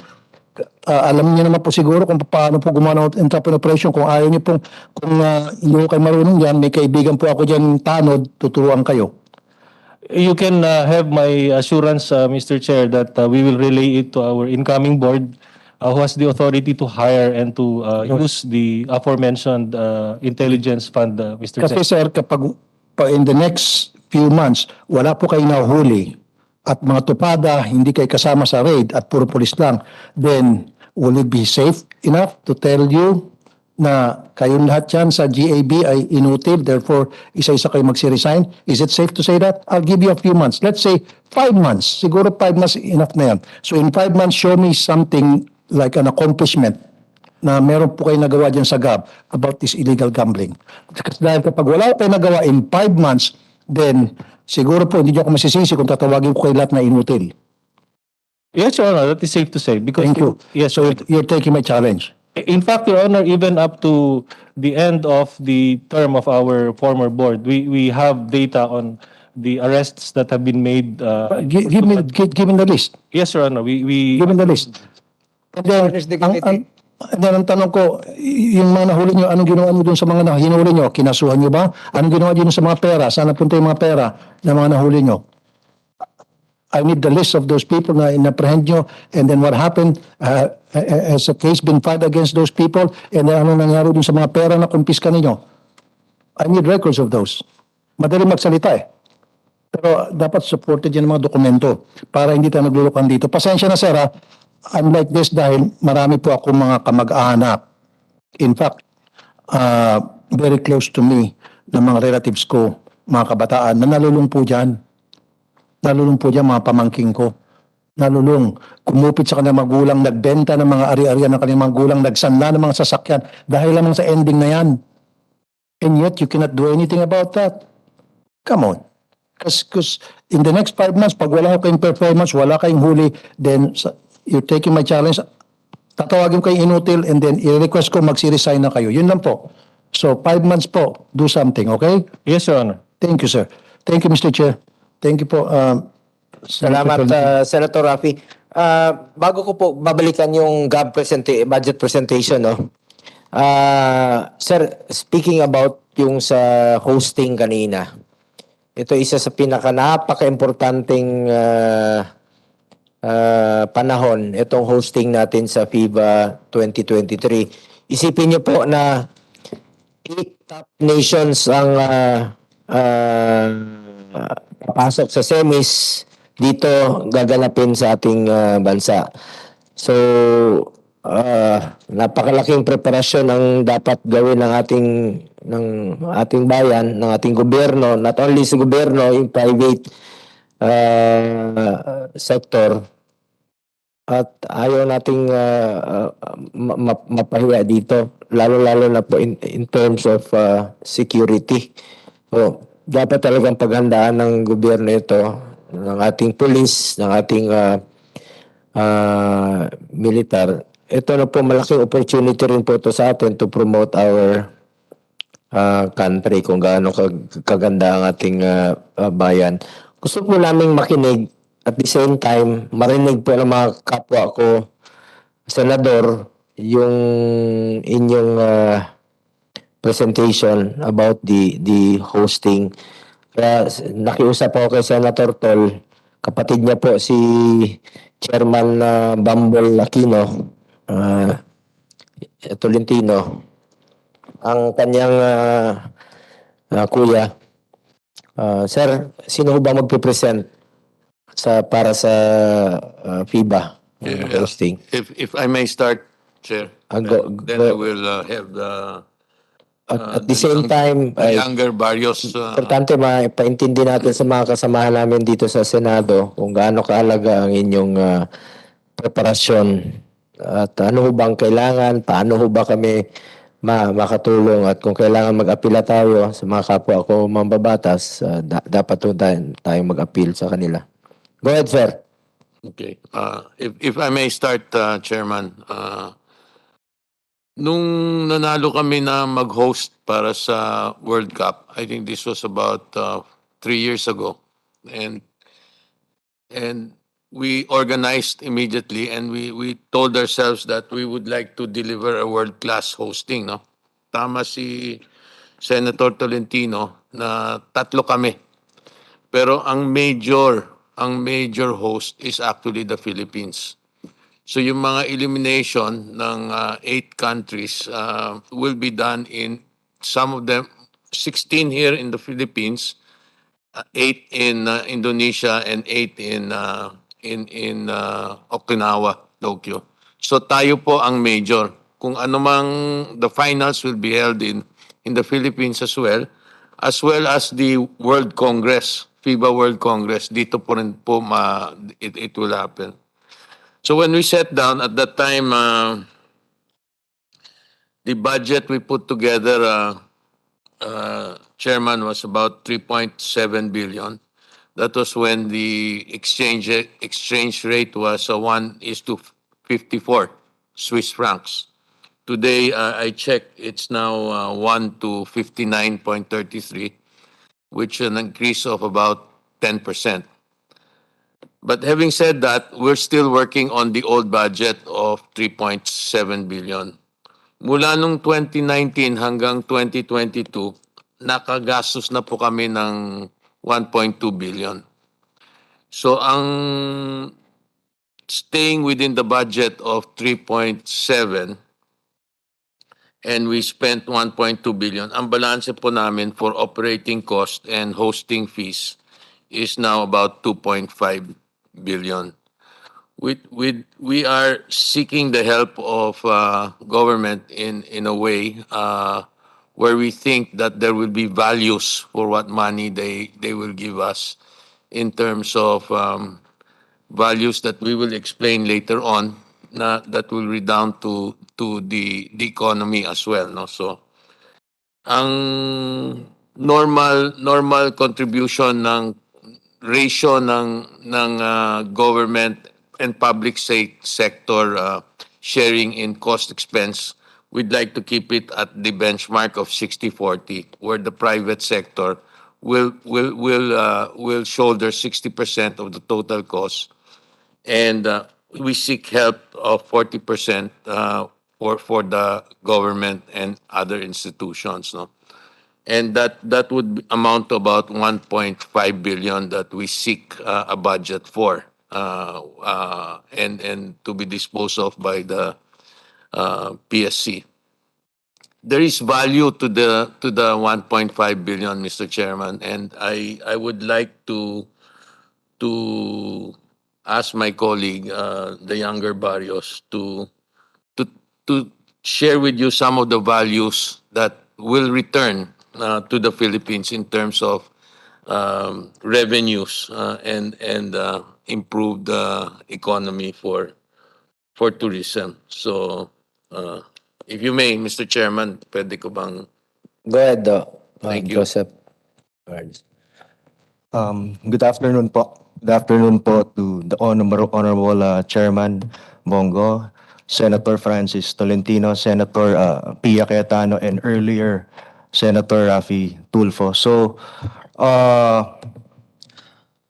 Speaker 8: Alam niyo naman po siguro kung paano po gumawa ng entrapment operation. Kung ayaw niyo po, kung hindi ko kayo marunong yan, may kaibigan po ako dyan tanod, tuturuan kayo.
Speaker 6: You can have my assurance, Mr. Chair, that we will relay it to our incoming board
Speaker 10: who has the authority to hire and to use the aforementioned intelligence fund, Mr. Chair.
Speaker 8: Kasi sir, kapag in the next few months, wala po kayo nahuli at mga tupada, hindi kayo kasama sa raid at puro pulis lang, then will it be safe enough to tell you na kayong lahat yan sa GAB ay inutil, therefore isa-isa kayo magsi-resign? Is it safe to say that? I'll give you a few months. Let's say 5 months. Siguro 5 months enough na yan. So in 5 months, show me something like an accomplishment na meron po kayo nagawa dyan sa GAB about this illegal gambling. Kasi dahil kapag wala kayo nagawa in 5 months, then siguro po hindi niyo ako masisisi kung tatawagin ko kayo lahat na inutil.
Speaker 10: Yes, Your Honor, that is safe to say. Because
Speaker 8: Thank you.
Speaker 10: Yes,
Speaker 8: So you're taking my challenge.
Speaker 10: in fact, Your Honor, even up to the end of the term of our former board, we have data on the arrests that have been made.
Speaker 8: Give me the list.
Speaker 10: Yes, Your Honor, we
Speaker 8: Give me the list. And then,
Speaker 4: Furnish the committee.
Speaker 8: and then ang tanong ko, yung mga nahuli nyo, anong ginawa nyo dun sa mga hinuli nyo? Kinasuhan nyo ba? Anong ginawa nyo dun sa mga pera? Saan napunta yung mga pera na mga nahuli nyo? I need the list of those people na inapprehend nyo, and then what happened, has a case been filed against those people, and then ano nangyari dun sa mga pera na kumpiska ninyo? I need records of those. Madali magsalita eh. Pero dapat supported yan ng mga dokumento para hindi tayo naglulukan dito. Pasensya na sir ha, I'm like this dahil marami po ako mga kamag-anak. In fact, very close to me na mga relatives ko, mga kabataan na nalulung po dyan. Nalulung po dyan mga pamangking ko. Nalulung. Kumupit sa kanilang magulang, nagbenta ng mga ari-arian ng kanilang magulang, nagsanla ng mga sasakyan dahil lamang sa ending na yan. And yet, you cannot do anything about that. Come on. Because in the next 5 months, pag wala kayong performance, wala kayong huli, then you're taking my challenge, tatawagin ko kayong inutil, and then i-request ko magsi-resign na kayo. Yun lang po. So 5 months po, do something, okay?
Speaker 10: Yes, Your Honor.
Speaker 8: Thank you, sir. Thank you, Mr. Chair. Thank you po.
Speaker 1: Salamat, Senator Rafi. Bago ko po babalikan yung budget presentation, no? Sir, speaking about yung sa hosting kanina, ito isa sa napaka-importanting panahon, itong hosting natin sa FIBA 2023. Isipin niyo po na 8 top nations ang papasok sa semis dito gaganapin sa ating bansa. So, napakalaking preparasyon ang dapat gawin ng ating bayan, ng ating gobyerno, not only sa gobyerno, yung private sector. At ayaw nating mapahiya dito, lalo-lalo na po in terms of security. So, dapat talagang paghandaan ng gobyerno ito, ng ating police, ng ating militar. Ito na po malaking opportunity rin po ito sa atin to promote our country, kung gaano kaganda ang ating bayan. Gusto po naming makinig at the same time, marinig po ng mga kapwa ko, senador, yung inyong presentation about the hosting. Kaya nakiusap ako kay Senator Tol, kapatid niya po si Chairman Bumble Aquino, Tolentino, ang kanyang kuya. Sir, sino ba magpe-present para sa FIBA hosting?
Speaker 5: If I may start, Chair, then I will have the
Speaker 1: at the same time,
Speaker 5: younger Barrios.
Speaker 1: importante maipaintindi natin sa mga kasamahan namin dito sa Senado kung gaano kaalaga ang inyong preparasyon at ano ho bang kailangan, paano ho ba kami makatulong, at kung kailangan mag-apila tayo sa mga kapwa ko mambabatas, dapat ho tayong mag-appeal sa kanila. Go ahead, sir.
Speaker 5: Okay. If I may start, Chairman, nung nanalo kami na mag-host para sa World Cup, I think this was about 3 years ago, and we organized immediately, and we told ourselves that we would like to deliver a world-class hosting. No, tama si Senator Tolentino na 3 kami, pero ang major host is actually the Philippines. So yung mga elimination ng 8 countries will be done in some of them, 16 here in the Philippines, 8 in Indonesia, and 8 in Okinawa, Tokyo. So tayo po ang major. Kung ano mang the finals will be held in the Philippines as well as the World Congress, FIBA World Congress. Dito po rin po it will happen. So when we sat down at that time, the budget we put together, Chairman, was about 3.7 billion. That was when the exchange rate was 1:54 Swiss francs. Today, I checked, it's now 1:59.33, which is an increase of about 10%. But having said that, we're still working on the old budget of 3.7 billion. Mula nung 2019 hanggang 2022, nakagastos na po kami ng 1.2 billion. So ang staying within the budget of 3.7 and we spent 1.2 billion, ang balanse po namin for operating cost and hosting fees is now about 2.5 billion. We are seeking the help of government in a way where we think that there will be values for what money they will give us in terms of values that we will explain later on that will redound to the economy as well, no? So ang normal contribution ng ratio ng government and public sector sharing in cost expense, we'd like to keep it at the benchmark of 60-40, where the private sector will shoulder 60% of the total cost, and we seek help of 40% for the government and other institutions, no? And that would amount to about 1.5 billion that we seek a budget for, and to be disposed of by the PSC. There is value to the 1.5 billion, Mr. Chairman, and I would like to ask my colleague, the younger Barrios, to share with you some of the values that will return to the Philippines in terms of revenues and improve the economy for tourism. So, if you may, Mr. Chairman, pwede ko bang...
Speaker 1: Go ahead,
Speaker 5: Thank you.
Speaker 1: Joseph.
Speaker 11: Good afternoon po. Good afternoon po to the honorable Chairman Bongo, Senator Francis Tolentino, Senator Pia Cayetano, and earlier Senator Rafi Tulfo. So,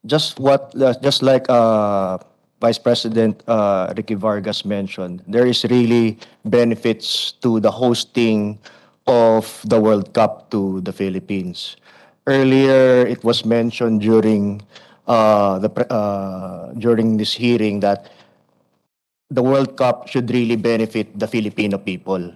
Speaker 11: just like Vice President Ricky Vargas mentioned, there is really benefits to the hosting of the World Cup to the Philippines. Earlier, it was mentioned during during this hearing that the World Cup should really benefit the Filipino people.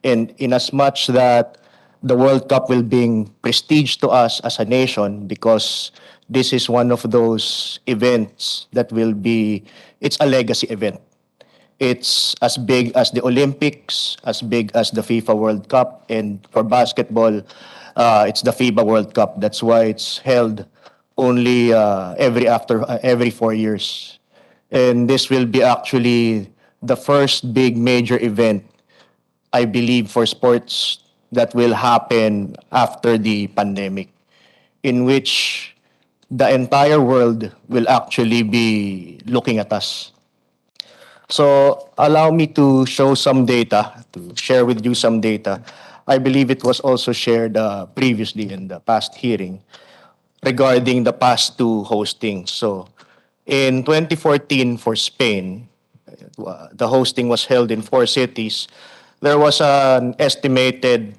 Speaker 11: And in as much that the World Cup will bring prestige to us as a nation, because this is one of those events that will be, it's a legacy event. It's as big as the Olympics, as big as the FIFA World Cup, and for basketball, it's the FIBA World Cup. That's why it's held only every 4 years. And this will be actually the first big major event, I believe, for sports that will happen after the pandemic, in which the entire world will actually be looking at us. So allow me to show some data, to share with you some data. I believe it was also shared previously in the past hearing regarding the past two hostings. So in 2014 for Spain, the hosting was held in 4 cities. There was an estimated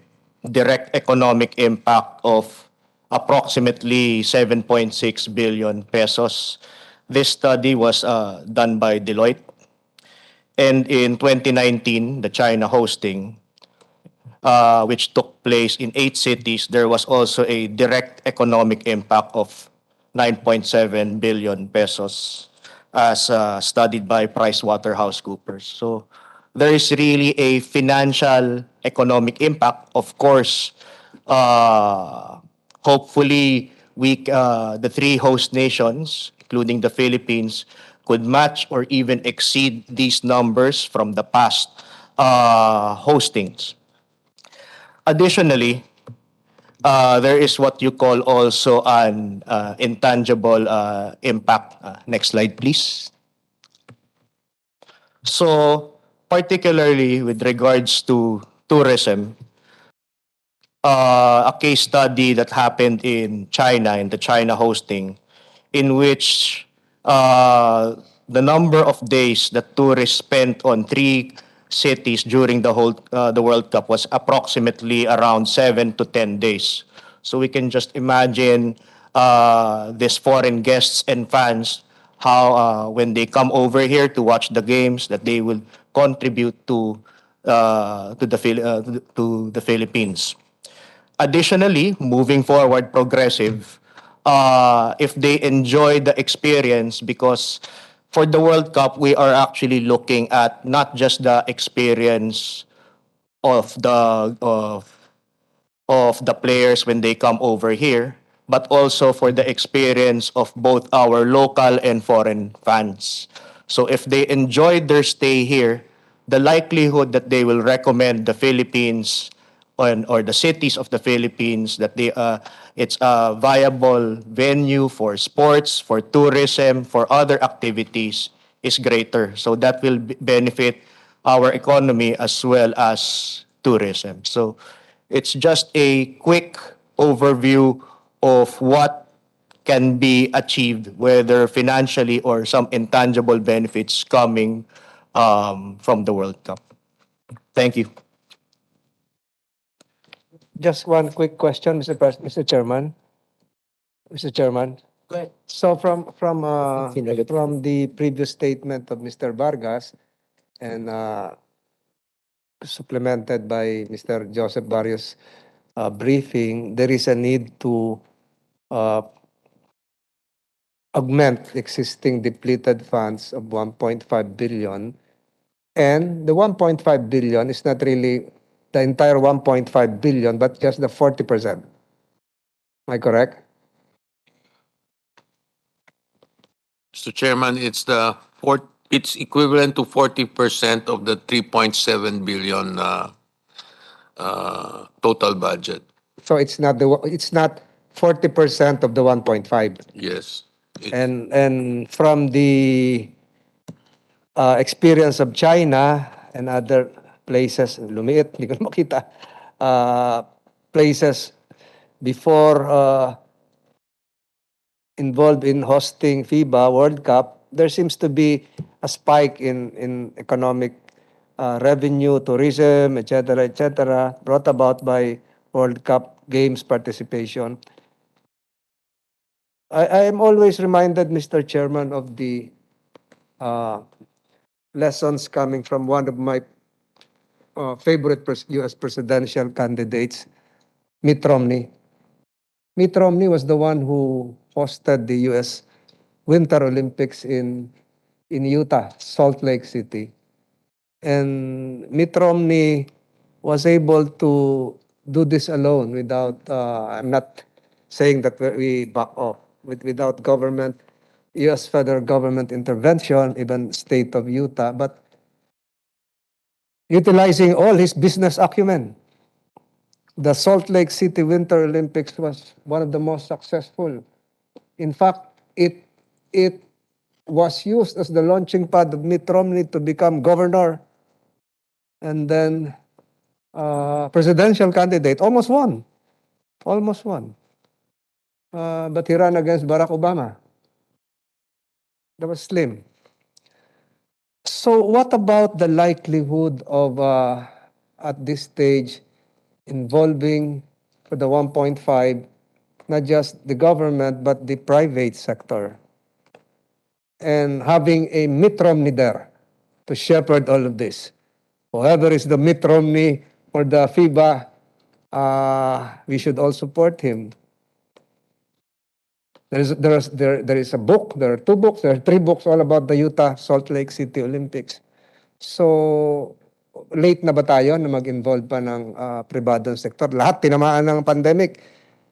Speaker 11: direct economic impact of approximately 7.6 billion pesos. This study was done by Deloitte. And in 2019, the China hosting, which took place in 8 cities, there was also a direct economic impact of 9.7 billion pesos as studied by PricewaterhouseCoopers. So there is really a financial economic impact. Of course, hopefully the three host nations, including the Philippines, could match or even exceed these numbers from the past hostings. Additionally, there is what you call also an intangible impact. Next slide, please. So, particularly with regards to tourism, a case study that happened in China, in the China hosting, in which the number of days that tourists spent on 3 cities during the World Cup was approximately around 7 to 10 days. So we can just imagine these foreign guests and fans how when they come over here to watch the games that they will contribute to the Philippines. Additionally, moving forward, progressive, if they enjoy the experience, because for the World Cup, we are actually looking at not just the experience of the players when they come over here, but also for the experience of both our local and foreign fans. So if they enjoyed their stay here, the likelihood that they will recommend the Philippines or the cities of the Philippines that it's a viable venue for sports, for tourism, for other activities is greater. So that will benefit our economy as well as tourism. So it's just a quick overview of what can be achieved, whether financially or some intangible benefits coming from the World Cup. Thank you.
Speaker 4: Just one quick question, Mr. Chairman. Mr. Chairman.
Speaker 1: Go ahead.
Speaker 4: So from the previous statement of Mr. Vargas and supplemented by Mr. Joseph Barrios' briefing, there is a need to uh, augment existing depleted funds of 1.5 billion. And the 1.5 billion is not really the entire 1.5 billion, but just the 40%. Am I correct?
Speaker 5: Mr. Chairman, it's equivalent to 40% of the 3.7 billion total budget.
Speaker 4: So it's not 40% of the 1.5.
Speaker 5: Yes.
Speaker 4: And from the experience of China and other places, lumiit, hindi ko na makita, places before involved in hosting FIBA World Cup, there seems to be a spike in economic revenue, tourism, etc., brought about by World Cup games participation. I am always reminded, Mr. Chairman, of the lessons coming from one of my favorite U.S. presidential candidates, Mitt Romney. Mitt Romney was the one who hosted the U.S. Winter Olympics in Utah, Salt Lake City. And Mitt Romney was able to do this alone without, I'm not saying that we back off, without government, U.S. federal government intervention, even state of Utah, but utilizing all his business acumen. The Salt Lake City Winter Olympics was one of the most successful. In fact, it was used as the launching pad of Mitt Romney to become governor and then presidential candidate. Almost won. Almost won. But he ran against Barack Obama. That was slim. So what about the likelihood of, at this stage, involving for the 1.5, not just the government, but the private sector, and having a Mitt Romney there to shepherd all of this. Whoever is the Mitt Romney for the FIBA, we should all support him. There is a book, there are 2 books, there are 3 books all about the Utah Salt Lake City Olympics. So, late na ba tayo na mag-involve pa ng pribadong sektor? Lahat tinamaan ng pandemic.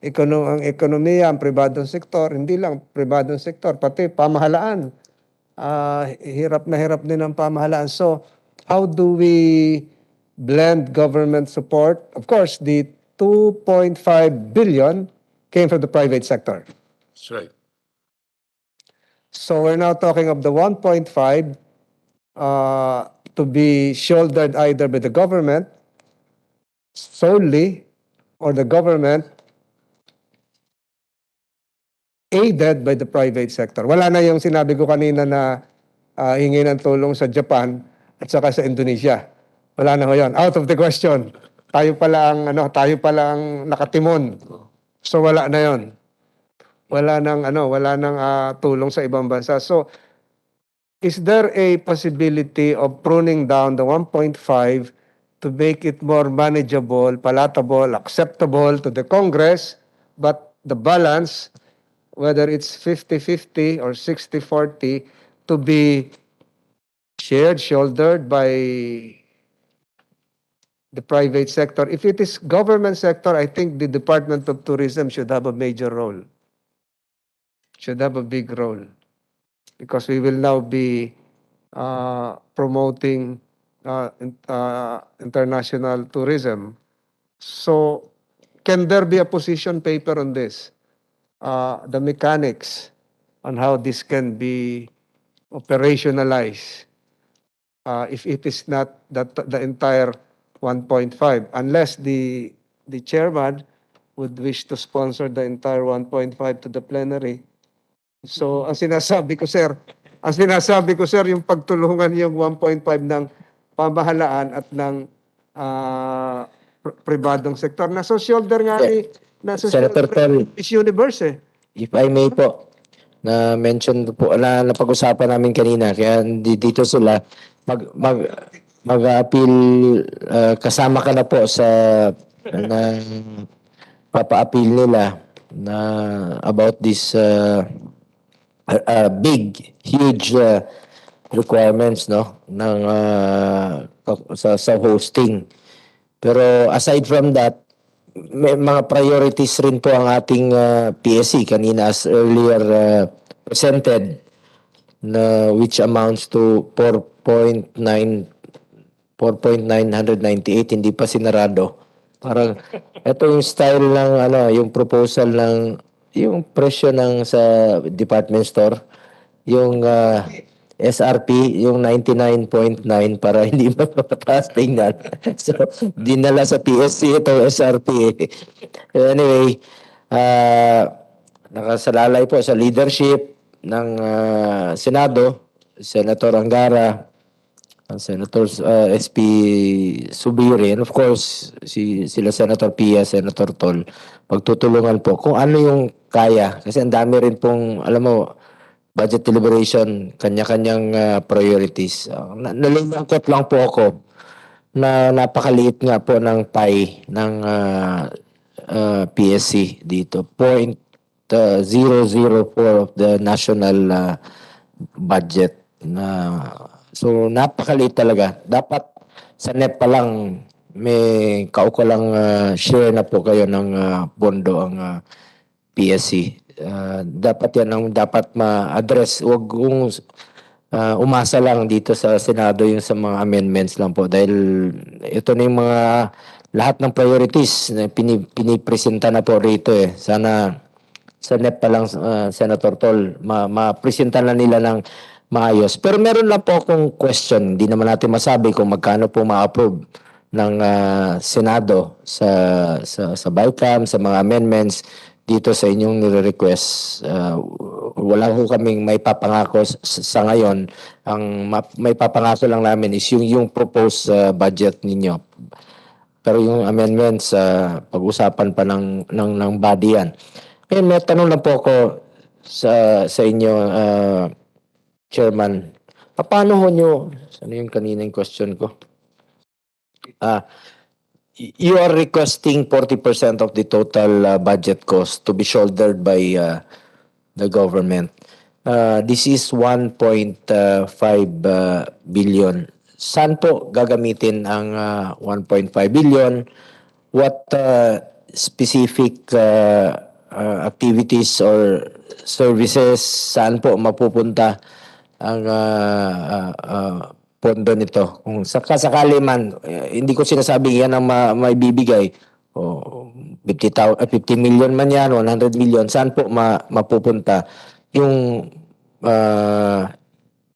Speaker 4: Ang ekonomiya, ang pribadong sektor, hindi lang pribadong sektor, pati pamahalaan. Hirap na hirap din ang pamahalaan. So, how do we blend government support? Of course, the 2.5 billion came from the private sector.
Speaker 5: That's right.
Speaker 4: So we're now talking of the 1.5 to be shouldered either by the government solely or the government aided by the private sector. Wala na yung sinabi ko kanina na hingi ng tulong sa Japan at saka sa Indonesia. Wala na ho yun. Out of the question. Tayo pala ang nakatimon. So wala na yon. Wala nang tulong sa ibang bansa. So is there a possibility of pruning down the 1.5 to make it more manageable, palatable, acceptable to the Congress, but the balance, whether it's 50-50 or 60-40, to be shouldered by the private sector? If it is government sector, I think the Department of Tourism should have a major role. Should have a big role. Because we will now be promoting international tourism. So, can there be a position paper on this? The mechanics on how this can be operationalized if it is not the entire 1.5, unless the chairman would wish to sponsor the entire 1.5 to the plenary. So, ang sinasabi ko, sir, yung pagtulungan yung 1.5 ng pamahalaan at ng pribadong sektor. Nasa shoulder nga ni
Speaker 1: Senator Tol,
Speaker 4: Miss Universe eh.
Speaker 1: if I may po, na-mention po, napag-usapan namin kanina, kaya dito sila, mag-appeal, kasama ka na po sa papa-appeal nila na about this big, huge requirements ng sa hosting. Pero aside from that, may mga priorities rin po ang ating PSC kanina as earlier presented, na which amounts to 4.998, hindi pa sinarado. Parang ito yung style ng yung proposal ng yung presyo ng sa department store, yung SRP, yung 99.9 para hindi mapataas tingnan. So, dinala sa PSC itong SRP. Anyway, nakasalalay po sa leadership ng Senado, Senator Angara, Senator SP Subiri, and of course, sila Senator Pia, Senator Tol, pagtutulungan po kung ano yung kaya. Kasi ang dami rin pong, alam mo, budget deliberation, kanya-kanyang priorities. Nalulungkot lang po ako na napakaliit nga po ng pie ng PSC dito. 0.004 of the national budget. So, napakaliit talaga. Dapat sa NEP pa lang, may kaukulang share na po kayo ng pondo ang PSC. Dapat yan ang dapat ma-address. Huwag kong umasa lang dito sa Senado yung sa mga amendments lang po. Dahil ito na yung mga lahat ng priorities na pinipresenta na po rito eh. Sana sa NEP pa lang, Senator Tol, ma-presenta na nila ng maayos. Pero meron lang po akong question. Hindi naman natin masabi kung magkano po ma-approve ng Senado sa BICAM, sa mga amendments dito sa inyong nire-request. Wala ko kaming may papangako sa ngayon. Ang may papangako lang namin is yung proposed budget ninyo. Pero yung amendments, pag-usapan pa ng body yan. May tanong lang po ako sa inyo, Chairman Paano ho nyo, ano yung kaninang question ko? You are requesting 40% of the total budget cost to be shouldered by the government. This is 1.5 billion. Saan po gagamitin ang 1.5 billion? What specific activities or services, saan po mapupunta ang pondo nito? Kung sakasakali man, hindi ko sinasabing yan ang maibibigay. O 50 million man yan, 100 million, saan po mapupunta yung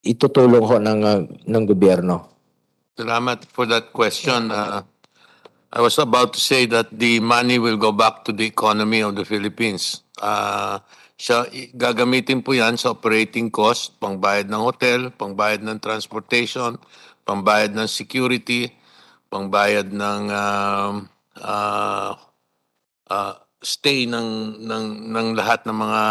Speaker 1: itutulong ho ng gobyerno?
Speaker 5: Salamat for that question. I was about to say that the money will go back to the economy of the Philippines. Gagamitin po yan sa operating cost, pangbayad ng hotel, pangbayad ng transportation, pangbayad ng security, pangbayad ng stay ng lahat ng mga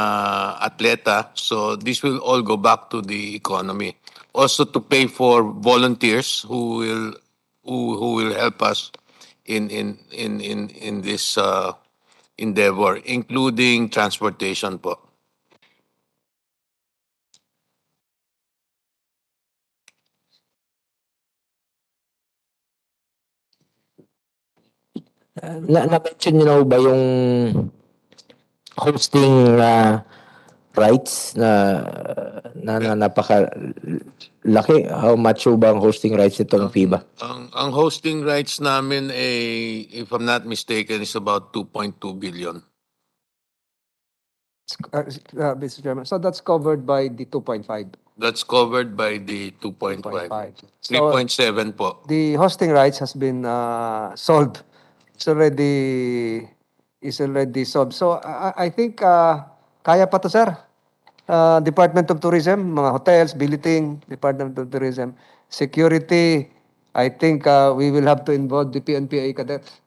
Speaker 5: atleta. So this will all go back to the economy. Also to pay for volunteers who will help us in this endeavor, including transportation po.
Speaker 1: Na-mention nyo na ba yung hosting rights na napakalaki? How much ba ang hosting rights nitong FIBA?
Speaker 5: Ang hosting rights namin if I'm not mistaken, is about 2.2 billion.
Speaker 4: Mr. Chairman, so that's covered by the 2.5.
Speaker 5: That's covered by the 2.5.
Speaker 4: 3.7
Speaker 5: po.
Speaker 4: The hosting rights has been sold. It's already sold. So I think kaya pa to, sir. Department of Tourism, mga hotels, billeting, Department of Tourism, security. I think we will have to involve the PNPA cadets.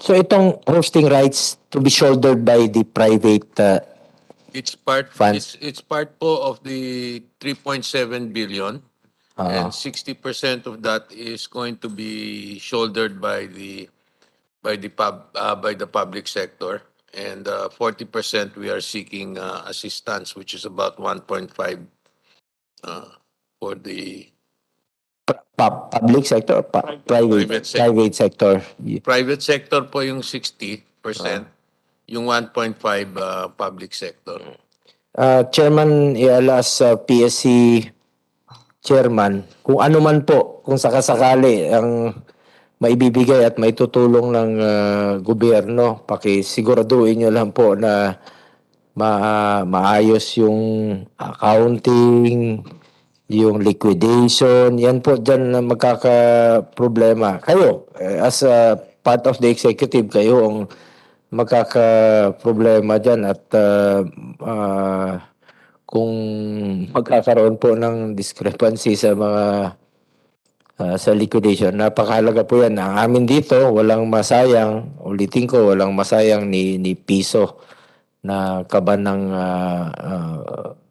Speaker 1: So itong hosting rights to be shouldered by the private
Speaker 5: It's part
Speaker 1: funds.
Speaker 5: it's part po of the 3.7 billion. And 60% of that is going to be shouldered by the public sector, and 40% we are seeking assistance, which is about 1.5 for the
Speaker 1: public sector or
Speaker 5: Private sector.
Speaker 1: private sector.
Speaker 5: private sector po yung 60%, yung 1.5 public sector.
Speaker 1: Chairman Ialas, PSC Chairman, kung ano man po, kung sakasakali ang maibibigay at maitutulong ng gobyerno, pakisiguraduhin nyo lang po na maayos yung accounting, yung liquidation, yan po dyan na magkakaproblema. Kayo, as a part of the executive, kayo ang magkakaproblema dyan at kung magkakaroon po ng discrepancy sa mga sa liquidation, napakahalaga po yan. Ang amin dito, walang masayang, ulitin ko, walang masayang ni piso na kaban ng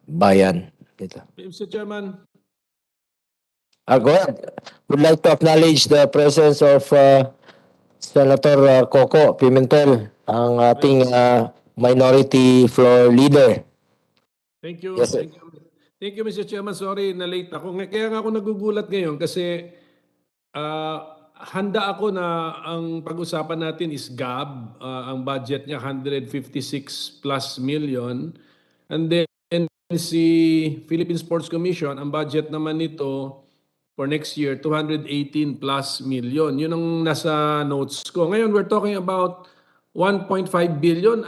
Speaker 1: bayan dito.
Speaker 12: Mr. Chairman.
Speaker 1: Go ahead. Would like to acknowledge the presence of Senator Coco Pimentel, ang ating minority floor leader.
Speaker 12: Thank you.
Speaker 1: Yes, sir.
Speaker 12: Thank you, Mr. Chairman. Sorry, na-late ako. Kaya nga ako nagugulat ngayon kasi handa ako na ang pag-usapan natin is GAB. Ang budget niya 156 plus million. And then si Philippine Sports Commission, ang budget naman nito for next year, 218 plus million. Yun ang nasa notes ko. Ngayon, we're talking about 1.5 billion.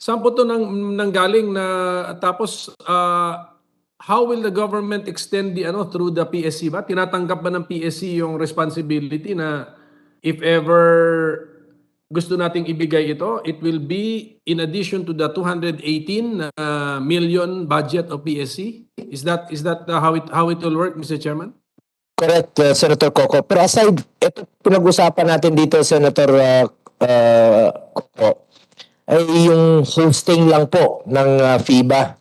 Speaker 12: Saan po ito nanggaling na tapos how will the government extend through the PSC ba? Tinatanggap ba ng PSC yung responsibility na if ever gusto nating ibigay ito, it will be in addition to the 218 million budget of PSC? Is that how it will work, Mr. Chairman?
Speaker 1: Correct, Senator Coco. Pero aside, ito pinag-usapan natin dito, Senator Coco, ay yung hosting lang po ng FIBA.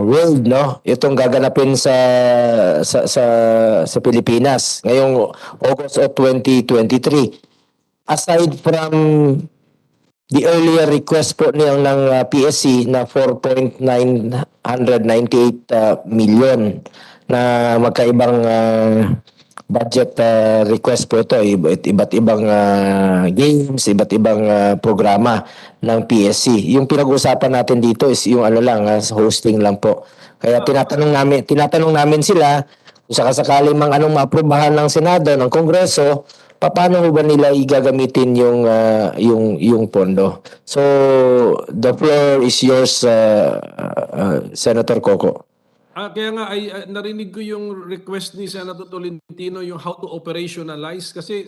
Speaker 1: World, no? Itong gaganapin sa Pilipinas ngayong August of 2023. Aside from the earlier request po ng PSC na 4.998 million na magkaibang budget request po ito, iba't ibang games, iba't ibang programa ng PSC. Yung pinag-uusapan natin dito is yung ano lang, hosting lang po. Kaya tinatanong namin sila kung sakasakali mang anong maaprubahan ng Senado, ng Kongreso, paano ho ba nila igagamitin yung pondo? So the floor is yours, Senator Coco.
Speaker 12: Kaya nga ay narinig ko yung request ni Senator Tolentino yung how to operationalize kasi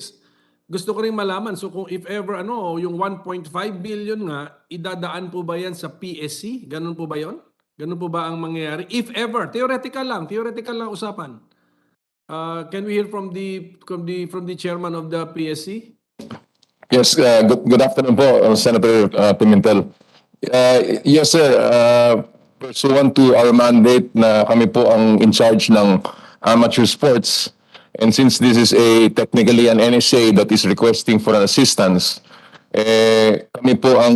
Speaker 12: gusto ko rin malaman so kung if ever yung 1.5 billion nga idadaan po ba yan sa PSC? Ganun po ba 'yon? Ganun po ba ang mangyayari? If ever, theoretical lang usapan. Can we hear from the chairman of the PSC?
Speaker 7: Yes, good afternoon po, Senator Pimentel. Yes, sir. Pursuant to our mandate na kami po ang in charge ng amateur sports, and since this is technically an NSA that is requesting for an assistance, kami po ang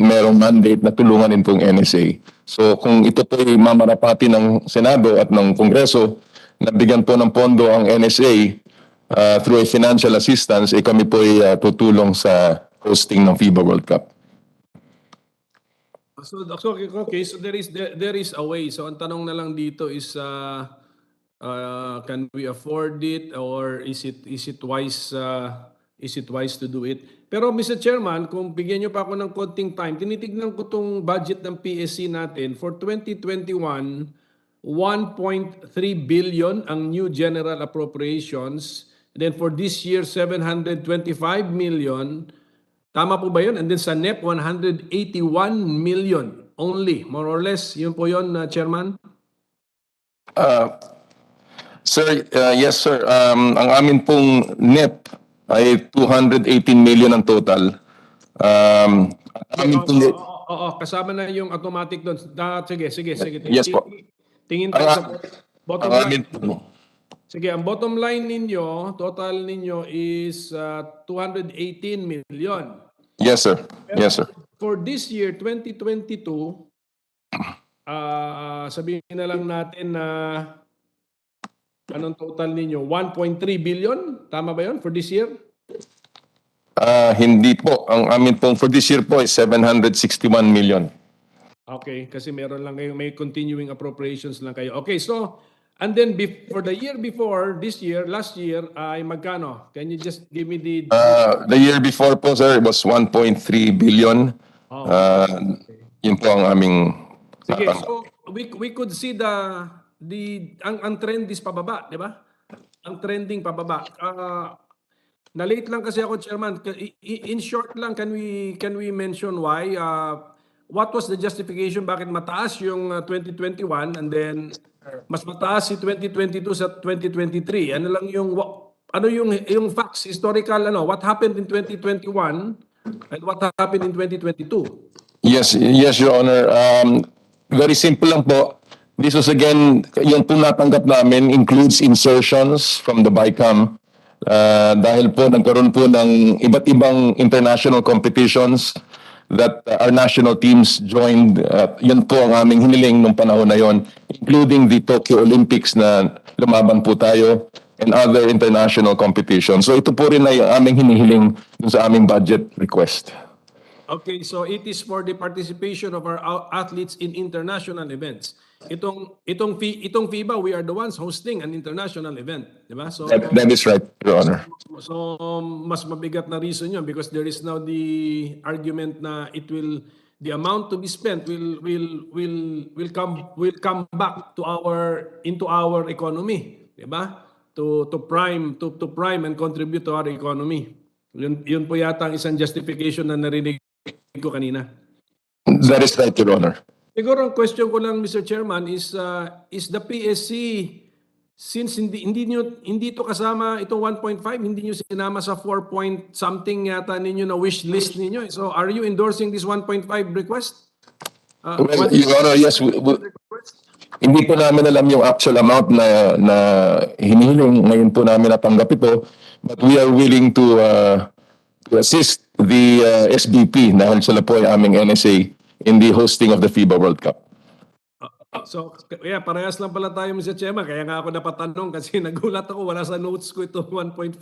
Speaker 7: merong mandate na tulungan din pong NSA. So kung ito po ay mamarapati ng Senado at ng Kongreso, nabigyan po ng pondo ang NSA through a financial assistance, kami po ay tutulong sa hosting ng FIBA World Cup.
Speaker 12: So there is a way. So ang tanong na lang dito is can we afford it or is it wise to do it? Pero Mr. Chairman, kung bigyan niyo pa ako ng konting time, tinitignan ko tong budget ng PSC natin for 2021, 1.3 billion ang new general appropriations. Then for this year 725 million. Tama po ba yun? And then sa NEP, 181 million only, more or less. Yun po yun, Chairman?
Speaker 7: Sir, yes sir. Ang amin pong NEP ay 218 million ang total.
Speaker 12: Kasama na yung automatic doon. Sige.
Speaker 7: Yes po.
Speaker 12: Tingin tayo sa bottom line. Sige, ang bottom line ninyo, total ninyo is 218 million.
Speaker 7: Yes, sir. Yes, sir.
Speaker 12: For this year, 2022, sabihin na lang natin na anong total ninyo? 1.3 billion? Tama ba yun for this year?
Speaker 7: Hindi po. Ang amin pong for this year po is 761 million.
Speaker 12: Okay, kasi meron lang kayo, may continuing appropriations lang kayo. Okay, so and then for the year before, last year, ay magkano? Can you just give me the
Speaker 7: year before po, sir, it was 1.3 billion. Yun po ang aming...
Speaker 12: Sige, so we could see ang trend is pababa, di ba? Ang trending pababa. Na-late lang kasi ako, Chairman. In short lang, can we mention why? What was the justification? Bakit mataas yung 2021 and then mas mataas si 2022 sa 2023? Ano lang yung facts, historical, what happened in 2021 and what happened in 2022?
Speaker 7: Yes, Your Honor. Very simple lang po. This was again, yung po natanggap namin includes insertions from the BICAM. Dahil po nagkaroon po ng iba't ibang international competitions that our national teams joined. Yan po ang aming hiniling nung panahon na yon, including the Tokyo Olympics na lumaban po tayo and other international competitions. So ito po rin ay aming hinihiling dun sa aming budget request.
Speaker 12: Okay, so it is for the participation of our athletes in international events. Itong FIBA, we are the ones hosting an international event, di ba? So
Speaker 7: That is right, Your Honor.
Speaker 12: So mas mabigat na reason yun because there is now the argument na the amount to be spent will come back into our economy, di ba? To prime and contribute to our economy. Yun po yata ang isang justification na narinig ko kanina.
Speaker 7: That is right, Your Honor.
Speaker 12: Siguro ang question ko lang, Mr. Chairman, is the PSC, since hindi to kasama itong 1.5, hindi nyo sinama sa 4 point something yata ninyo na wish list ninyo. So are you endorsing this 1.5 request?
Speaker 7: Well, Your Honor, yes, hindi po namin alam yung actual amount na hinihiling. Ngayon po namin natanggap ito. But we are willing to assist the SBP dahil sila po ay aming NSA in the hosting of the FIBA World Cup.
Speaker 12: So, yeah, parehas lang pala tayo, Mr. Chairman. Kaya nga ako napatanong kasi nagulat ako, wala sa notes ko ito 1.5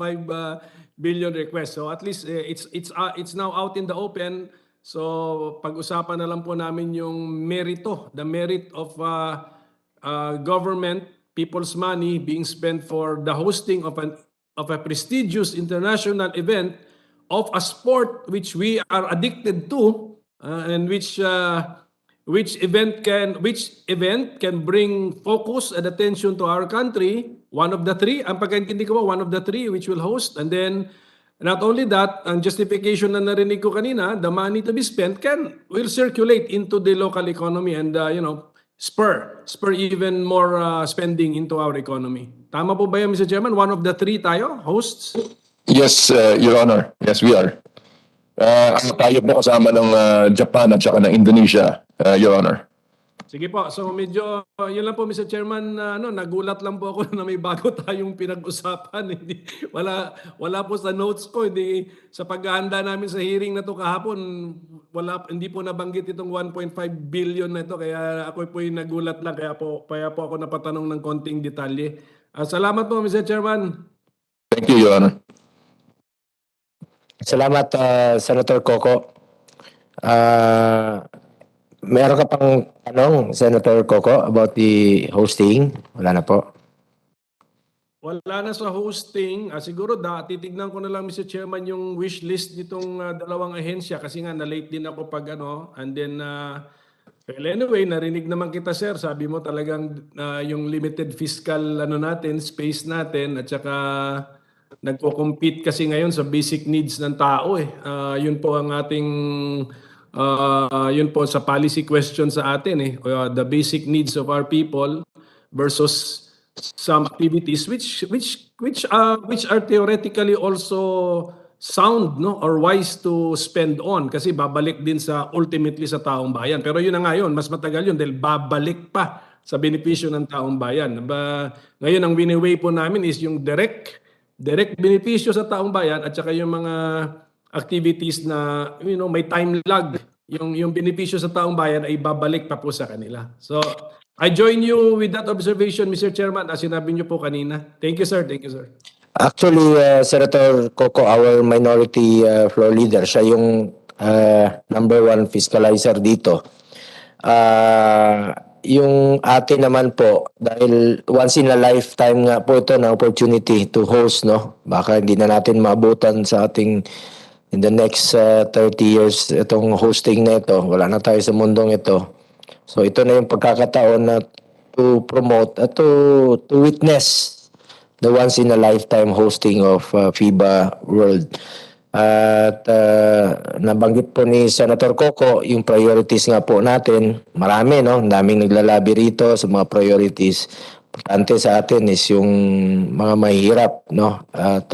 Speaker 12: billion request. So at least it's now out in the open. So pag-usapan na lang po namin yung merito, the merit of government, people's money being spent for the hosting of a prestigious international event of a sport which we are addicted to, and which event can bring focus and attention to our country. One of the three, ang pagkaintindi ko one of the three which will host. And then not only that, ang justification na narinig ko kanina, the money to be spent will circulate into the local economy and spur even more spending into our economy. Tama po ba yan, Mr. Chairman? One of the three tayo hosts?
Speaker 7: Yes, Your Honor. Yes, we are. Tayo po kasama ng Japan at saka ng Indonesia, Your Honor.
Speaker 12: Sige po. So medyo, yun lang po, Mr. Chairman, nagulat lang po ako na may bago tayong pinag-usapan. Wala po sa notes ko. Sa paghahanda namin sa hearing na to kahapon, hindi po nabanggit itong 1.5 billion na ito. Kaya ako po yung nagulat lang. Kaya po ako napatanong ng konting detalye. Salamat po, Mr. Chairman.
Speaker 7: Thank you, Your Honor.
Speaker 1: Salamat, Senator Coco. Meron ka pang tanong, Senator Coco, about the hosting? Wala na po.
Speaker 12: Wala na sa hosting. Siguro titignan ko na lang, Mr. Chairman, yung wish list nitong dalawang ahensya kasi nga na-late din ako pag and then well, anyway, narinig naman kita, sir. Sabi mo talagang yung limited fiscal natin, space natin, at saka nagko-compete kasi ngayon sa basic needs ng tao yun po ang ating yun po sa policy question sa atin the basic needs of our people versus some activities which are theoretically also sound or wise to spend on kasi babalik din ultimately sa taong bayan. Pero yun na nga yun, mas matagal yun dahil babalik pa sa benepisyo ng taong bayan. Ngayon ang wini-weigh po namin is yung direct benepisyo sa taong bayan at saka yung mga activities na may time lag. Yung benepisyo sa taong bayan ay babalik pa po sa kanila. So I join you with that observation, Mr. Chairman, as sinabi niyo po kanina. Thank you, sir. Thank you, sir.
Speaker 1: Actually, Senator Coco, our minority floor leader, siya yung number one fiscalizer dito. Yung atin naman po, dahil once in a lifetime nga po ito na opportunity to host, no? Baka hindi na natin maabutan sa ating in the next 30 years itong hosting na ito. Wala na tayo sa mundong ito. So ito na yung pagkakataon na to promote, to witness the once in a lifetime hosting of FIBA World. At nabanggit po ni Senator Coco yung priorities nga po natin. Marami, no? Daming naglalabi rito sa mga priorities. Importante sa atin is yung mga mahihirap, no? At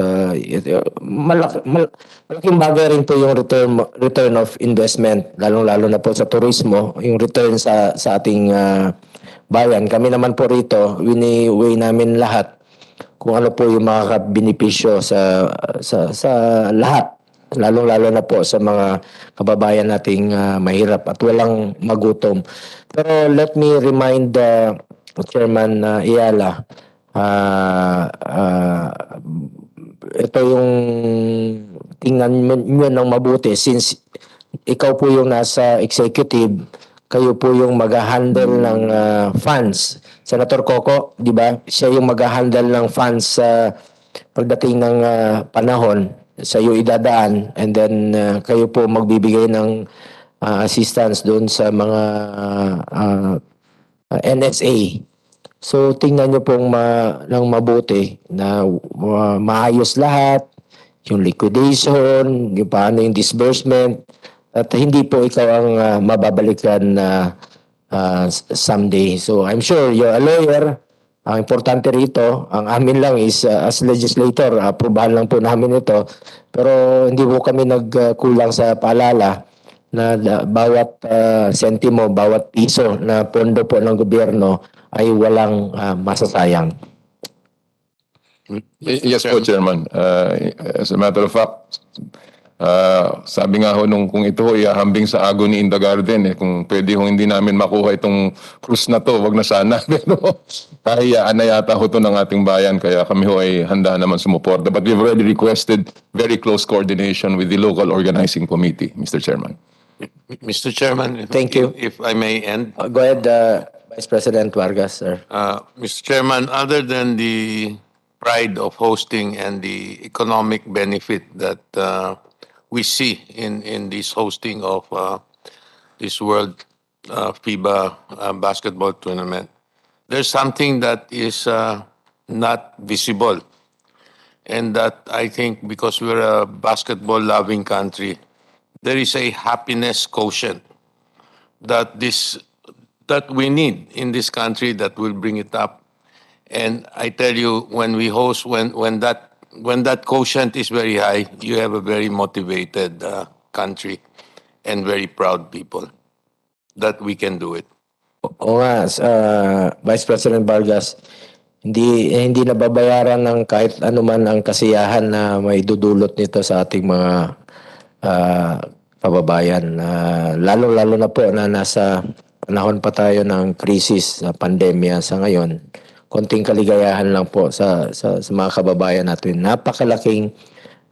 Speaker 1: malaking bagay rin po yung return of investment, lalong-lalo na po sa turismo, yung return sa ating bayan. Kami naman po rito, wini-weigh namin lahat kung ano po yung mga benepisyo sa lahat, lalong-lalo na po sa mga kababayan nating mahirap at walang magutom. Pero let me remind Chairman Ayala, ito yung tingnan nyo ng mabuti since ikaw po yung nasa executive, kayo po yung mag-handle ng funds. Senator Coco, di ba? Siya yung mag-handle ng funds pagdating ng panahon, sa iyo idadaan, and then kayo po magbibigay ng assistance doon sa mga NSA. So tingnan nyo pong ng mabuti na maayos lahat, yung liquidation, yung paano yung disbursement, at hindi po ikaw ang mababalikan someday. So I'm sure you're a lawyer. Ang importante rito, ang amin lang is as legislator, aprobahan lang po namin ito. Pero hindi po kami nagkulang sa paalala na bawat sentimo, bawat piso na pondo po ng gobyerno ay walang masasayang.
Speaker 7: Yes po, Chairman. As a matter of fact, sabi nga ho nung kung ito ho ihahambing sa agony in the garden, kung pwede ho hindi namin makuha itong cruise na to, wag na sana. Pero kahiyaan na yata ho to ng ating bayan, kaya kami ho ay handa naman sumuporta. But we've already requested very close coordination with the local organizing committee, Mr. Chairman.
Speaker 5: Mr. Chairman,
Speaker 1: Thank you.
Speaker 5: If I may end.
Speaker 1: Go ahead, Vice President Vargas, sir.
Speaker 5: Mr. Chairman, other than the pride of hosting and the economic benefit that we see in this hosting of this World FIBA basketball tournament, there's something that is not visible. And that I think because we're a basketball-loving country, there is a happiness quotient that we need in this country that will bring it up. And I tell you, when we host, when that quotient is very high, you have a very motivated country and very proud people that we can do it.
Speaker 1: Oo nga, Vice President Vargas, hindi nababayaran ng kahit anuman ang kasiyahan na may dudulot nito sa ating mga kababayan. Lalo-lalo na po na nasa panahon pa tayo ng krisis sa pandemya sa ngayon. Konting kaligayahan lang po sa mga kababayan natin. Napakalaking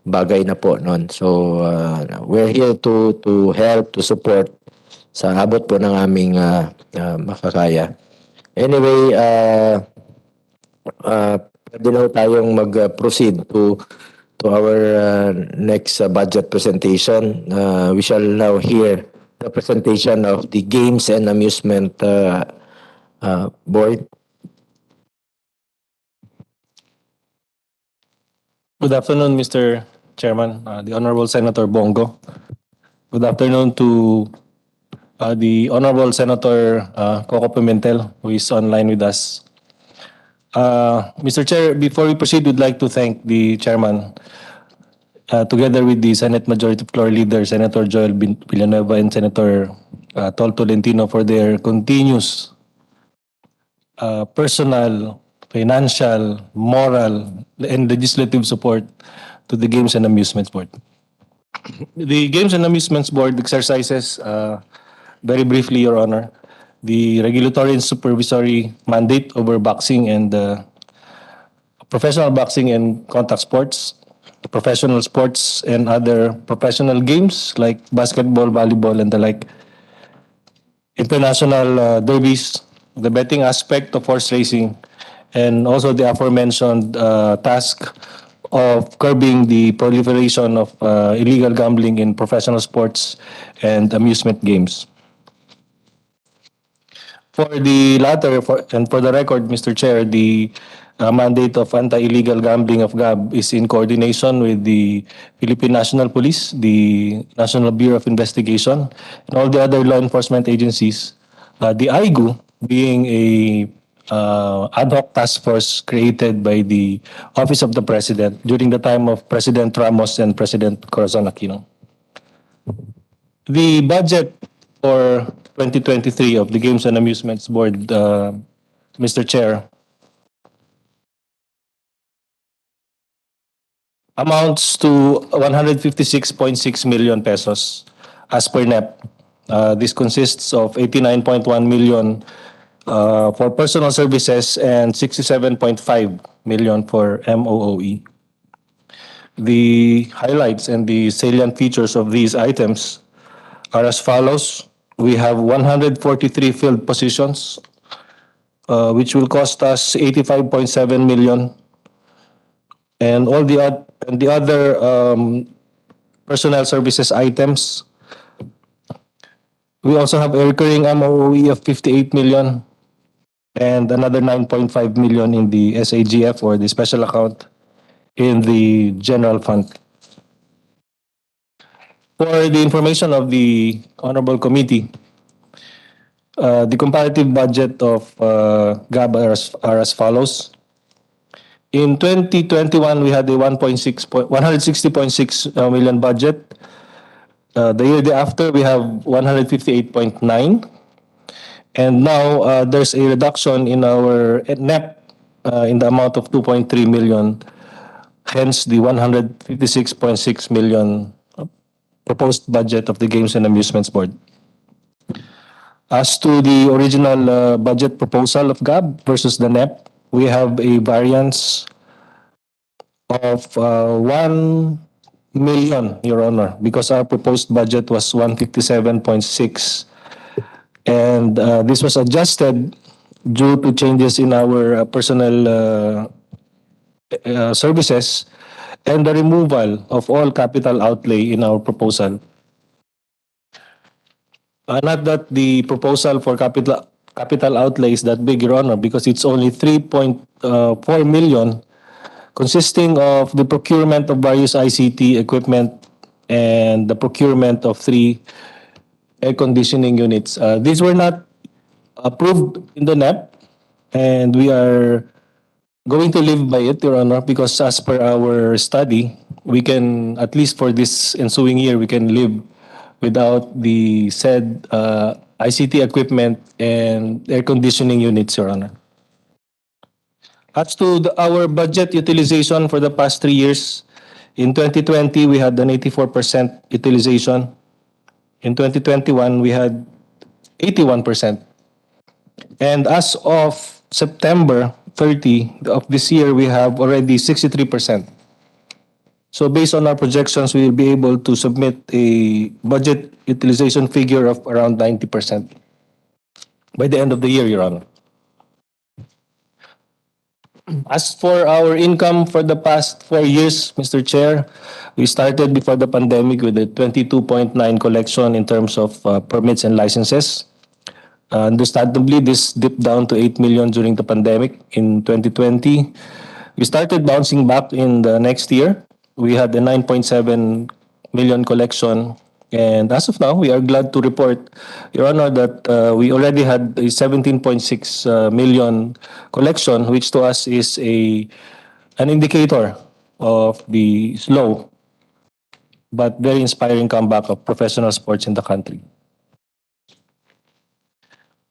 Speaker 1: bagay na po noon. So we're here to help, to support sa abot po ng aming makakaya. Anyway, pwede na tayong mag-proceed to our next budget presentation. We shall now hear the presentation of the Games and Amusement Board.
Speaker 10: Good afternoon, Mr. Chairman, the Honorable Senator Bongo. Good afternoon to the Honorable Senator Coco Pimentel, who is online with us. Mr. Chair, before we proceed, we'd like to thank the Chairman, together with the Senate Majority Floor Leader, Senator Joel Villanueva and Senator Tol Tolentino, for their continuous personal, financial, moral, and legislative support to the Games and Amusements Board. The Games and Amusements Board exercises, very briefly, Your Honor, the regulatory and supervisory mandate over boxing and professional boxing and contact sports, professional sports and other professional games like basketball, volleyball, and the like, international derbies, the betting aspect of horse racing, and also the aforementioned task of curbing the proliferation of illegal gambling in professional sports and amusement games. For the latter, and for the record, Mr. Chair, the mandate of anti-illegal gambling of GAB is in coordination with the Philippine National Police, the National Bureau of Investigation, and all the other law enforcement agencies. The IGU being a ad hoc task force created by the Office of the President during the time of President Ramos and President Corazon Aquino. The budget for 2023 of the Games and Amusements Board, Mr. Chair, amounts to 156.6 million pesos as per NEP. This consists of 89.1 million for personal services and 67.5 million for MOOE. The highlights and the salient features of these items are as follows. We have 143 field positions, which will cost us 85.7 million. And all the other personnel services items, we also have a recurring MOE of 58 million and another 9.5 million in the SAGF, or the special account in the general fund. For the information of the Honorable Committee, the comparative budget of GAB are as follows. In 2021, we had a 160.6 million budget. The year thereafter, we have 158.9. And now there's a reduction in our NEP in the amount of 2.3 million, hence the 156.6 million proposed budget of the Games and Amusements Board. As to the original budget proposal of GAB versus the NEP, we have a variance of 1 million, Your Honor, because our proposed budget was 157.6. And this was adjusted due to changes in our personnel services and the removal of all capital outlay in our proposal. Not that the proposal for capital outlay is that big, Your Honor, because it's only 3.4 million, consisting of the procurement of various ICT equipment and the procurement of 3 air conditioning units. These were not approved in the NEP, and we are going to live by it, Your Honor, because as per our study, we can, at least for this ensuing year, we can live without the said ICT equipment and air conditioning units, Your Honor. As to our budget utilization for the past 3 years, in 2020, we had an 84% utilization. In 2021, we had 81%. And as of September 30 of this year, we have already 63%. So based on our projections, we will be able to submit a budget utilization figure of around 90% by the end of the year, Your Honor. As for our income for the past 4 years, Mr. Chair, we started before the pandemic with a 22.9 collection in terms of permits and licenses. Understandably, this dipped down to 8 million during the pandemic in 2020. We started bouncing back in the next year. We had a 9.7 million collection. And as of now, we are glad to report, Your Honor, that we already had a 17.6 million collection, which to us is an indicator of the slow but very inspiring comeback of professional sports in the country.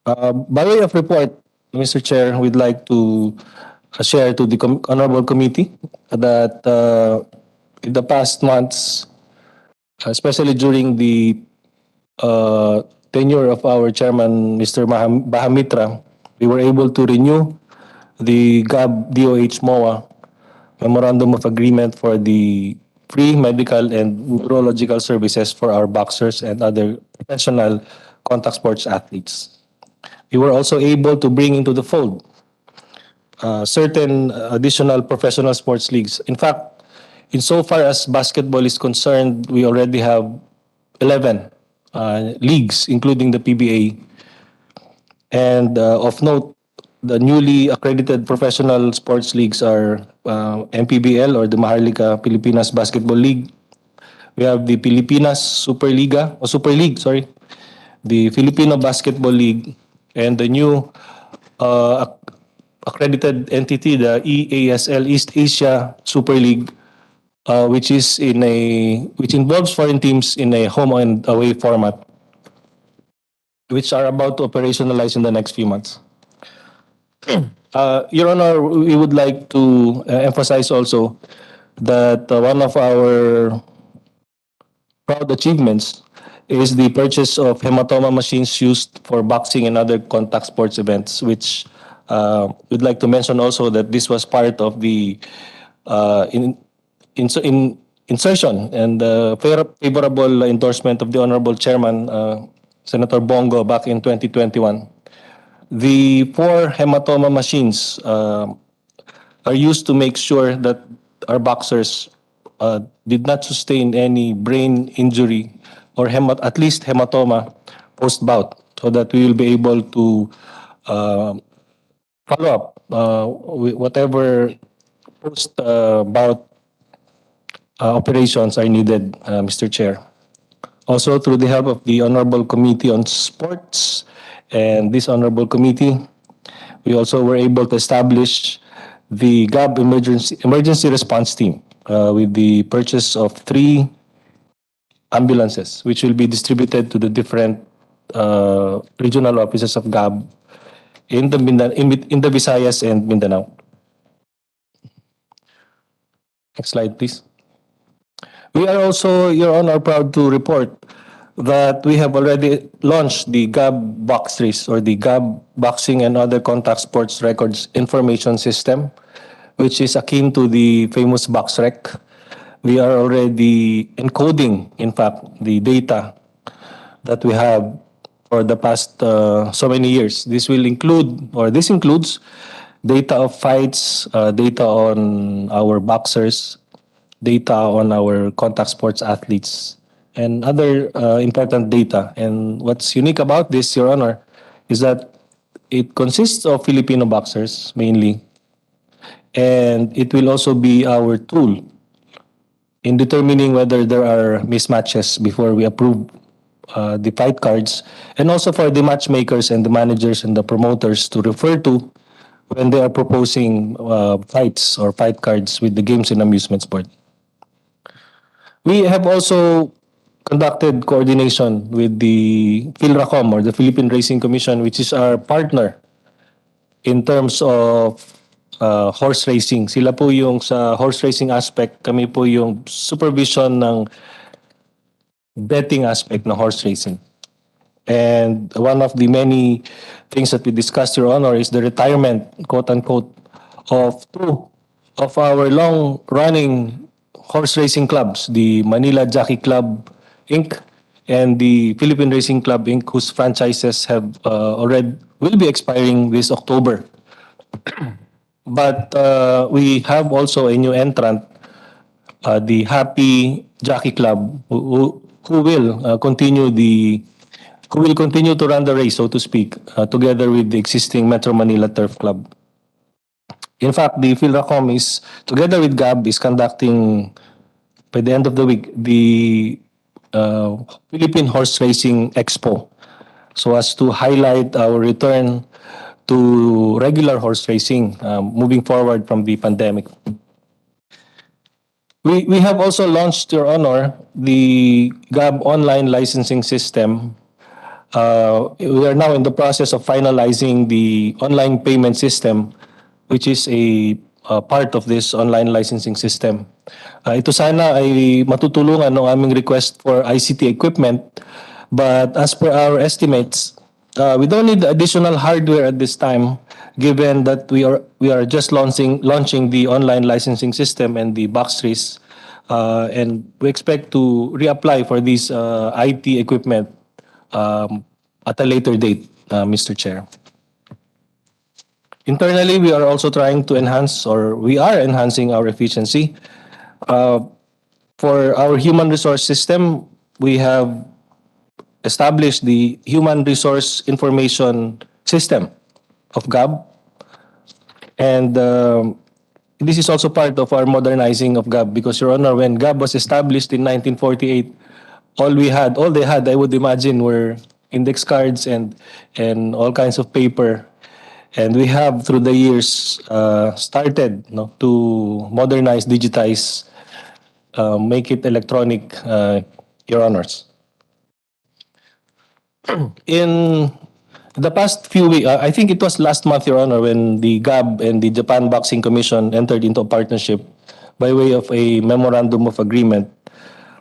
Speaker 10: By way of report, Mr. Chair, we'd like to share to the Honorable Committee that in the past months, especially during the tenure of our chairman, Mr. Bahamitra, we were able to renew the GAB DOH MOA Memorandum of Agreement for the free medical and neurological services for our boxers and other professional contact sports athletes. We were also able to bring into the fold certain additional professional sports leagues. In fact, insofar as basketball is concerned, we already have 11 leagues, including the PBA. And of note, the newly accredited professional sports leagues are MPBL, or the Maharlika Pilipinas Basketball League. We have the Pilipinas Super League, the Filipino Basketball League, and the new accredited entity, the EASL, East Asia Super League, which involves foreign teams in a home and away format, which are about to operationalize in the next few months. Your Honor, we would like to emphasize also that one of our proud achievements is the purchase of hematoma machines used for boxing and other contact sports events, which we'd like to mention also that this was part of the insertion and favorable endorsement of the Honorable Chairman, Senator Bongo, back in 2021. The 4 hematoma machines are used to make sure that our boxers did not sustain any brain injury or at least hematoma post-bout, so that we will be able to follow up whatever post-bout operations are needed, Mr. Chair. Also, through the help of the Honorable Committee on Sports and this Honorable Committee, we also were able to establish the GAB Emergency Response Team with the purchase of 3 ambulances, which will be distributed to the different regional offices of GAB in the in the Visayas and Mindanao. Next slide, please. We are also, Your Honor, proud to report that we have already launched the GAB Box Race, or the GAB Boxing and Other Contact Sports Records Information System, which is akin to the famous BoxRec. We are already encoding, in fact, the data that we have for the past so many years. This will include, or this includes, data of fights, data on our boxers, data on our contact sports athletes, and other important data. And what's unique about this, Your Honor, is that it consists of Filipino boxers mainly, and it will also be our tool in determining whether there are mismatches before we approve the fight cards, and also for the matchmakers and the managers and the promoters to refer to when they are proposing fights or fight cards with the games and amusement sport. We have also conducted coordination with the PhilRacom, or the Philippine Racing Commission, which is our partner in terms of horse racing. Sila po yung sa horse racing aspect, kami po yung supervision ng betting aspect ng horse racing. And one of the many things that we discussed, Your Honor, is the retirement, quote-unquote, of two of our long-running horse racing clubs, the Manila Jockey Club, Inc., and the Philippine Racing Club, Inc., whose franchises have will be expiring this October. But we have also a new entrant, the Happy Jockey Club, who will continue to run the race, so to speak, together with the existing Metro Manila Turf Club. In fact, the PhilRacom is, together with GAB, is conducting, by the end of the week, the Philippine Horse Racing Expo, so as to highlight our return to regular horse racing moving forward from the pandemic. We have also launched, Your Honor, the GAB online licensing system. We are now in the process of finalizing the online payment system, which is a part of this online licensing system. Ito sana ay matutulungan ng aming request for ICT equipment, but as per our estimates, we don't need additional hardware at this time, given that we are just launching the online licensing system and the box race, and we expect to reapply for these IT equipment at a later date, Mr. Chair. Internally, we are also trying to enhance, or we are enhancing our efficiency. For our human resource system, we have established the Human Resource Information System of GAB. And this is also part of our modernizing of GAB, because, Your Honor, when GAB was established in 1948, all they had, I would imagine, were index cards and all kinds of paper. And we have, through the years, started to modernize, digitize, make it electronic, Your Honors. In the past few weeks, I think it was last month, Your Honor, when the GAB and the Japan Boxing Commission entered into a partnership by way of a memorandum of agreement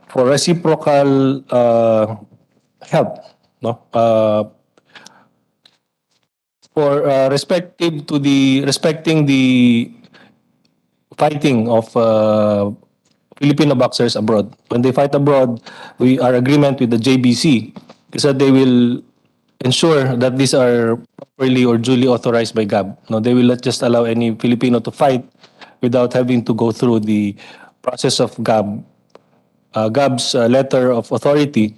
Speaker 10: for reciprocal help, for respecting the fighting of Filipino boxers abroad. When they fight abroad, our agreement with the JBC is that they will ensure that these are properly or duly authorized by GAB. No, they will not just allow any Filipino to fight without having to go through the process of GAB's letter of authority,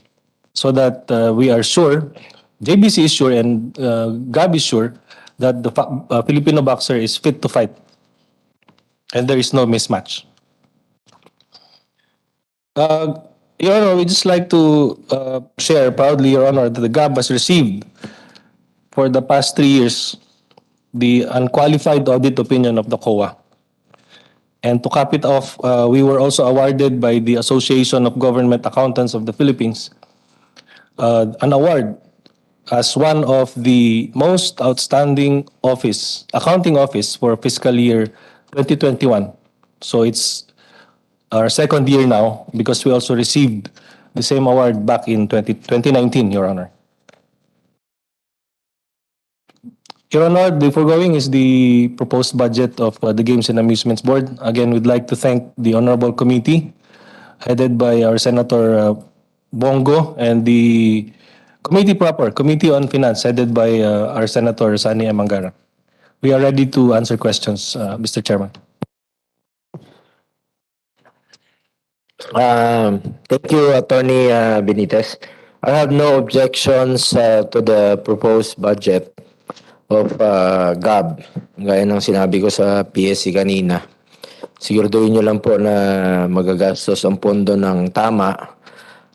Speaker 10: so that we are sure, JBC is sure, and GAB is sure that the Filipino boxer is fit to fight and there is no mismatch. Your Honor, we just like to share proudly, Your Honor, that the GAB has received for the past 3 years the unqualified audit opinion of the COA. And to cap it off, we were also awarded by the Association of Government Accountants of the Philippines an award as one of the most outstanding accounting office for fiscal year 2021. So it's our second year now because we also received the same award back in 2019, Your Honor. Your Honor, the foregoing is the proposed budget of the Games and Amusements Board. Again, we'd like to thank the Honorable Committee headed by our Senator Bongo and the Committee proper, Committee on Finance headed by our Senator Sani Amangara. We are ready to answer questions, Mr. Chairman.
Speaker 1: Thank you, Attorney Benitez. I have no objections to the proposed budget of GAB. Gaya ng sinabi ko sa PSC kanina. Siguraduhin nyo lang po na magagastos ang pondo ng tama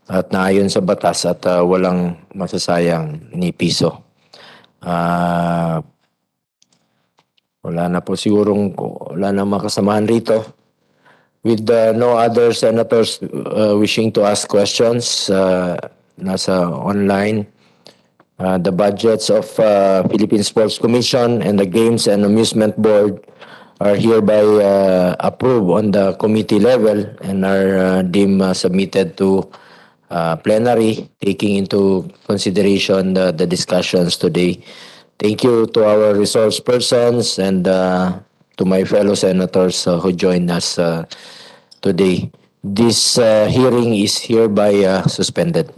Speaker 1: at naayon sa batas at walang masasayang ni piso. Wala na po sigurong wala na makasamahan rito. With no other senators wishing to ask questions nasa online, the budgets of Philippine Sports Commission and the Games and Amusement Board are hereby approved on the committee level and are deemed submitted to plenary, taking into consideration the discussions today. Thank you to our resource persons and to my fellow senators who joined us today. This hearing is hereby suspended.